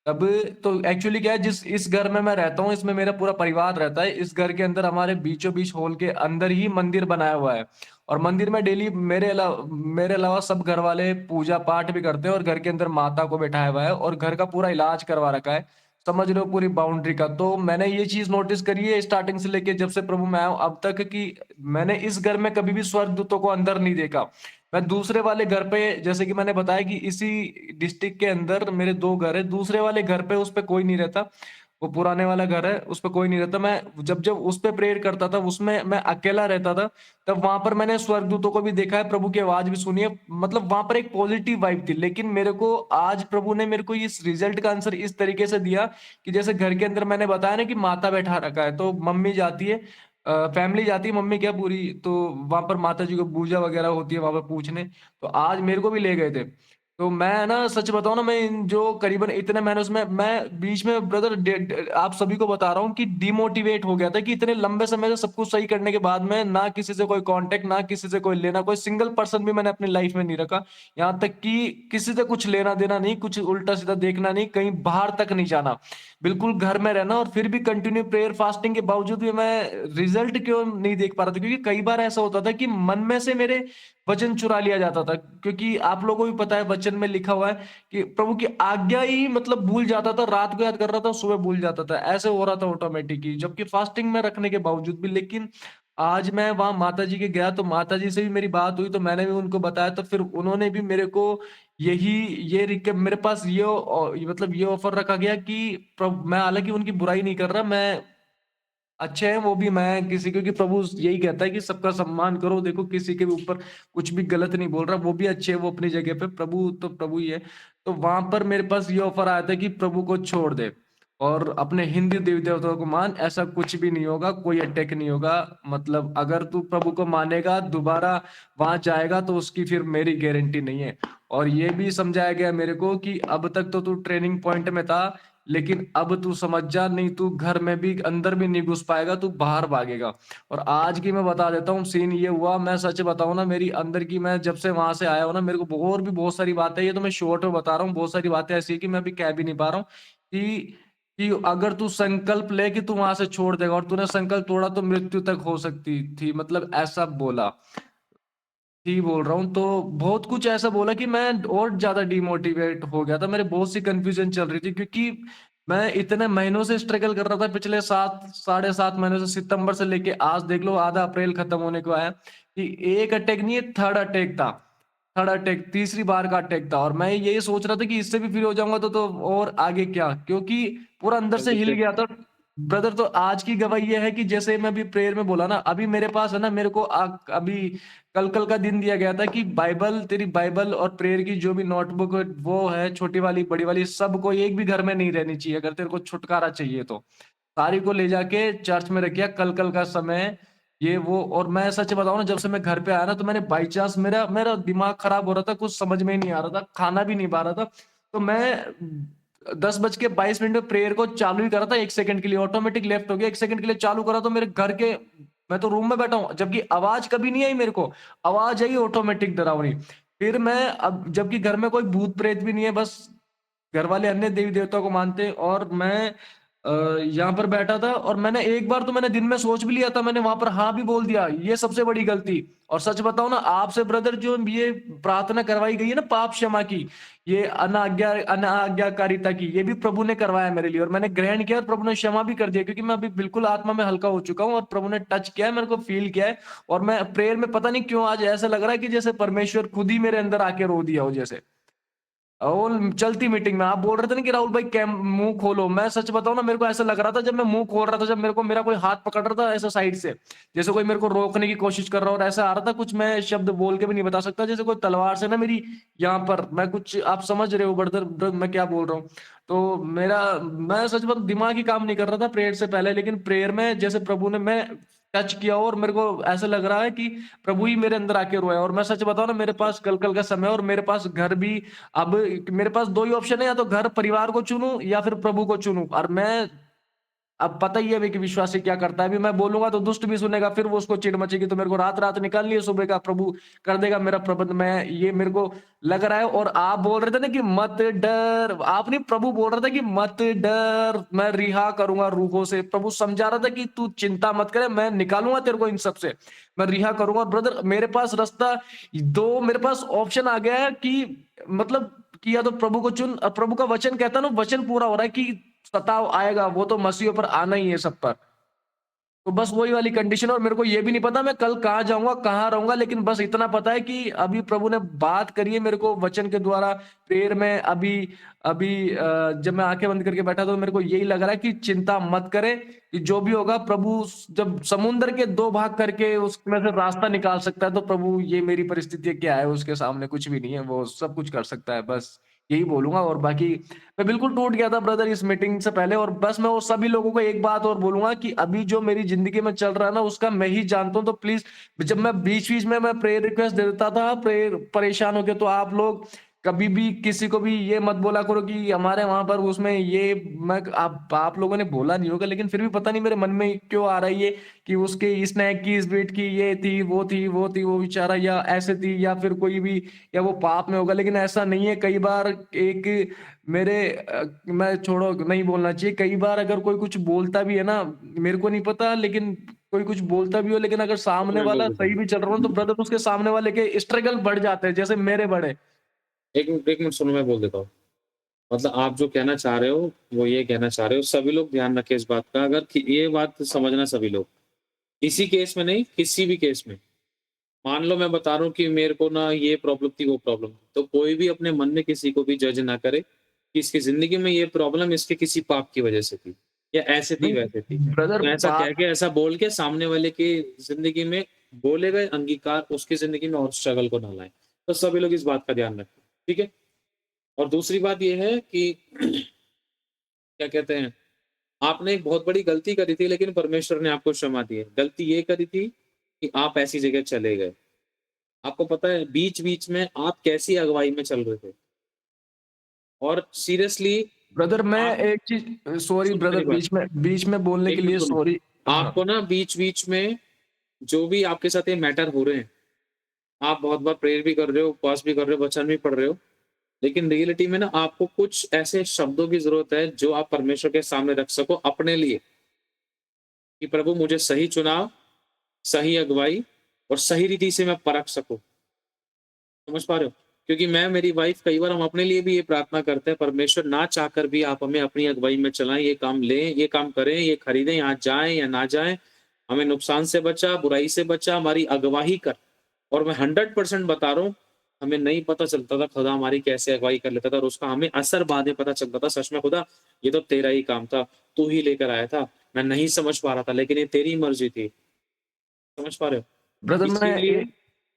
तब तो एक्चुअली क्या है, जिस इस घर में मैं रहता हूँ, इसमें मेरा पूरा परिवार रहता है। इस घर के अंदर हमारे बीचों बीच हॉल के अंदर ही मंदिर बनाया हुआ है, और मंदिर में डेली मेरे अलावा सब घर वाले पूजा पाठ भी करते हैं, और घर के अंदर माता को बैठाया हुआ है और घर का पूरा इलाज करवा रखा है। समझ रहे हो पूरी बाउंड्री का। तो मैंने ये चीज नोटिस करी है स्टार्टिंग से लेके जब से प्रभु मैं आया हूं अब तक, कि मैंने इस घर में कभी भी स्वर्गदूतों को अंदर नहीं देखा। मैं दूसरे वाले घर पे, जैसे कि मैंने बताया कि इसी डिस्ट्रिक्ट के अंदर मेरे 2 घर है, दूसरे वाले घर पे उस पे कोई नहीं रहता। वो पुराने वाला घर है, उस पे कोई नहीं रहता। मैं जब जब उस पे प्रेयर करता था, उसमें मैं अकेला रहता था, तब वहां पर मैंने स्वर्गदूतों को भी देखा है, प्रभु की आवाज भी सुनी है। मतलब वहां पर एक पॉजिटिव वाइब थी। लेकिन मेरे को आज प्रभु ने मेरे को इस रिजल्ट का आंसर इस तरीके से दिया कि जैसे घर के अंदर मैंने बताया ना कि माता बैठा रखा है, तो मम्मी जाती है, फैमिली जाती है, मम्मी क्या पूरी, तो वहां पर माता जी को पूजा वगैरह होती है वहां पर पूछने। तो आज मेरे को भी ले गए थे। तो मैं ना सच बताऊं ना, मैं इन जो करीबन इतने महीनों में मैं बीच में ब्रदर आप सभी को बता रहा हूँ कि डिमोटिवेट हो गया था, कि इतने लंबे समय से सब कुछ सही करने के बाद में ना किसी से कोई कांटेक्ट, ना किसी से कोई लेना, कोई सिंगल पर्सन भी मैंने अपनी लाइफ में नहीं रखा। यहाँ तक कि किसी से कुछ लेना देना नहीं, कुछ उल्टा सीधा देखना नहीं, कहीं बाहर तक नहीं जाना, बिल्कुल घर में रहना। और फिर भी कंटिन्यू प्रेयर फास्टिंग के बावजूद भी मैं रिजल्ट क्यों नहीं देख पा रहा था, क्योंकि कई बार ऐसा होता था कि मन में से मेरे वचन चुरा लिया जाता था। क्योंकि आप लोगों को भी पता है, वचन में लिखा हुआ है कि प्रभु की आज्ञा ही मतलब भूल जाता था, रात को याद कर रहा था, सुबह भूल जाता था, ऐसे हो रहा था ऑटोमेटिकली, जबकि फास्टिंग में रखने के बावजूद भी। लेकिन आज मैं वहां माता जी के गया, तो माता जी से भी मेरी बात हुई, तो मैंने भी उनको बताया, तो फिर उन्होंने भी मेरे को यही मेरे पास ये मतलब ये ऑफर रखा गया कि मैं हालांकि उनकी बुराई नहीं कर रहा, मैं अच्छे हैं वो भी, मैं किसी, क्योंकि प्रभु यही कहता है कि सबका सम्मान करो, देखो किसी के भी ऊपर कुछ भी गलत नहीं बोल रहा, वो भी अच्छे है, वो अपनी जगह पे, प्रभु तो प्रभु ही है। तो वहां पर मेरे पास ये ऑफर आया था कि प्रभु को छोड़ दे और अपने हिंदी देवी देवताओं को मान, ऐसा कुछ भी नहीं होगा, कोई अटैक नहीं होगा। मतलब अगर तू प्रभु को मानेगा, दोबारा वहां जाएगा, तो उसकी फिर मेरी गारंटी नहीं है। और ये भी समझाया गया मेरे को कि अब तक तो तू ट्रेनिंग पॉइंट में था, लेकिन अब तू समझ जा, नहीं तू घर में भी अंदर भी नहीं घुस पाएगा, तू बाहर भागेगा। और आज की मैं बता देता हूँ, सीन ये हुआ, मैं सच बताऊं ना, मेरी अंदर की, मैं जब से वहां से आया हूं ना, मेरे को और भी बहुत सारी बातें, ये तो मैं शॉर्ट में बता रहा हूँ, बहुत सारी बातें ऐसी है कि मैं अभी कह भी नहीं पा रहा हूँ कि अगर तू संकल्प ले कि तू वहां से छोड़ देगा और तूने संकल्प तोड़ा तो मृत्यु तक हो सकती थी, मतलब ऐसा बोला ही बोल रहा हूँ। तो बहुत कुछ ऐसा बोला कि मैं और ज्यादा डिमोटिवेट हो गया था, मेरे बहुत सी कंफ्यूजन चल रही थी, क्योंकि मैं इतने महीनों से स्ट्रगल कर रहा था, पिछले 7 साढ़े 7 महीनों से, सितंबर से लेके आज देख लो आधा अप्रैल खत्म होने को आया, कि एक अटैक नहीं है, थर्ड अटैक था, थर्ड अटैक, तीसरी बार का अटैक था। और मैं यही सोच रहा था कि इससे भी फ्री हो जाऊंगा तो और आगे क्या, क्योंकि पूरा अंदर से हिल गया था ब्रदर। तो आज की गवाही ये है कि जैसे मैं अभी प्रेयर में बोला ना, अभी मेरे पास है ना, मेरे को अभी कल कल का दिन दिया गया था कि बाइबल, तेरी बाइबल और प्रेयर की जो भी नोटबुक वो है, छोटी वाली बड़ी वाली, सबको एक भी घर में नहीं रहनी चाहिए, अगर तेरे को छुटकारा चाहिए तो सारी को ले जाके चर्च में रखिया, कल कल का समय ये वो। और मैं सच बताऊं ना, जब से मैं घर पे आया ना, तो मैंने बाई चांस, मेरा मेरा दिमाग खराब हो रहा था, कुछ समझ में ही नहीं आ रहा था, खाना भी नहीं पा रहा था, तो मैं 10:22 में प्रेयर को चालू ही करा था, 1 सेकंड के लिए ऑटोमेटिक लेफ्ट हो गया, 1 सेकंड के लिए चालू करा, तो मेरे घर के, मैं तो रूम में बैठा हूँ, जबकि आवाज कभी नहीं आई मेरे को, आवाज आई ऑटोमेटिक डरावनी। फिर मैं, अब जबकि घर में कोई भूत प्रेत भी नहीं है, बस घर वाले अन्य देवी देवताओं को मानते हैं, और मैं यहाँ पर बैठा था, और मैंने एक बार तो मैंने दिन में सोच भी लिया था, मैंने वहां पर हाँ भी बोल दिया, ये सबसे बड़ी गलती। और सच बताऊं ना आपसे ब्रदर, जो ये प्रार्थना करवाई गई है ना पाप क्षमा की, ये अनाज्ञाकारिता की, ये भी प्रभु ने करवाया मेरे लिए, और मैंने ग्रहण किया, और प्रभु ने क्षमा भी कर दिया, क्योंकि मैं अभी बिल्कुल आत्मा में हल्का हो चुका हूँ, और प्रभु ने टच किया है, मेरे को फील किया है। और मैं प्रेयर में पता नहीं क्यों आज ऐसा लग रहा है कि जैसे परमेश्वर खुद ही मेरे अंदर आके रो दिया हो जैसे। और चलती मीटिंग में आप बोल रहे थे ना कि राहुल भाई कैम मुंह खोलो, मैं सच बताऊं ना, मेरे को ऐसा लग रहा था जब मैं मुंह खोल रहा था, जब मेरे को मेरा कोई हाथ पकड़ रहा था ऐसा साइड से, जैसे कोई मेरे को रोकने की कोशिश कर रहा, और ऐसा आ रहा था कुछ, मैं शब्द बोल के भी नहीं बता सकता, जैसे कोई तलवार से ना मेरी यहाँ पर, मैं कुछ, आप समझ रहे हो ब्रदर मैं क्या बोल रहा हूँ। तो मेरा, मैं सच बताऊं दिमाग ही काम नहीं कर रहा था प्रेयर से पहले, लेकिन प्रेयर में जैसे प्रभु ने मैं टच किया, और मेरे को ऐसा लग रहा है कि प्रभु ही मेरे अंदर आके रोया। और मैं सच बताऊं ना, मेरे पास कल कल का समय, और मेरे पास घर भी, अब मेरे पास दो ही ऑप्शन है, या तो घर परिवार को चुनूं या फिर प्रभु को चुनूं। और मैं, अब पता ही है अभी कि विश्वासी क्या करता है, अभी मैं बोलूंगा तो दुष्ट भी सुनेगा, फिर वो उसको चिढ़ मचेगी, तो मेरे को रात रात निकालनी है, सुबह का प्रभु कर देगा मेरा प्रबंध, मैं ये मेरे को लग रहा है। और आप बोल रहे थे ना कि मत डर, आप नहीं, प्रभु बोल रहा था कि मत डर, मैं रिहा करूंगा रूहों से, प्रभु समझा रहा था कि तू चिंता मत करे, मैं निकालूंगा तेरे को इन सब से, मैं रिहा करूंगा। और ब्रदर मेरे पास रास्ता दो, मेरे पास ऑप्शन आ गया है कि मतलब कि या तो प्रभु को चुन, प्रभु का वचन कहता है ना, वचन पूरा हो रहा है कि सताव आएगा, वो तो मसीह पर आना ही है सब पर, तो बस वही वाली कंडीशन। और मेरे को ये भी नहीं पता मैं कल कहाँ जाऊंगा, कहाँ रहूंगा, लेकिन बस इतना पता है कि अभी प्रभु ने बात करी है मेरे को वचन के द्वारा, प्रेयर में। अभी अभी जब मैं आंखें बंद करके बैठा तो मेरे को यही लग रहा है कि चिंता मत करे, कि जो भी होगा प्रभु, जब समुद्र के 2 भाग करके उसमें से रास्ता निकाल सकता है, तो प्रभु ये मेरी परिस्थिति क्या है, उसके सामने कुछ भी नहीं है, वो सब कुछ कर सकता है, बस यही बोलूंगा। और बाकी मैं बिल्कुल टूट गया था ब्रदर इस मीटिंग से पहले, और बस मैं वो सभी लोगों को एक बात और बोलूंगा कि अभी जो मेरी जिंदगी में चल रहा है ना, उसका मैं ही जानता हूं। तो प्लीज, जब मैं बीच बीच में मैं प्रेयर रिक्वेस्ट दे देता था, प्रेयर परेशान हो गए, तो आप लोग कभी भी किसी को भी ये मत बोला करो कि हमारे वहां पर उसमें ये, मैं, आप लोगों ने बोला नहीं होगा, लेकिन फिर भी पता नहीं मेरे मन में क्यों आ रही है कि उसके स्नैक की, इस बीट की, ये थी वो थी वो थी, वो बेचारा, या ऐसे थी, या फिर कोई भी, या वो पाप में होगा, लेकिन ऐसा नहीं है। कई बार एक मेरे मैं, छोड़ो, नहीं बोलना चाहिए, कई बार अगर कोई कुछ बोलता भी है ना, मेरे को नहीं पता, लेकिन कोई कुछ बोलता भी हो, लेकिन अगर सामने वाला सही भी चल रहा हो, तो ब्रदर उसके सामने वाले के स्ट्रगल बढ़ जाते हैं, जैसे मेरे बढ़े। एक मिनट सुनो, मैं बोल देता हूँ। मतलब आप जो कहना चाह रहे हो वो ये कहना चाह रहे हो, सभी लोग ध्यान रखें इस बात का, अगर ये बात समझना सभी लोग, इसी केस में नहीं, किसी भी केस में, मान लो मैं बता रहा हूँ कि मेरे को ना ये प्रॉब्लम थी, वो प्रॉब्लम थी, तो कोई भी अपने मन में किसी को भी जज ना करे कि इसकी जिंदगी में ये प्रॉब्लम इसके किसी पाप की वजह से थी। या ऐसे थी नहीं वैसे थी। ब्रदर तो ऐसा कह बात के, ऐसा बोल के सामने वाले की ज़िंदगी में बोले गए अंगीकार उसकी ज़िंदगी में और स्ट्रगल को ना लाएँ। तो सभी लोग इस बात का ध्यान रखें, ठीक है? और दूसरी बात ये है कि क्या कहते हैं, आपने एक बहुत बड़ी गलती करी थी लेकिन परमेश्वर ने आपको क्षमा दी है। गलती ये करी थी कि आप ऐसी जगह चले गए। आपको पता है बीच-बीच में आप कैसी अगुवाई में चल रहे थे और सीरियसली ब्रदर मैं आप एक चीज सॉरी सुनो मेरी ब्रदर बात, बीच में बोलने के 1 मिनट लिए सुनो। सॉरी। हाँ आपको ना बीच-बीच में जो भी आपके साथ ये मैटर हो रहे हैं, आप बहुत बार प्रेयर भी कर रहे हो, उपवास भी कर रहे हो, वचन भी पढ़ रहे हो, लेकिन रियलिटी में ना आपको कुछ ऐसे शब्दों की ज़रूरत है जो आप परमेश्वर के सामने रख सको अपने लिए, कि प्रभु मुझे सही चुनाव, सही अगुवाई और सही रीति से मैं परख सकूँ। समझ पा रहे हो? क्योंकि मैं, मेरी वाइफ़ कई बार हम अपने लिए भी ये प्रार्थना करते हैं, परमेश्वर ना चाहकर भी आप हमें अपनी अगुवाई में चलाएँ, ये काम लें, ये काम करें, ये खरीदें, यहाँ जाएँ या ना जाएँ, हमें नुकसान से बचा, बुराई से बचा, हमारी अगवाही कर। और मैं 100% बता रहा हूँ, हमें नहीं पता चलता था खुदा हमारी कैसे अगुवाई कर लेता था और उसका हमें असर बाद में पता चलता था, सच में खुदा ये तो तेरा ही काम था, तू ही लेकर आया था, मैं नहीं समझ पा रहा था लेकिन ये तेरी मर्ज़ी थी। समझ पा रहे हो? ब्रदर मैं इसीलिए हाँ,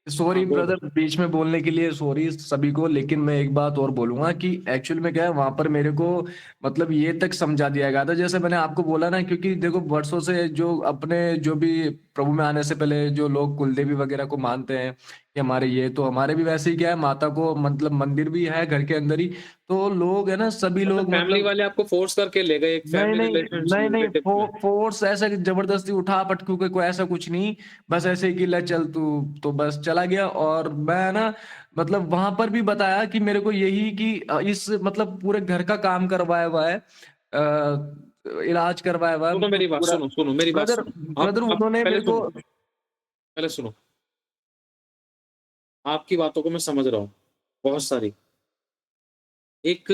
सॉरी बोलो। ब्रदर बीच में बोलने के लिए सॉरी सभी को, लेकिन मैं एक बात और बोलूंगा कि एक्चुअल में क्या है वहां पर मेरे को मतलब ये तक समझा दिया गया था जैसे मैंने आपको बोला ना, क्योंकि देखो वर्षों से जो अपने जो भी प्रभु में आने से पहले जो लोग कुलदेवी वगैरह को मानते हैं कि हमारे ये तो हमारे भी वैसे ही क्या है, माता को मतलब मंदिर भी है घर के अंदर ही, तो लोग है ना सभी मतलब लोग फैमिली मतलब वाले आपको फ़ोर्स करके ले गए एक नहीं फैमिली नहीं नहीं नहीं रिलेशनशिप में। फोर्स ऐसा कि जबरदस्ती उठा पटकू के कोई ऐसा कुछ नहीं, बस ऐसे ही कि ले चल तू, तो बस चला गया। और मैं ना मतलब वहां पर भी बताया कि मेरे को यही कि इस मतलब पूरे घर का काम करवाया हुआ है, इलाज करवाया हुआ है सुनो मतलब मेरी बात पूरा। सुनो, सुनो मेरी बात ब्रदर सुनो। ब्रदर आप उन्होंने पहले मेरे को सुनो, पहले सुनो। आपकी बातों को मैं समझ रहा हूँ, बहुत सारी। एक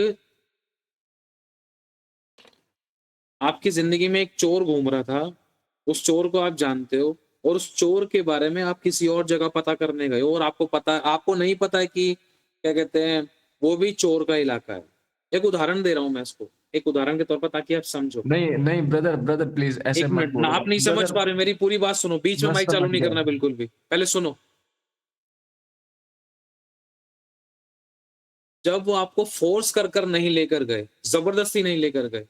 आपकी ज़िंदगी में एक चोर घूम रहा था, उस चोर को आप जानते हो और उस चोर के बारे में आप किसी और जगह पता करने गए हो और आपको नहीं पता है कि क्या कहते हैं, वो भी चोर का इलाका है। एक उदाहरण दे रहा हूँ मैं इसको, एक उदाहरण के तौर पर ताकि आप समझो। नहीं नहीं ब्रदर ब्रदर प्लीज ऐसे 1 मत मिनट ना, बोलो आप नहीं समझ ब्रदर। पा रहे हो, मेरी पूरी बात सुनो, बीच में मैं माइक चालू समझ नहीं गया। करना बिल्कुल भी। पहले सुनो। जब वो आपको फ़ोर्स कर नहीं लेकर गए, ज़बरदस्ती नहीं लेकर गए,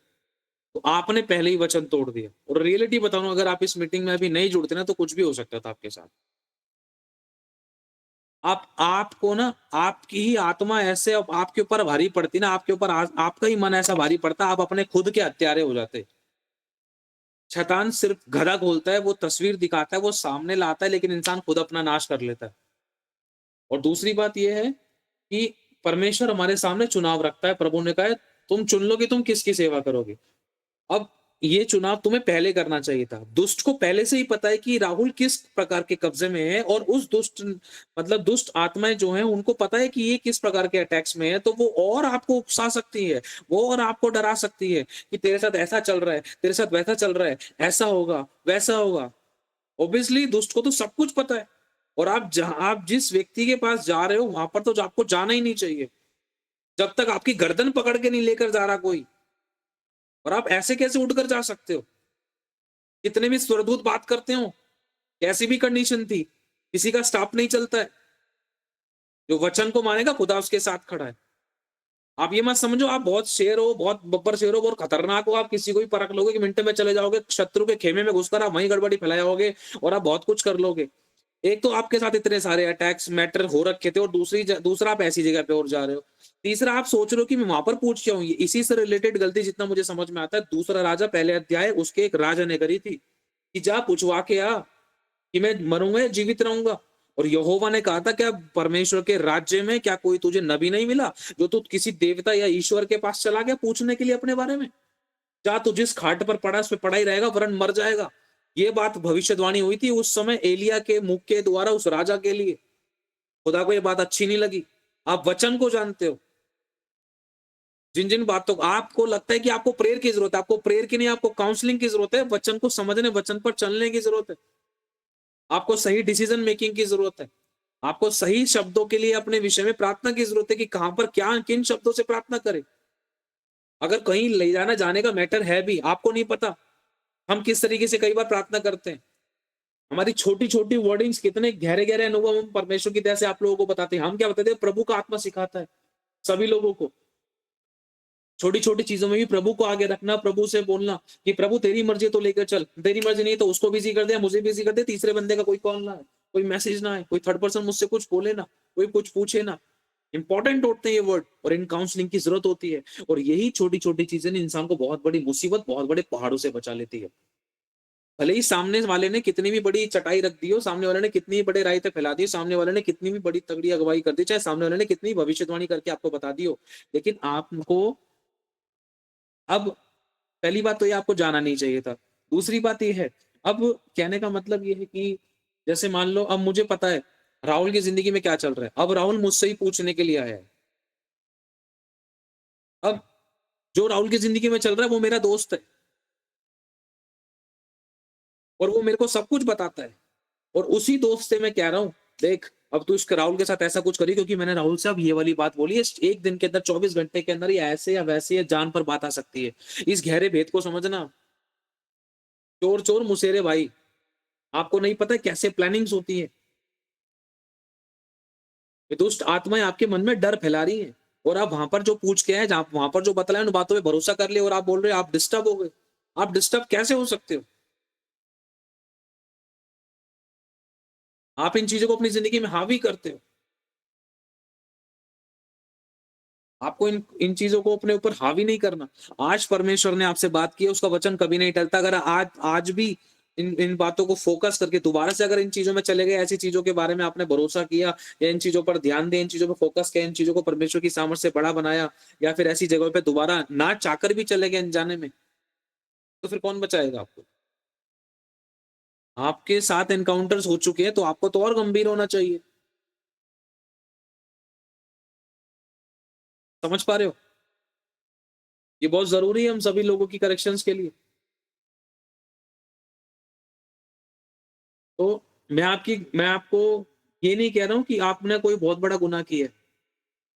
तो आपने पहले ही वचन तोड़ दिया। और रियलिटी बताऊँ, अगर आप इस मीटिंग में अभी नहीं जुड़ते ना तो कुछ भी हो सकता था आपके साथ। आपको ना आपकी ही आत्मा ऐसे अब आपके ऊपर भारी पड़ती ना, आपके ऊपर आपका ही मन ऐसा भारी पड़ता, आप अपने खुद के हत्यारे हो जाते। शैतान सिर्फ गधा खोलता है, वो तस्वीर दिखाता है, वो सामने लाता है, लेकिन इंसान खुद अपना नाश कर लेता है। और दूसरी बात ये है कि परमेश्वर हमारे सामने चुनाव रखता है। प्रभु ने कहा है, तुम चुन लो कि तुम किसकी सेवा करोगे। अब ये चुनाव तुम्हें पहले करना चाहिए था। दुष्ट को पहले से ही पता है कि राहुल किस प्रकार के कब्जे में है और उस दुष्ट आत्माएँ जो हैं उनको पता है कि ये किस प्रकार के अटैक्स में है, तो वो और आपको उकसा सकती है, वो और आपको डरा सकती है कि तेरे साथ ऐसा चल रहा है, तेरे साथ वैसा चल रहा है, ऐसा होगा, वैसा होगा। ऑब्वियसली दुष्ट को तो सब कुछ पता है और आप जिस व्यक्ति के पास जा रहे हो वहां पर तो आपको जाना ही नहीं चाहिए जब तक आपकी गर्दन पकड़ के नहीं लेकर जा रहा कोई। और आप ऐसे कैसे उठकर जा सकते हो? कितने भी स्वरदूत बात करते हो, कैसी भी कंडीशन थी, किसी का स्टॉप नहीं चलता है। जो वचन को मानेगा खुदा उसके साथ खड़ा है। आप ये मत समझो आप बहुत शेर हो, बहुत बब्बर शेर हो, बहुत खतरनाक हो, आप किसी को भी परख लोगे कि मिनट में चले जाओगे, शत्रु के खेमे में घुसकर आप वहीं गड़बड़ी फैलाओगे और आप बहुत कुछ कर लोगे। एक तो आपके साथ इतने सारे अटैक्स मैटर हो रखे थे और दूसरा आप ऐसी जगह पे और जा रहे हो। तीसरा आप सोच रहे हो कि मैं वहां पर पूछ के आऊँ, इसी से रिलेटेड गलती जितना मुझे समझ में आता है, दूसरा राजा पहले अध्याय उसके एक राजा ने करी थी कि जा पूछवा के आ कि मैं मरूंगा या जीवित रहूंगा। और यहोवा ने कहा था क्या परमेश्वर के राज्य में क्या कोई तुझे नबी नहीं मिला जो तू किसी देवता या ईश्वर के पास चला गया पूछने के लिए अपने बारे में? जा तू जिस खाट पर पड़ा उस पे पड़ा ही रहेगा वरन मर जाएगा। ये बात भविष्यवाणी हुई थी उस समय एलिया के मुख के द्वारा उस राजा के लिए। खुदा को ये बात अच्छी नहीं लगी। आप वचन को जानते हो, जिन बातों को आपको लगता है कि आपको प्रेयर की जरूरत है, आपको प्रेयर की नहीं, आपको काउंसलिंग की जरूरत है, वचन को समझने, वचन पर चलने की जरूरत है। आपको सही डिसीजन मेकिंग की जरूरत है। आपको सही शब्दों के लिए अपने विषय में प्रार्थना की जरूरत है कि कहां पर क्या किन शब्दों से प्रार्थना करें। अगर कहीं ले जाना जाने का मैटर है भी, आपको नहीं पता हम किस तरीके से कई बार प्रार्थना करते हैं। हमारी छोटी छोटी वर्डिंग्स कितने गहरे गहरे अनुभव हम परमेश्वर की तरह से आप लोगों को बताते हैं। हम क्या बताते हैं, प्रभु का आत्मा सिखाता है सभी लोगों को। छोटी छोटी चीजों में भी प्रभु को आगे रखना, प्रभु से बोलना कि प्रभु तेरी मर्जी तो लेकर चल, तेरी मर्जी नहीं तो उसको बिजी कर दे, मुझे बिजी कर दे, तीसरे बंदे का कोई कॉल ना है, कोई मैसेज ना है, कोई थर्ड पर्सन मुझसे कुछ बोले ना, कोई कुछ पूछे ना। इंपॉर्टेंट होते हैं ये वर्ड, और इन काउंसलिंग की जरूरत होती है। और यही छोटी छोटी चीजें इंसान को बहुत बड़ी मुसीबत, बहुत बड़े पहाड़ों से बचा लेती है। भले ही सामने वाले ने कितनी भी बड़ी चटाई रख दी हो, सामने वाले ने कितनी बड़े रायते फैला दी, सामने वाले ने कितनी भी बड़ी तगड़ी अगुवाई कर दी, चाहे सामने वाले ने कितनी भविष्यवाणी करके आपको बता दी हो, लेकिन आपको अब पहली बात तो ये आपको जाना नहीं चाहिए था। दूसरी बात ये है, अब कहने का मतलब ये है कि जैसे मान लो अब मुझे पता है राहुल की जिंदगी में क्या चल रहा है, अब राहुल मुझसे ही पूछने के लिए आया है। अब जो राहुल की जिंदगी में चल रहा है वो मेरा दोस्त है, और वो मेरे को सब कुछ बताता है। और उसी दोस्त से मैं कह रहा हूँ, देख अब तू इसके राहुल के साथ ऐसा कुछ करी, क्योंकि मैंने राहुल से अब ये वाली बात बोली है, एक दिन के अंदर 24 घंटे के अंदर ये ऐसे या वैसे या जान पर बात आ सकती है। इस गहरे भेद को समझना। चोर चोर मुसेरे भाई, आपको नहीं पता कैसे प्लानिंग्स होती है। ये दुष्ट आत्माएं आपके मन में डर फैला रही हैं, और आप वहां पर जो पूछ के आए, जहां वहां पर जो बतलाए उन बातों पे भरोसा कर लिया, और आप बोल रहे हो आप डिस्टर्ब हो गए। आप डिस्टर्ब कैसे हो सकते हो? आप इन चीजों को अपनी जिंदगी में हावी करते हो। आपको इन इन चीजों को अपने ऊपर हावी नहीं करना। आज परमेश्वर ने आपसे बात की है, उसका वचन कभी नहीं टलता। अगर आज आज भी इन इन बातों को फोकस करके दोबारा से अगर इन चीजों में चले गए, ऐसी चीजों के बारे में आपने भरोसा किया, या इन चीजों पर ध्यान दें, इन चीजों पर फोकस किया, इन चीजों को परमेश्वर की सामर्थ से बड़ा बनाया, या फिर ऐसी जगहों पे दोबारा ना चाहकर भी चले गए अनजाने में, तो फिर कौन बचाएगा आपको? आपके साथ एनकाउंटर्स हो चुके हैं तो आपको तो और गंभीर होना चाहिए। समझ पा रहे हो? ये बहुत जरूरी है हम सभी लोगों की करेक्शंस के लिए। तो मैं आपको ये नहीं कह रहा हूं कि आपने कोई बहुत बड़ा गुनाह किया है।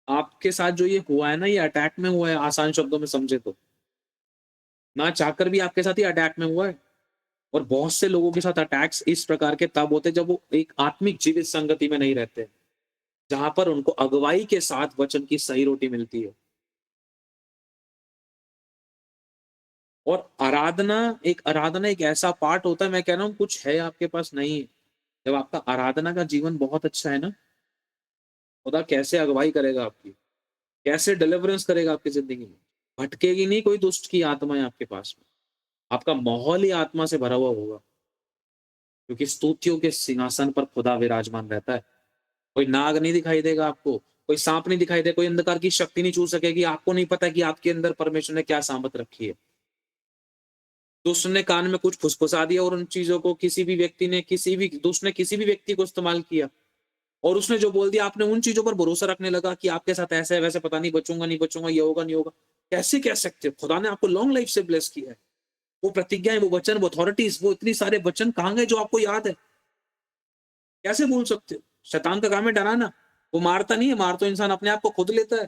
आपके साथ जो ये हुआ है ना, ये अटैक में हुआ है, आसान शब्दों में समझे तो। ना चाहकर भी आपके साथ ही अटैक में हुआ है। और बहुत से लोगों के साथ अटैक्स इस प्रकार के तब होते हैं जब वो एक आत्मिक जीवित संगति में नहीं रहते, जहां पर उनको अगुवाई के साथ वचन की सही रोटी मिलती है। और आराधना एक ऐसा पार्ट होता है, मैं कह रहा हूँ कुछ है आपके पास नहीं है। जब आपका आराधना का जीवन बहुत अच्छा है ना, खुदा कैसे अगुवाई करेगा आपकी, कैसे डिलीवरेंस करेगा आपकी जिंदगी में। भटकेगी नहीं कोई दुष्ट की आत्मा है आपके पास में। आपका माहौल ही आत्मा से भरा हुआ होगा, क्योंकि स्तुतियों के सिंहासन पर खुदा विराजमान रहता है। कोई नाग नहीं दिखाई देगा आपको, कोई सांप नहीं दिखाई देगा, कोई अंधकार की शक्ति नहीं छू सकेगी। आपको नहीं पता कि आपके अंदर परमेश्वर ने क्या सामत रखी है। दुष्ट ने कान में कुछ फुसफुसा दिया, और उन चीजों को किसी भी व्यक्ति ने दुष्ट ने किसी भी व्यक्ति को इस्तेमाल किया, और उसने जो बोल दिया आपने उन चीजों पर भरोसा रखने लगा कि आपके साथ ऐसा है वैसे, पता नहीं बचूंगा नहीं बचूंगा, ये होगा नहीं होगा। कैसे कह सकते हो? खुदा ने आपको लॉन्ग लाइफ से ब्लेस किया है। वो प्रतिज्ञाएं, वो वचन, वो अथॉरिटीज, वो इतनी सारे वचन कहाँ गए जो आपको याद है? कैसे भूल सकते हो? शैतान का काम है डराना। वो मारता नहीं है, मार तो इंसान अपने आप को खुद लेता है।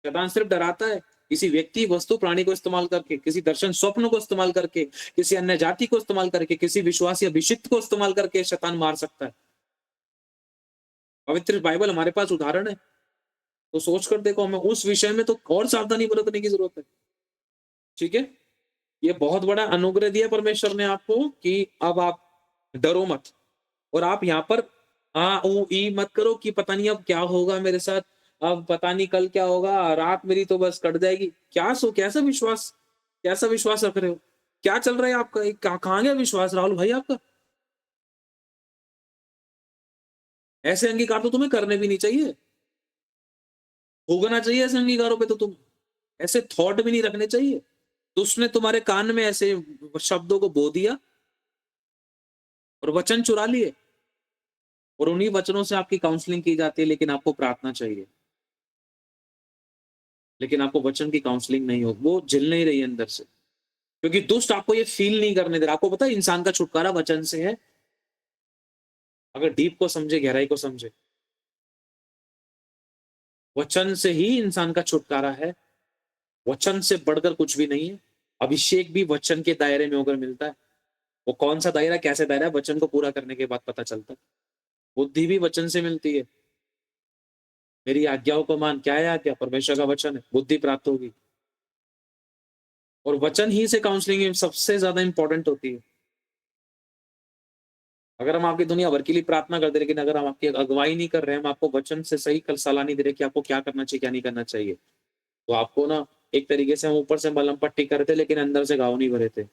शैतान सिर्फ डराता है। किसी व्यक्ति, वस्तु, प्राणी को इस्तेमाल करके, किसी दर्शन, स्वप्न को इस्तेमाल करके, किसी अन्य जाति को इस्तेमाल करके, किसी विश्वासी अभिषिक्त को इस्तेमाल करके शैतान मार सकता है। पवित्र बाइबल हमारे पास उदाहरण है, तो सोच कर देखो। हमें उस विषय में तो और सावधानी बरतने की जरूरत है। ठीक है, ये बहुत बड़ा अनुग्रह दिया परमेश्वर ने आपको कि अब आप डरो मत। और आप यहाँ पर आ ऊ ई मत करो कि पता नहीं अब क्या होगा मेरे साथ, अब पता नहीं कल क्या होगा, रात मेरी तो बस कट जाएगी। कैसा विश्वास रख रहे हो? क्या चल रहा है आपका? कहाँ गया विश्वास राहुल भाई आपका? ऐसे अंगीकार तो तुम्हें करने भी नहीं चाहिए। भोगना चाहिए ऐसे अंगीकारों पे तो तुम ऐसे थॉट भी नहीं रखने चाहिए। तो उसने तुम्हारे कान में ऐसे शब्दों को बो दिया और वचन चुरा लिए, और उन्हीं वचनों से आपकी काउंसलिंग की जाती है। लेकिन आपको प्रार्थना चाहिए, लेकिन आपको वचन की काउंसलिंग नहीं हो, वो झिल नहीं रही है अंदर से, क्योंकि दुष्ट आपको ये फील नहीं करने दे रहा। आपको पता है इंसान का छुटकारा वचन से है, अगर डीप को समझे, गहराई को समझे। वचन से ही इंसान का छुटकारा है। वचन से बढ़कर कुछ भी नहीं है। अभिषेक भी वचन के दायरे में होकर मिलता है। वो कौन सा दायरा, कैसे दायरा है, वचन को पूरा करने के बाद पता चलता है। बुद्धि भी वचन से मिलती है। मेरी आज्ञाओं को मान, क्या है आज्ञा? परमेश्वर का वचन है, बुद्धि प्राप्त होगी। और वचन ही से काउंसलिंग सबसे ज्यादा इंपॉर्टेंट होती है। अगर हम आपकी दुनिया भर के लिए प्रार्थना करते लेकिन अगर हम आपकी अगुवाई नहीं कर रहे हैं, हम आपको वचन से सही कल सलाह नहीं दे रहे कि आपको क्या करना चाहिए क्या नहीं करना चाहिए, तो आपको ना एक तरीके से हम ऊपर से मलहम पट्टी कर रहे थे लेकिन अंदर से घाव नहीं भरे थे।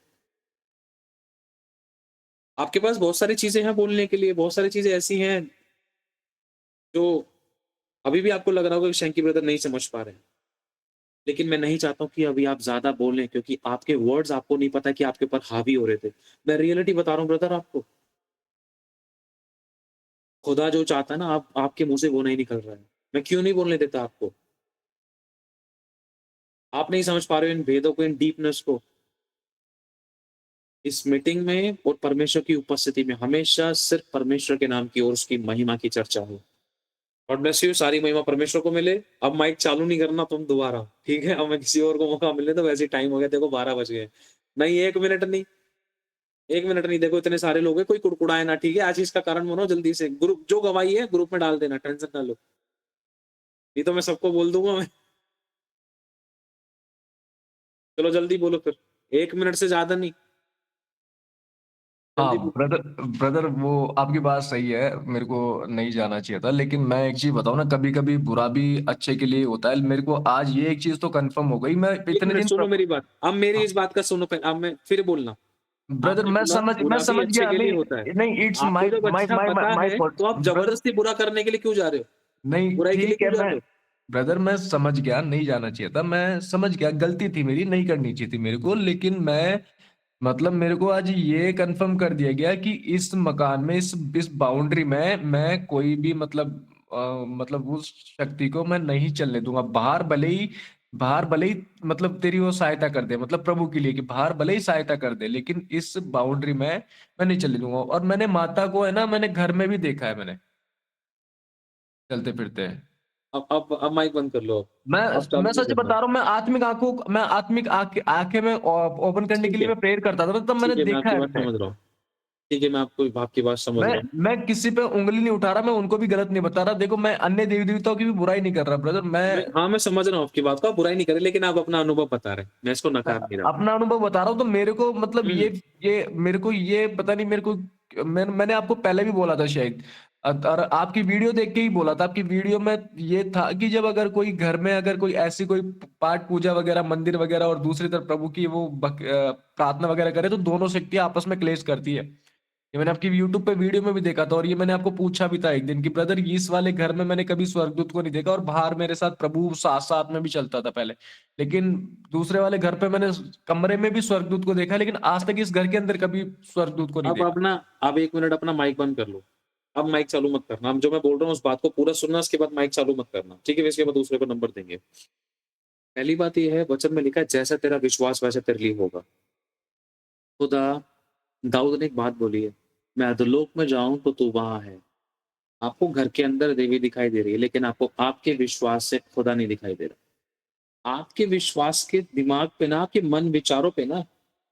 आपके पास बहुत सारी चीजें हैं बोलने के लिए, बहुत सारी चीजें ऐसी हैं जो अभी भी आपको लग रहा होगा कि शैंकी ब्रदर नहीं समझ पा रहे हैं, लेकिन मैं नहीं चाहता हूं कि अभी आप ज्यादा बोलें, क्योंकि आपके वर्ड्स आपको नहीं पता कि आपके ऊपर हावी हो रहे थे। मैं रियलिटी बता रहा हूँ ब्रदर आपको, खुदा जो चाहता है ना आपके मुंह से वो नहीं निकल रहा है। मैं क्यों नहीं बोलने देता आपको? आप नहीं समझ पा रहे हो इन भेदों को, इन डीपनेस को। इस मीटिंग में और परमेश्वर की उपस्थिति में हमेशा सिर्फ परमेश्वर के नाम की और उसकी महिमा की चर्चा हो। God bless you. सारी महिमा परमेश्वर को मिले। अब माइक चालू नहीं करना तुम दोबारा, ठीक है? अब मैं किसी और को मौका मिलने, तो वैसे ही टाइम हो गया, देखो 12 बज गए। नहीं, 1 मिनट नहीं, 1 मिनट नहीं। देखो इतने सारे लोग हैं, कोई कुड़कुड़ाए ना, ठीक है? आज इसका कारण बनो जल्दी से। ग्रुप जो गवाही है ग्रुप में डाल देना, टेंशन ना लो, नहीं तो मैं सबको बोल दूंगा मैं। चलो जल्दी बोलो फिर, 1 मिनट से ज्यादा नहीं। हाँ जल्दी बोलो। ब्रदर, ब्रदर वो आपकी बात सही है, मेरे को नहीं जाना चाहिए था, लेकिन मैं एक चीज बताऊं ना, कभी कभी बुरा भी अच्छे के लिए होता है। मेरे को आज ये एक चीज तो कंफर्म हो गई, मैं 1 इतने मिनट दिन सुनो मेरी बात, अब मेरी इस बात का सुनो पहले, अब मैं फिर बोलना। ब्रदर आपने बोला मैं बुरा भी समझ अच्छे गया, के लिए नहीं होता है। नहीं, इट्स आपको माय जब माय अच्छा माय पता माय है फॉल्ट तो आप ब्रदर। जबरदस्ती बुरा करने के लिए क्यों जा रहे हो? नहीं बुराई के लिए ठीक है, क्यों जा मैं रहे हो? ब्रदर मैं समझ गया, नहीं जाना चाहिए था, मैं समझ गया, गलती थी मेरी, नहीं करनी चाहिए थी मेरे को, लेकिन मैं मतलब मेरे को आज ये कंफर्म कर दिया गया कि इस मकान में, इस बाउंड्री में मैं कोई भी मतलब उस शक्ति को मैं नहीं चलने दूंगा। बाहर भले ही मतलब तेरी वो सहायता कर दे, मतलब प्रभु के लिए कि बाहर भले ही सहायता कर दे, लेकिन इस बाउंड्री में मैं नहीं चलने दूंगा। और मैंने माता को है ना, मैंने घर में भी देखा है, मैंने चलते फिरते। अब माइक बंद कर लो। अब मैं चालू नहीं सच करना। बता रहा हूँ, मैं आत्मिक आंखें में ओपन करने के ठीक लिए है, मैं प्रेयर करता था, तब मैंने ठीक है, मैं देखा आपकी है बात मैंने। समझ रहा हूँ। ठीक है, मैं आपकी बात समझ मैं रहा हूँ। मैं किसी पे उंगली नहीं उठा रहा, मैं उनको भी गलत नहीं बता रहा। देखो मैं अन्य देवी देवताओं की भी बुराई नहीं कर रहा ब्रदर, मैं समझ रहा हूँ आपकी बात को, आप बुराई नहीं करे, लेकिन आप अपना अनुभव बता रहे हैं, मैं इसको मैं नकार नहीं रहा। अपना अनुभव बता रहा हूँ। तो मेरे को मतलब हम्म। ये मेरे को ये पता नहीं, मेरे को मैंने आपको पहले भी बोला था शायद, और आपकी वीडियो देख के ही बोला था। आपकी वीडियो में ये था कि जब अगर कोई घर में अगर कोई ऐसी कोई पाठ पूजा वगैरह, मंदिर वगैरह, और दूसरी तरफ प्रभु की वो प्रार्थना वगैरह करे, तो दोनों शक्तियां आपस में क्लेश करती है। ये मैंने आपकी यूट्यूब पे वीडियो में भी देखा था, और ये मैंने आपको पूछा भी था एक दिन कि ब्रदर, इस वाले घर में मैंने कभी स्वर्गदूत को नहीं देखा, और बाहर मेरे साथ प्रभु साथ साथ में भी चलता था पहले, लेकिन दूसरे वाले घर पे मैंने कमरे में भी स्वर्गदूत को देखा, लेकिन आज तक इस घर के अंदर कभी स्वर्गदूत को नहीं अब देखा। अपना अब 1 मिनट अपना माइक बंद कर लो। अब माइक चालू मत करना। हम जो मैं बोल रहा हूँ उस बात को पूरा सुनना, उसके बाद माइक चालू मत करना, ठीक है? इसके बाद दूसरे को नंबर देंगे। पहली बात यह है, वचन में लिखा है जैसा तेरा विश्वास वैसा तेरे लिए होगा। खुदा, दाऊद ने एक बात बोली है, मैं अधोलोक में जाऊं तो तू वहां है। आपको घर के अंदर देवी दिखाई दे रही है, लेकिन आपको आपके विश्वास से खुदा नहीं दिखाई दे रहा। आपके विश्वास के दिमाग पे ना, आपके मन विचारों पे ना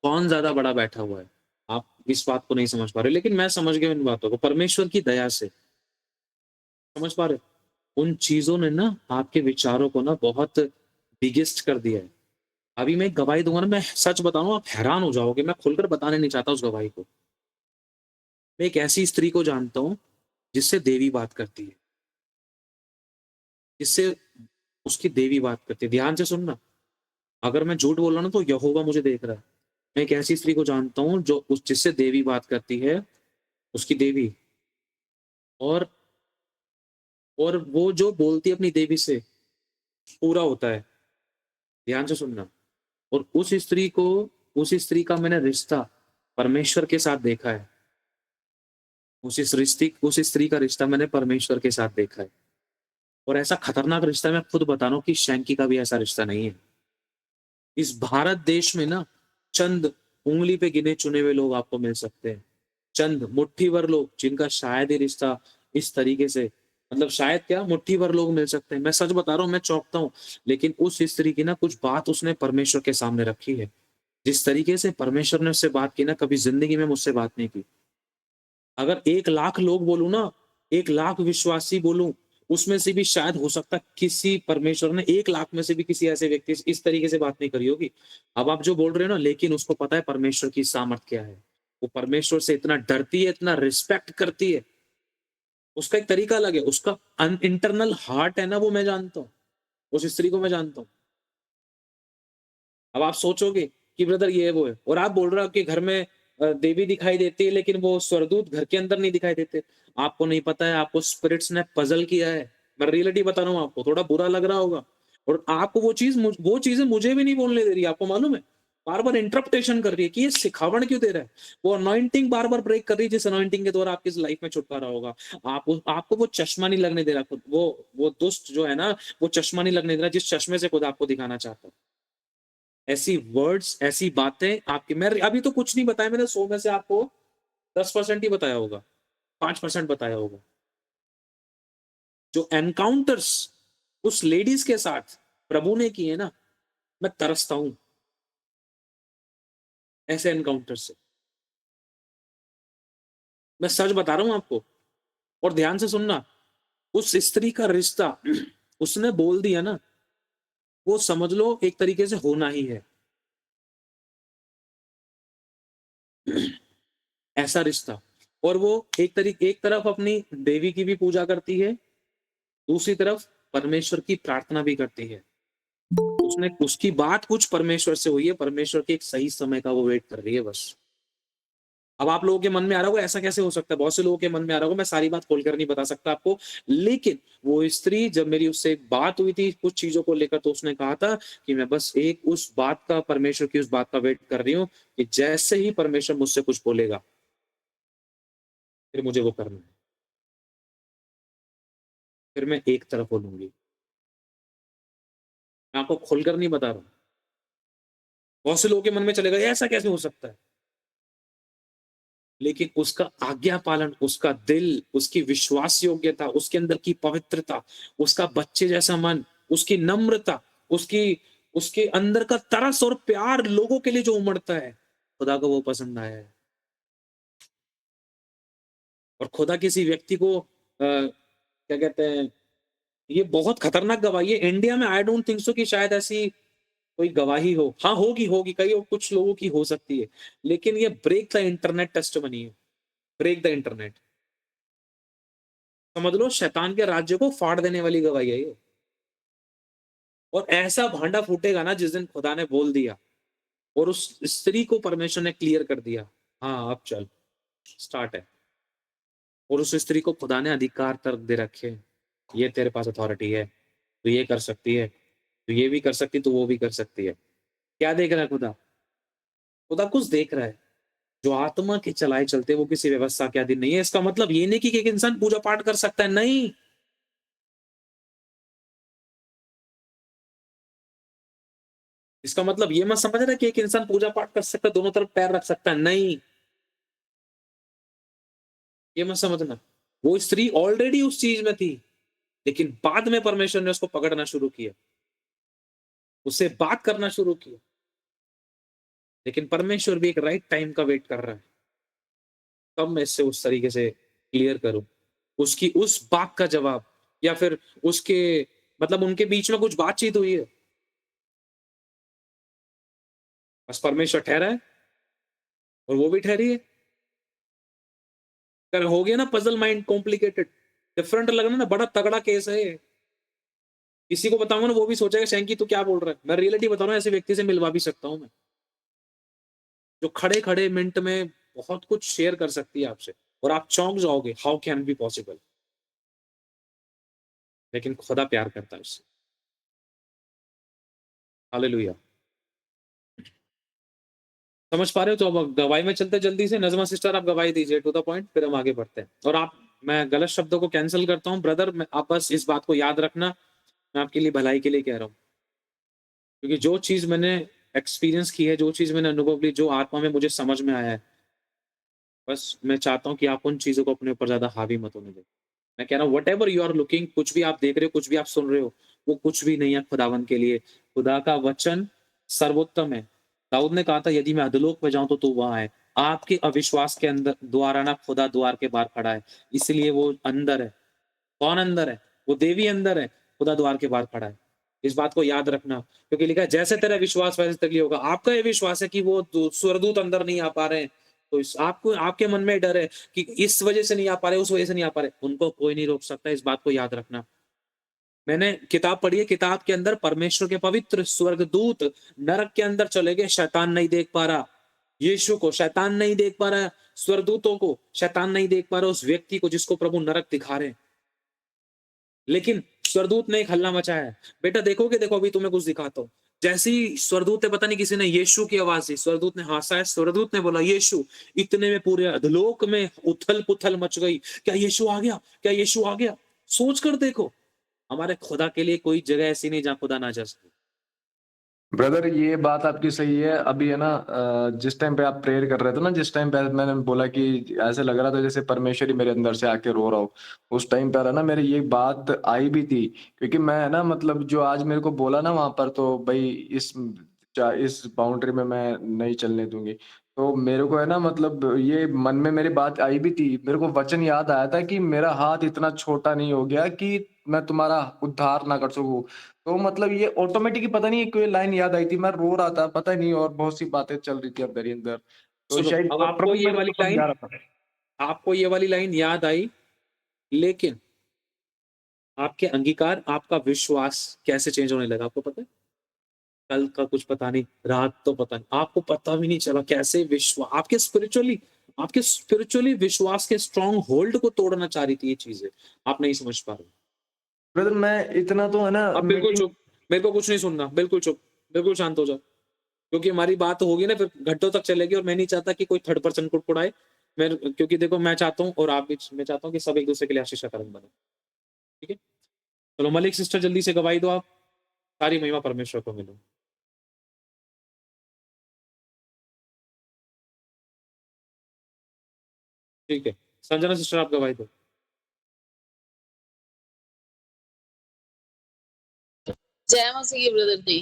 कौन ज्यादा बड़ा बैठा हुआ है, आप इस बात को नहीं समझ पा रहे। लेकिन मैं समझ गया इन बातों को, परमेश्वर की दया से समझ पा रहे हो? उन चीजों ने ना आपके विचारों को ना बहुत बिगेस्ट कर दिया है। अभी मैं एक गवाही दूंगा ना, मैं सच बताऊं आप हैरान हो जाओगे, मैं खुलकर बताने नहीं चाहता उस गवाही को। मैं एक ऐसी स्त्री को जानता हूं जिससे देवी बात करती है, जिससे उसकी देवी बात करती है। ध्यान से सुनना, अगर मैं झूठ बोल रहा हूं ना तो यहोवा मुझे देख रहा है। मैं एक ऐसी स्त्री को जानता हूँ जो उस जिससे देवी बात करती है, उसकी देवी। और और वो जो बोलती है अपनी देवी से पूरा होता है। ध्यान से सुनना। और उस स्त्री का मैंने रिश्ता परमेश्वर के साथ देखा है। उस स्त्री का रिश्ता मैंने परमेश्वर के साथ देखा है। और ऐसा खतरनाक रिश्ता मैं खुद बता रहा हूँ कि शैंकी का भी ऐसा रिश्ता नहीं है। इस भारत देश में ना चंद उंगली पे गिने चुने हुए लोग आपको मिल सकते हैं, चंद मुट्ठी भर लोग जिनका शायद ही रिश्ता इस तरीके से मतलब शायद क्या मुट्ठी भर लोग मिल सकते हैं। मैं सच बता रहा हूँ, मैं चौंकता हूँ। लेकिन उस स्त्री की ना कुछ बात उसने परमेश्वर के सामने रखी है। जिस तरीके से परमेश्वर ने उससे बात की ना, कभी ज़िंदगी में मुझसे बात नहीं की। अगर 1 लाख लोग बोलूँ ना, 1 लाख विश्वासी बोलूँ, उसमें से भी शायद हो सकता है किसी परमेश्वर ने 1 लाख में से भी किसी ऐसे व्यक्ति से इस तरीके से बात नहीं करी होगी। अब आप जो बोल रहे हो ना, लेकिन उसको पता है परमेश्वर की सामर्थ क्या है। वो परमेश्वर से इतना डरती है, इतना रिस्पेक्ट करती है। उसका एक तरीका अलग है, उसका इंटरनल हार्ट है ना, वो मैं जानता हूँ। उस स्त्री को मैं जानता हूँ। अब आप सोचोगे कि ब्रदर ये है वो है, और आप बोल रहे हो कि घर में देवी दिखाई देती है, लेकिन वो स्वर्गदूत घर के अंदर नहीं दिखाई देते। आपको नहीं पता है, आपको स्पिरिट्स ने पजल किया है। मैं रियलिटी बता रहा हूँ आपको, थोड़ा बुरा लग रहा होगा। और आपको वो चीजें मुझे भी नहीं बोलने दे रही, आपको मालूम है। बार बार इंटरप्रिटेशन कर रही है कि ये सिखावन क्यों दे रहा है। वो अनॉइंटिंग बार बार ब्रेक कर रही है, जिस अनॉइंटिंग के द्वारा आपकी लाइफ में छुटकारा होगा। आपको वो चश्मा नहीं लगने दे रहा खुद, वो दुष्ट जो है ना, वो चश्मा नहीं लगने दे रहा जिस चश्मे से खुद आपको दिखाना चाहता है। ऐसी वर्ड्स, ऐसी बातें आपकी, मैं अभी तो कुछ नहीं बताया मैंने, 100 में से आपको 10% ही बताया होगा, 5% बताया होगा। जो एनकाउंटर्स उस लेडीज के साथ प्रभु ने किए ना, मैं तरसता हूं ऐसे एनकाउंटर से। मैं सच बता रहा हूं आपको, और ध्यान से सुनना। उस स्त्री का रिश्ता उसने बोल दिया ना, वो समझ लो एक तरीके से होना ही है। ऐसा रिश्ता। और वो एक तरफ अपनी देवी की भी पूजा करती है, दूसरी तरफ परमेश्वर की प्रार्थना भी करती है। उसकी बात कुछ परमेश्वर से हुई है, परमेश्वर के एक सही समय का वो वेट कर रही है बस। अब आप लोगों के मन में आ रहा होगा ऐसा कैसे हो सकता है, बहुत से लोगों के मन में आ रहा होगा, मैं सारी बात खोलकर नहीं बता सकता आपको। लेकिन वो स्त्री, जब मेरी उससे एक बात हुई थी कुछ चीजों को लेकर, तो उसने कहा था कि मैं बस एक उस बात का, परमेश्वर की उस बात का वेट कर रही हूँ कि जैसे ही परमेश्वर मुझसे कुछ बोलेगा, फिर मुझे वो करना है, फिर मैं एक तरफ बोलूंगी। मैं आपको खोलकर नहीं बता रहा हूँ। बहुत से लोगों के मन में चलेगा ऐसा कैसे हो सकता है, लेकिन उसका आज्ञा पालन, उसका दिल, उसकी विश्वास योग्यता, उसके अंदर की पवित्रता, उसका बच्चे जैसा मन, उसकी नम्रता, उसकी उसके अंदर का तरस और प्यार लोगों के लिए जो उमड़ता है, खुदा को वो पसंद आया है। और खुदा किसी व्यक्ति को क्या कहते हैं, ये बहुत खतरनाक गवाही है। इंडिया में आई डोंट थिंक सो कि शायद ऐसी कोई गवाही हो। हाँ, होगी होगी, कई कुछ लोगों की हो सकती है, लेकिन ये ब्रेक द इंटरनेट टेस्टिमनी है। ब्रेक द इंटरनेट, समझ लो शैतान के राज्य को फाड़ देने वाली गवाही है ये। और ऐसा भांडा फूटेगा ना जिस दिन खुदा ने बोल दिया और उस स्त्री को परमेश्वर ने क्लियर कर दिया, हाँ अब चल, स्टार्ट है। और उस स्त्री को खुदा ने अधिकार तक दे रखे, ये तेरे पास अथॉरिटी है, तो ये कर सकती है, तो ये भी कर सकती, तो वो भी कर सकती है। क्या देख रहा है खुदा? खुदा कुछ देख रहा है। जो आत्मा के चलाए चलते, वो किसी व्यवस्था के अधीन नहीं है। इसका मतलब ये नहीं कि एक इंसान पूजा पाठ कर सकता है, नहीं। इसका मतलब ये मत समझ रहा कि एक इंसान पूजा पाठ कर सकता है, दोनों तरफ पैर रख सकता है, नहीं। ये मत समझना। वो स्त्री ऑलरेडी उस चीज में थी, लेकिन बाद में परमेश्वर ने उसको पकड़ना शुरू किया, उससे बात करना शुरू किया। लेकिन परमेश्वर भी एक राइट टाइम का वेट कर रहा है, कब मैं इससे उस तरीके से क्लियर करूं उसकी उस बात का जवाब, या फिर उसके मतलब उनके बीच में कुछ बातचीत हुई है, बस परमेश्वर ठहरा है और वो भी ठहरी है। अगर हो गया ना पजल माइंड कॉम्प्लिकेटेड, डिफरेंट लगना ना, बड़ा तगड़ा केस है ये। किसी को बताऊंगा ना, वो भी सोचेगा शैंकी तू क्या बोल रहा है। मैं रियलिटी बता रहा हूँ, ऐसे व्यक्ति से मिलवा भी सकता हूँ मैं, जो खड़े खड़े मिनट में बहुत कुछ शेयर कर सकती है आपसे, और आप चौंक जाओगे, हाउ कैन बी पॉसिबल। लेकिन खुदा प्यार करता है उससे। हालेलुया। समझ पा रहे हो? तो अब गवाही में चलते जल्दी से। नजमा सिस्टर, आप गवाही दीजिए टू द पॉइंट, फिर हम आगे बढ़ते हैं। और आप, मैं गलत शब्दों को कैंसिल करता हूँ ब्रदर, आप बस इस बात को याद रखना, मैं आपके लिए भलाई के लिए कह रहा हूँ। क्योंकि जो चीज मैंने एक्सपीरियंस की है, जो चीज मैंने अनुभव ली, जो आत्मा में मुझे समझ में आया है, बस मैं चाहता हूँ कि आप उन चीजों को अपने ऊपर ज्यादा हावी मत होने दें। मैं कह रहा हूँ व्हाटएवर यू आर लुकिंग, कुछ भी आप देख रहे हो, कुछ भी आप सुन रहे हो, वो कुछ भी नहीं है खुदावन के लिए। खुदा का वचन सर्वोत्तम है। दाऊद ने कहा था यदि मैं अधोलोक में जाऊँ तो तू वहाँ है। आपके अविश्वास के अंदर द्वारा ना खुदा द्वार के बाहर खड़ा है, इसलिए वो अंदर है। कौन अंदर है? वो देवी अंदर है, खुदा द्वार के बाहर खड़ा है। इस बात को याद रखना, क्योंकि लिखा है जैसे तेरा विश्वास वैसे तेरे लिए होगा। आपका ये विश्वास है कि वो स्वर्गदूत अंदर नहीं आ पा रहे हैं, तो इस आपको आपके मन में डर है कि इस वजह से नहीं आ पा रहे, उस वजह से नहीं आ पा रहे, उनको कोई नहीं रोक सकता। इस बात को याद रखना। मैंने किताब पढ़ी है, किताब के अंदर परमेश्वर के पवित्र स्वर्गदूत नरक के अंदर चले गए, शैतान नहीं देख पा रहा। यीशु को शैतान नहीं देख पा रहा, स्वर्गदूतों को शैतान नहीं देख पा रहा, उस व्यक्ति को जिसको प्रभु नरक दिखा रहे हैं। लेकिन स्वर्गदूत ने एक हल्ला मचाया है, बेटा देखोगे, देखो अभी तुम्हें कुछ दिखाता हूँ। जैसे ही स्वर्गदूत ने, पता नहीं किसी ने यीशु की आवाज दी, स्वर्गदूत ने हंसा है, स्वर्गदूत ने बोला यीशु, इतने में पूरे अधोलोक में उथल पुथल मच गई। क्या यीशु आ गया? क्या यीशु आ गया? सोच कर देखो, हमारे खुदा के लिए कोई जगह ऐसी नहीं जहाँ खुदा ना जा सके। ब्रदर ये बात आपकी सही है। अभी है ना जिस टाइम पे आप प्रेयर कर रहे थे ना, जिस टाइम पे मैंने बोला कि ऐसे लग रहा था जैसे परमेश्वर ही मेरे अंदर से आके रो रहा हो, उस टाइम पर है ना मेरी ये बात आई भी थी। क्योंकि मैं है ना मतलब जो आज मेरे को बोला ना वहां पर, तो भाई इस बाउंड्री में मैं नहीं चलने दूंगी, तो मेरे को है ना मतलब ये मन में मेरी बात आई भी थी। मेरे को वचन याद आया था कि मेरा हाथ इतना छोटा नहीं हो गया कि मैं तुम्हारा उद्धार ना कर सकूं। तो मतलब ये ऑटोमेटिक ही पता नहीं क्यों लाइन याद आई थी, मैं रो रहा था पता नहीं, और बहुत सी बातें चल रही थी अंदर ही अंदर, तो सुनो, शायद अब आपको प्रभु ये मेरे वाली को लाइन, समझा रहा था। आपको ये वाली लाइन याद आई, लेकिन आपके अंगीकार, आपका विश्वास कैसे चेंज होने लगा आपको पता है? कल का कुछ पता नहीं, रात तो पता नहीं, आपको पता भी नहीं चला कैसे विश्वास आपके स्पिरिचुअली विश्वास के स्ट्रॉन्ग होल्ड को तोड़ना चाह रही थी ये चीजें, आप नहीं समझ पा रहे। ब्रदर मैं इतना तो है ना अब बिल्कुल मीटिंग। चुप, मेरे को कुछ नहीं सुनना, बिल्कुल चुप, बिल्कुल शांत हो जाओ, क्योंकि हमारी बात होगी ना फिर घंटों तक चलेगी, और मैं नहीं चाहता कि कोई थर्ड पर्सन कुड़कुड़ाए। मैं, क्योंकि देखो मैं चाहता हूँ और आप भी, मैं चाहता हूँ कि सब एक दूसरे के लिए आशीष का कारण बने। ठीक है, चलो मलिक सिस्टर जल्दी से गवाही दो आप, सारी महिमा परमेश्वर को मिलो। ठीक है, संजना सिस्टर आप गवाही दो। जय मसीह की ब्रदर जी।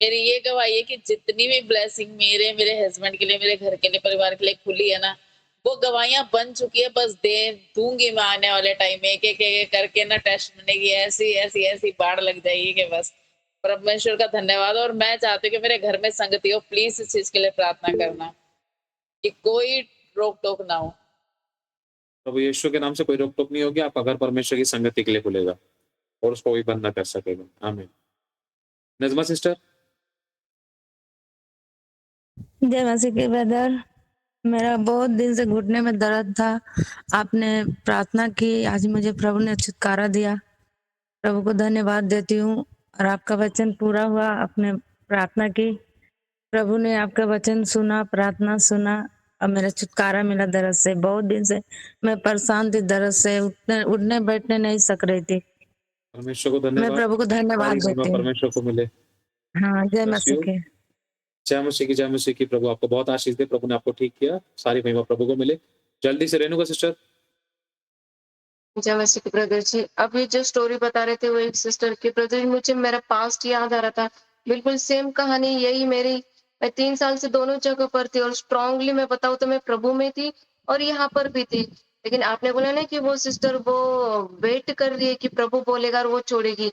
मेरी ये गवाही है कि जितनी भी ब्लेसिंग मेरे हस्बैंड के लिए, मेरे घर के लिए, परिवार के लिए खुली है ना, वो गवाहियां बन चुकी है। बस दे दूंगी मैं आने वाले टाइम में, एक एक करके ना टेस्ट होने की ऐसी ऐसी ऐसी बाढ़ लग जाएगी कि बस परमेश्वर का धन्यवाद। और मैं चाहती हूँ कि मेरे घर में संगति हो। प्लीज इस चीज के लिए प्रार्थना करना कि कोई रोक टोक ना हो। प्रभु यीशु के नाम से कोई रोक टोक नहीं होगी, आप अगर परमेश्वर की संगति के लिए खुलेगा और उसको कोई बंद ना कर सकेगा। आमीन। नजमा सिस्टर। जय मसीह की ब्रदर, मेरा बहुत दिन से घुटने में दर्द था। आपने प्रार्थना की, आज मुझे प्रभु ने छुटकारा दिया। प्रभु को धन्यवाद देती हूँ। और आपका वचन पूरा हुआ, आपने प्रार्थना की, प्रभु ने आपका वचन सुना, प्रार्थना सुना, और मेरा छुटकारा मिला दर्द से। बहुत दिन से मैं परेशान थी दर्द से, उठने बैठने नहीं सक रही थी। परमेश्वर को मैं धन्यवाद, प्रभु को धन्यवाद सारी महिमा देती हूँ। परमेश्वर को मिले। हाँ, जय Bless मसीह you। की। जय मसीह की, जय मसीह की। प्रभु आपको बहुत आशीष दे, प्रभु ने आपको ठीक किया, सारी महिमा प्रभु को मिले। जल्दी से रेणुका सिस्टर। जय मसीह की ब्रदर जी। अभी जो स्टोरी बता रहे थे वो एक सिस्टर की, ब्रदर जी मुझे मेरा पास्ट याद आ रहा था। बिल्कुल सेम कहानी यही मेरी। मैं 3 साल से दोनों जगह पर थी, और स्ट्रांगली मैं बताऊं तो मैं प्रभु में थी और यहाँ पर भी थी। लेकिन आपने बोला ना कि वो सिस्टर वो वेट कर रही है कि प्रभु बोलेगा और वो छोड़ेगी।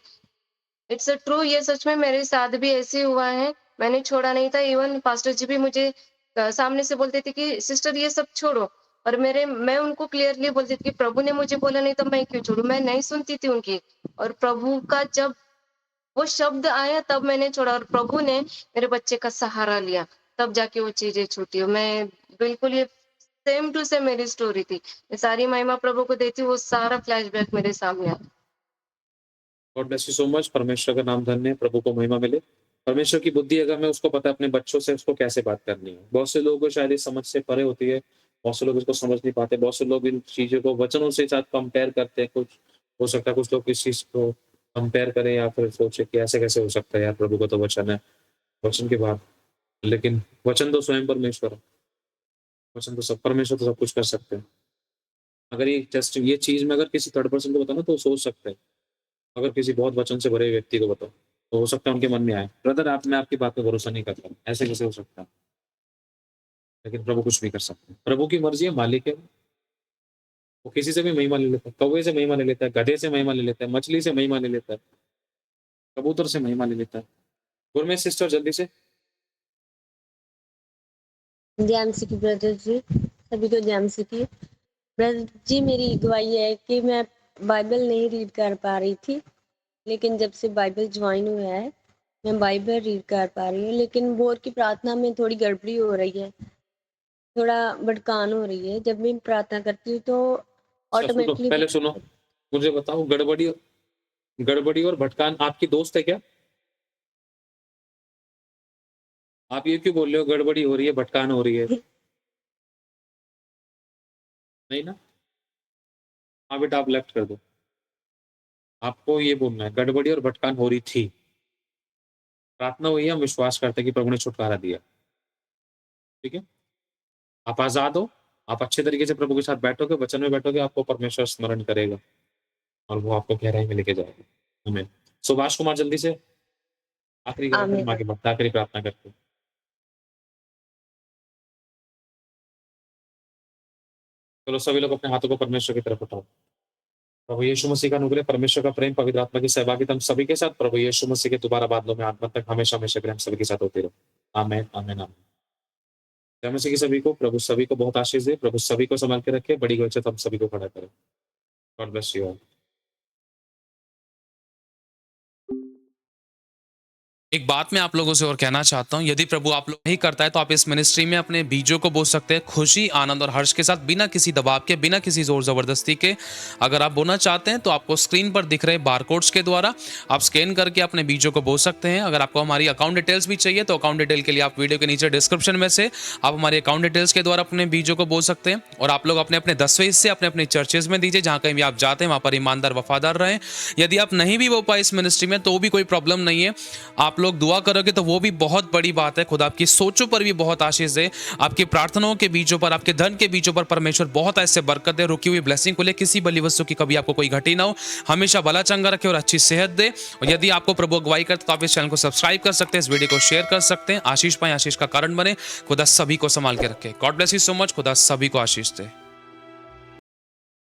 इट्स अ ट्रू, ये सच में मेरे साथ भी ऐसे हुआ है। मैंने छोड़ा नहीं था। इवन पास्टर जी भी मुझे सामने से बोलते थे कि सिस्टर ये सब छोड़ो, और मैं उनको क्लियरली बोलती थी कि प्रभु ने मुझे बोला नहीं तो मैं क्यों छोड़ू। मैं नहीं सुनती थी उनकी, और प्रभु का जब वो शब्द आया तब मैंने छोड़ा, और प्रभु ने मेरे बच्चे का सहारा लिया, तब जाके वो चीजें छूटी। मैं बिल्कुल ये सेम टू सेम मेरी स्टोरी थी। मैं सारी महिमा प्रभु को देती हूँ, वो सारा फ्लैशबैक मेरे सामने आता। God bless you so much. परमेश्वर का नाम धन्य है, प्रभु को महिमा मिले। परमेश्वर की बुद्धि अगर मैं उसको पता है अपने बच्चों से उसको कैसे बात करनी है। बहुत से लोगों को शायद इस समझ से परे होती है, बहुत से लोग इसको समझ नहीं पाते, बहुत से लोग इन चीजों को वचनों से साथ कंपेयर करते हैं। कुछ हो सकता है कुछ लोग इस चीज को कंपेयर करें या फिर सोचे कि ऐसे कैसे हो सकता है यार, प्रभु को तो वचन है, वचन की बात। लेकिन वचन तो स्वयं परमेश्वर है, वचन तो सब, परमेश्वर तो सब कुछ कर सकते हैं। अगर ये जस्ट ये चीज में अगर किसी थर्ड पर्सन को बताओ ना तो सोच सकते हैं, अगर किसी बहुत वचन से भरे व्यक्ति को बताओ तो हो सकता है उनके मन में आए, ब्रदर आप मैं आपकी बात पे भरोसा नहीं करता, ऐसे कैसे हो सकता है? लेकिन प्रभु कुछ भी कर सकते हैं, प्रभु की मर्जी है, मालिक है, वो किसी से भी महिमा ले लेता है, कौवे से महिमा ले लेता है, गधे से महिमा ले लेता है, मछली से महिमा ले लेता है, कबूतर से महिमा ले लेता है। गुरमेश सिस्टर जल्दी से। जैम की ब्रदर जी, सभी को जैम की ब्रदर जी। मेरी गवाही है कि मैं बाइबल नहीं रीड कर पा रही थी, लेकिन जब से बाइबल ज्वाइन हुआ है मैं बाइबल रीड कर पा रही हूँ, लेकिन बोर की प्रार्थना में थोड़ी गड़बड़ी हो रही है, थोड़ा भटकान हो रही है। जब मैं प्रार्थना करती हूँ तो ऑटोमेटिकली पहले सुनो, मुझे बताओ गड़बड़ी और भटकान आपकी दोस्त है क्या? आप ये क्यों बोल रहे हो गड़बड़ी हो रही है, भटकान हो रही है? नहीं ना? हाँ बेटा आप लेफ्ट कर दो। आपको ये बोलना है गड़बड़ी और भटकान हो रही थी, प्रार्थना हुई है, हम विश्वास करते हैं कि प्रभु ने छुटकारा दिया। ठीक है, आप आजाद हो, आप अच्छे तरीके से प्रभु के साथ बैठोगे, वचन में बैठोगे, आपको परमेश्वर स्मरण करेगा और वो आपको गहराई में लेके जाएगा। हमें सुभाष कुमार जल्दी से आखिरी आखिरी प्रार्थना करते हैं। चलो सभी लोग अपने हाथों को परमेश्वर की तरफ उठाओ। प्रभु यीशु मसीह का अनुग्रह, परमेश्वर का प्रेम, पवित्र आत्मा की सहभागिता हम सभी के साथ प्रभु यीशु मसीह के दोबारा बादलों में आगमन तक हमेशा हमेशा के लिए हम सभी के साथ होते रहो। आमीन आमीन आमीन। जय मसीह की सभी को, प्रभु सभी को बहुत आशीष दे, प्रभु सभी को संभाल के रखे, बड़ी बचत हम सभी को खड़ा करें। God bless you all. एक बात मैं आप लोगों से और कहना चाहता हूं, यदि प्रभु आप लोग नहीं करता है तो आप इस मिनिस्ट्री में अपने बीजों को बो सकते हैं खुशी, आनंद और हर्ष के साथ, बिना किसी दबाव के, बिना किसी जोर जबरदस्ती के। अगर आप बोना चाहते हैं तो आपको स्क्रीन पर दिख रहे बारकोड्स के द्वारा आप स्कैन करके अपने बीजों को बो सकते हैं। अगर आपको हमारी अकाउंट डिटेल्स भी चाहिए तो अकाउंट डिटेल के लिए आप वीडियो के नीचे डिस्क्रिप्शन में से आप हमारे अकाउंट डिटेल्स के द्वारा अपने बीजों को बो सकते हैं। और आप लोग अपने अपने 10वें हिस्से अपने अपने चर्चेज में दीजिए, जहाँ कहीं भी आप जाते हैं वहाँ पर ईमानदार वफादार रहें। यदि आप नहीं भी बो पाए इस मिनिस्ट्री में तो भी कोई प्रॉब्लम नहीं है, आप लोग दुआ करोगे तो वो भी बहुत बड़ी बात है। खुदा आपकी सोचों पर भी बहुत आशीष दे, आपकी प्रार्थनाओं के बीजों पर, आपके धन के बीजों पर परमेश्वर बहुत ऐसे बरकत दे, रुकी हुई ब्लेसिंग को ले, किसी बली वस्तु की कभी आपको कोई घटी ना हो, हमेशा भला चंगा रखे और अच्छी सेहत दे। और यदि आपको प्रभु अगुवाई करते तो आप इस चैनल को सब्सक्राइब कर सकते हैं, इस वीडियो को शेयर कर सकते हैं। आशीष पाए, आशीष का कारण बने। खुदा सभी को संभाल के रखे। God bless you so much. खुदा सभी को आशीष दे।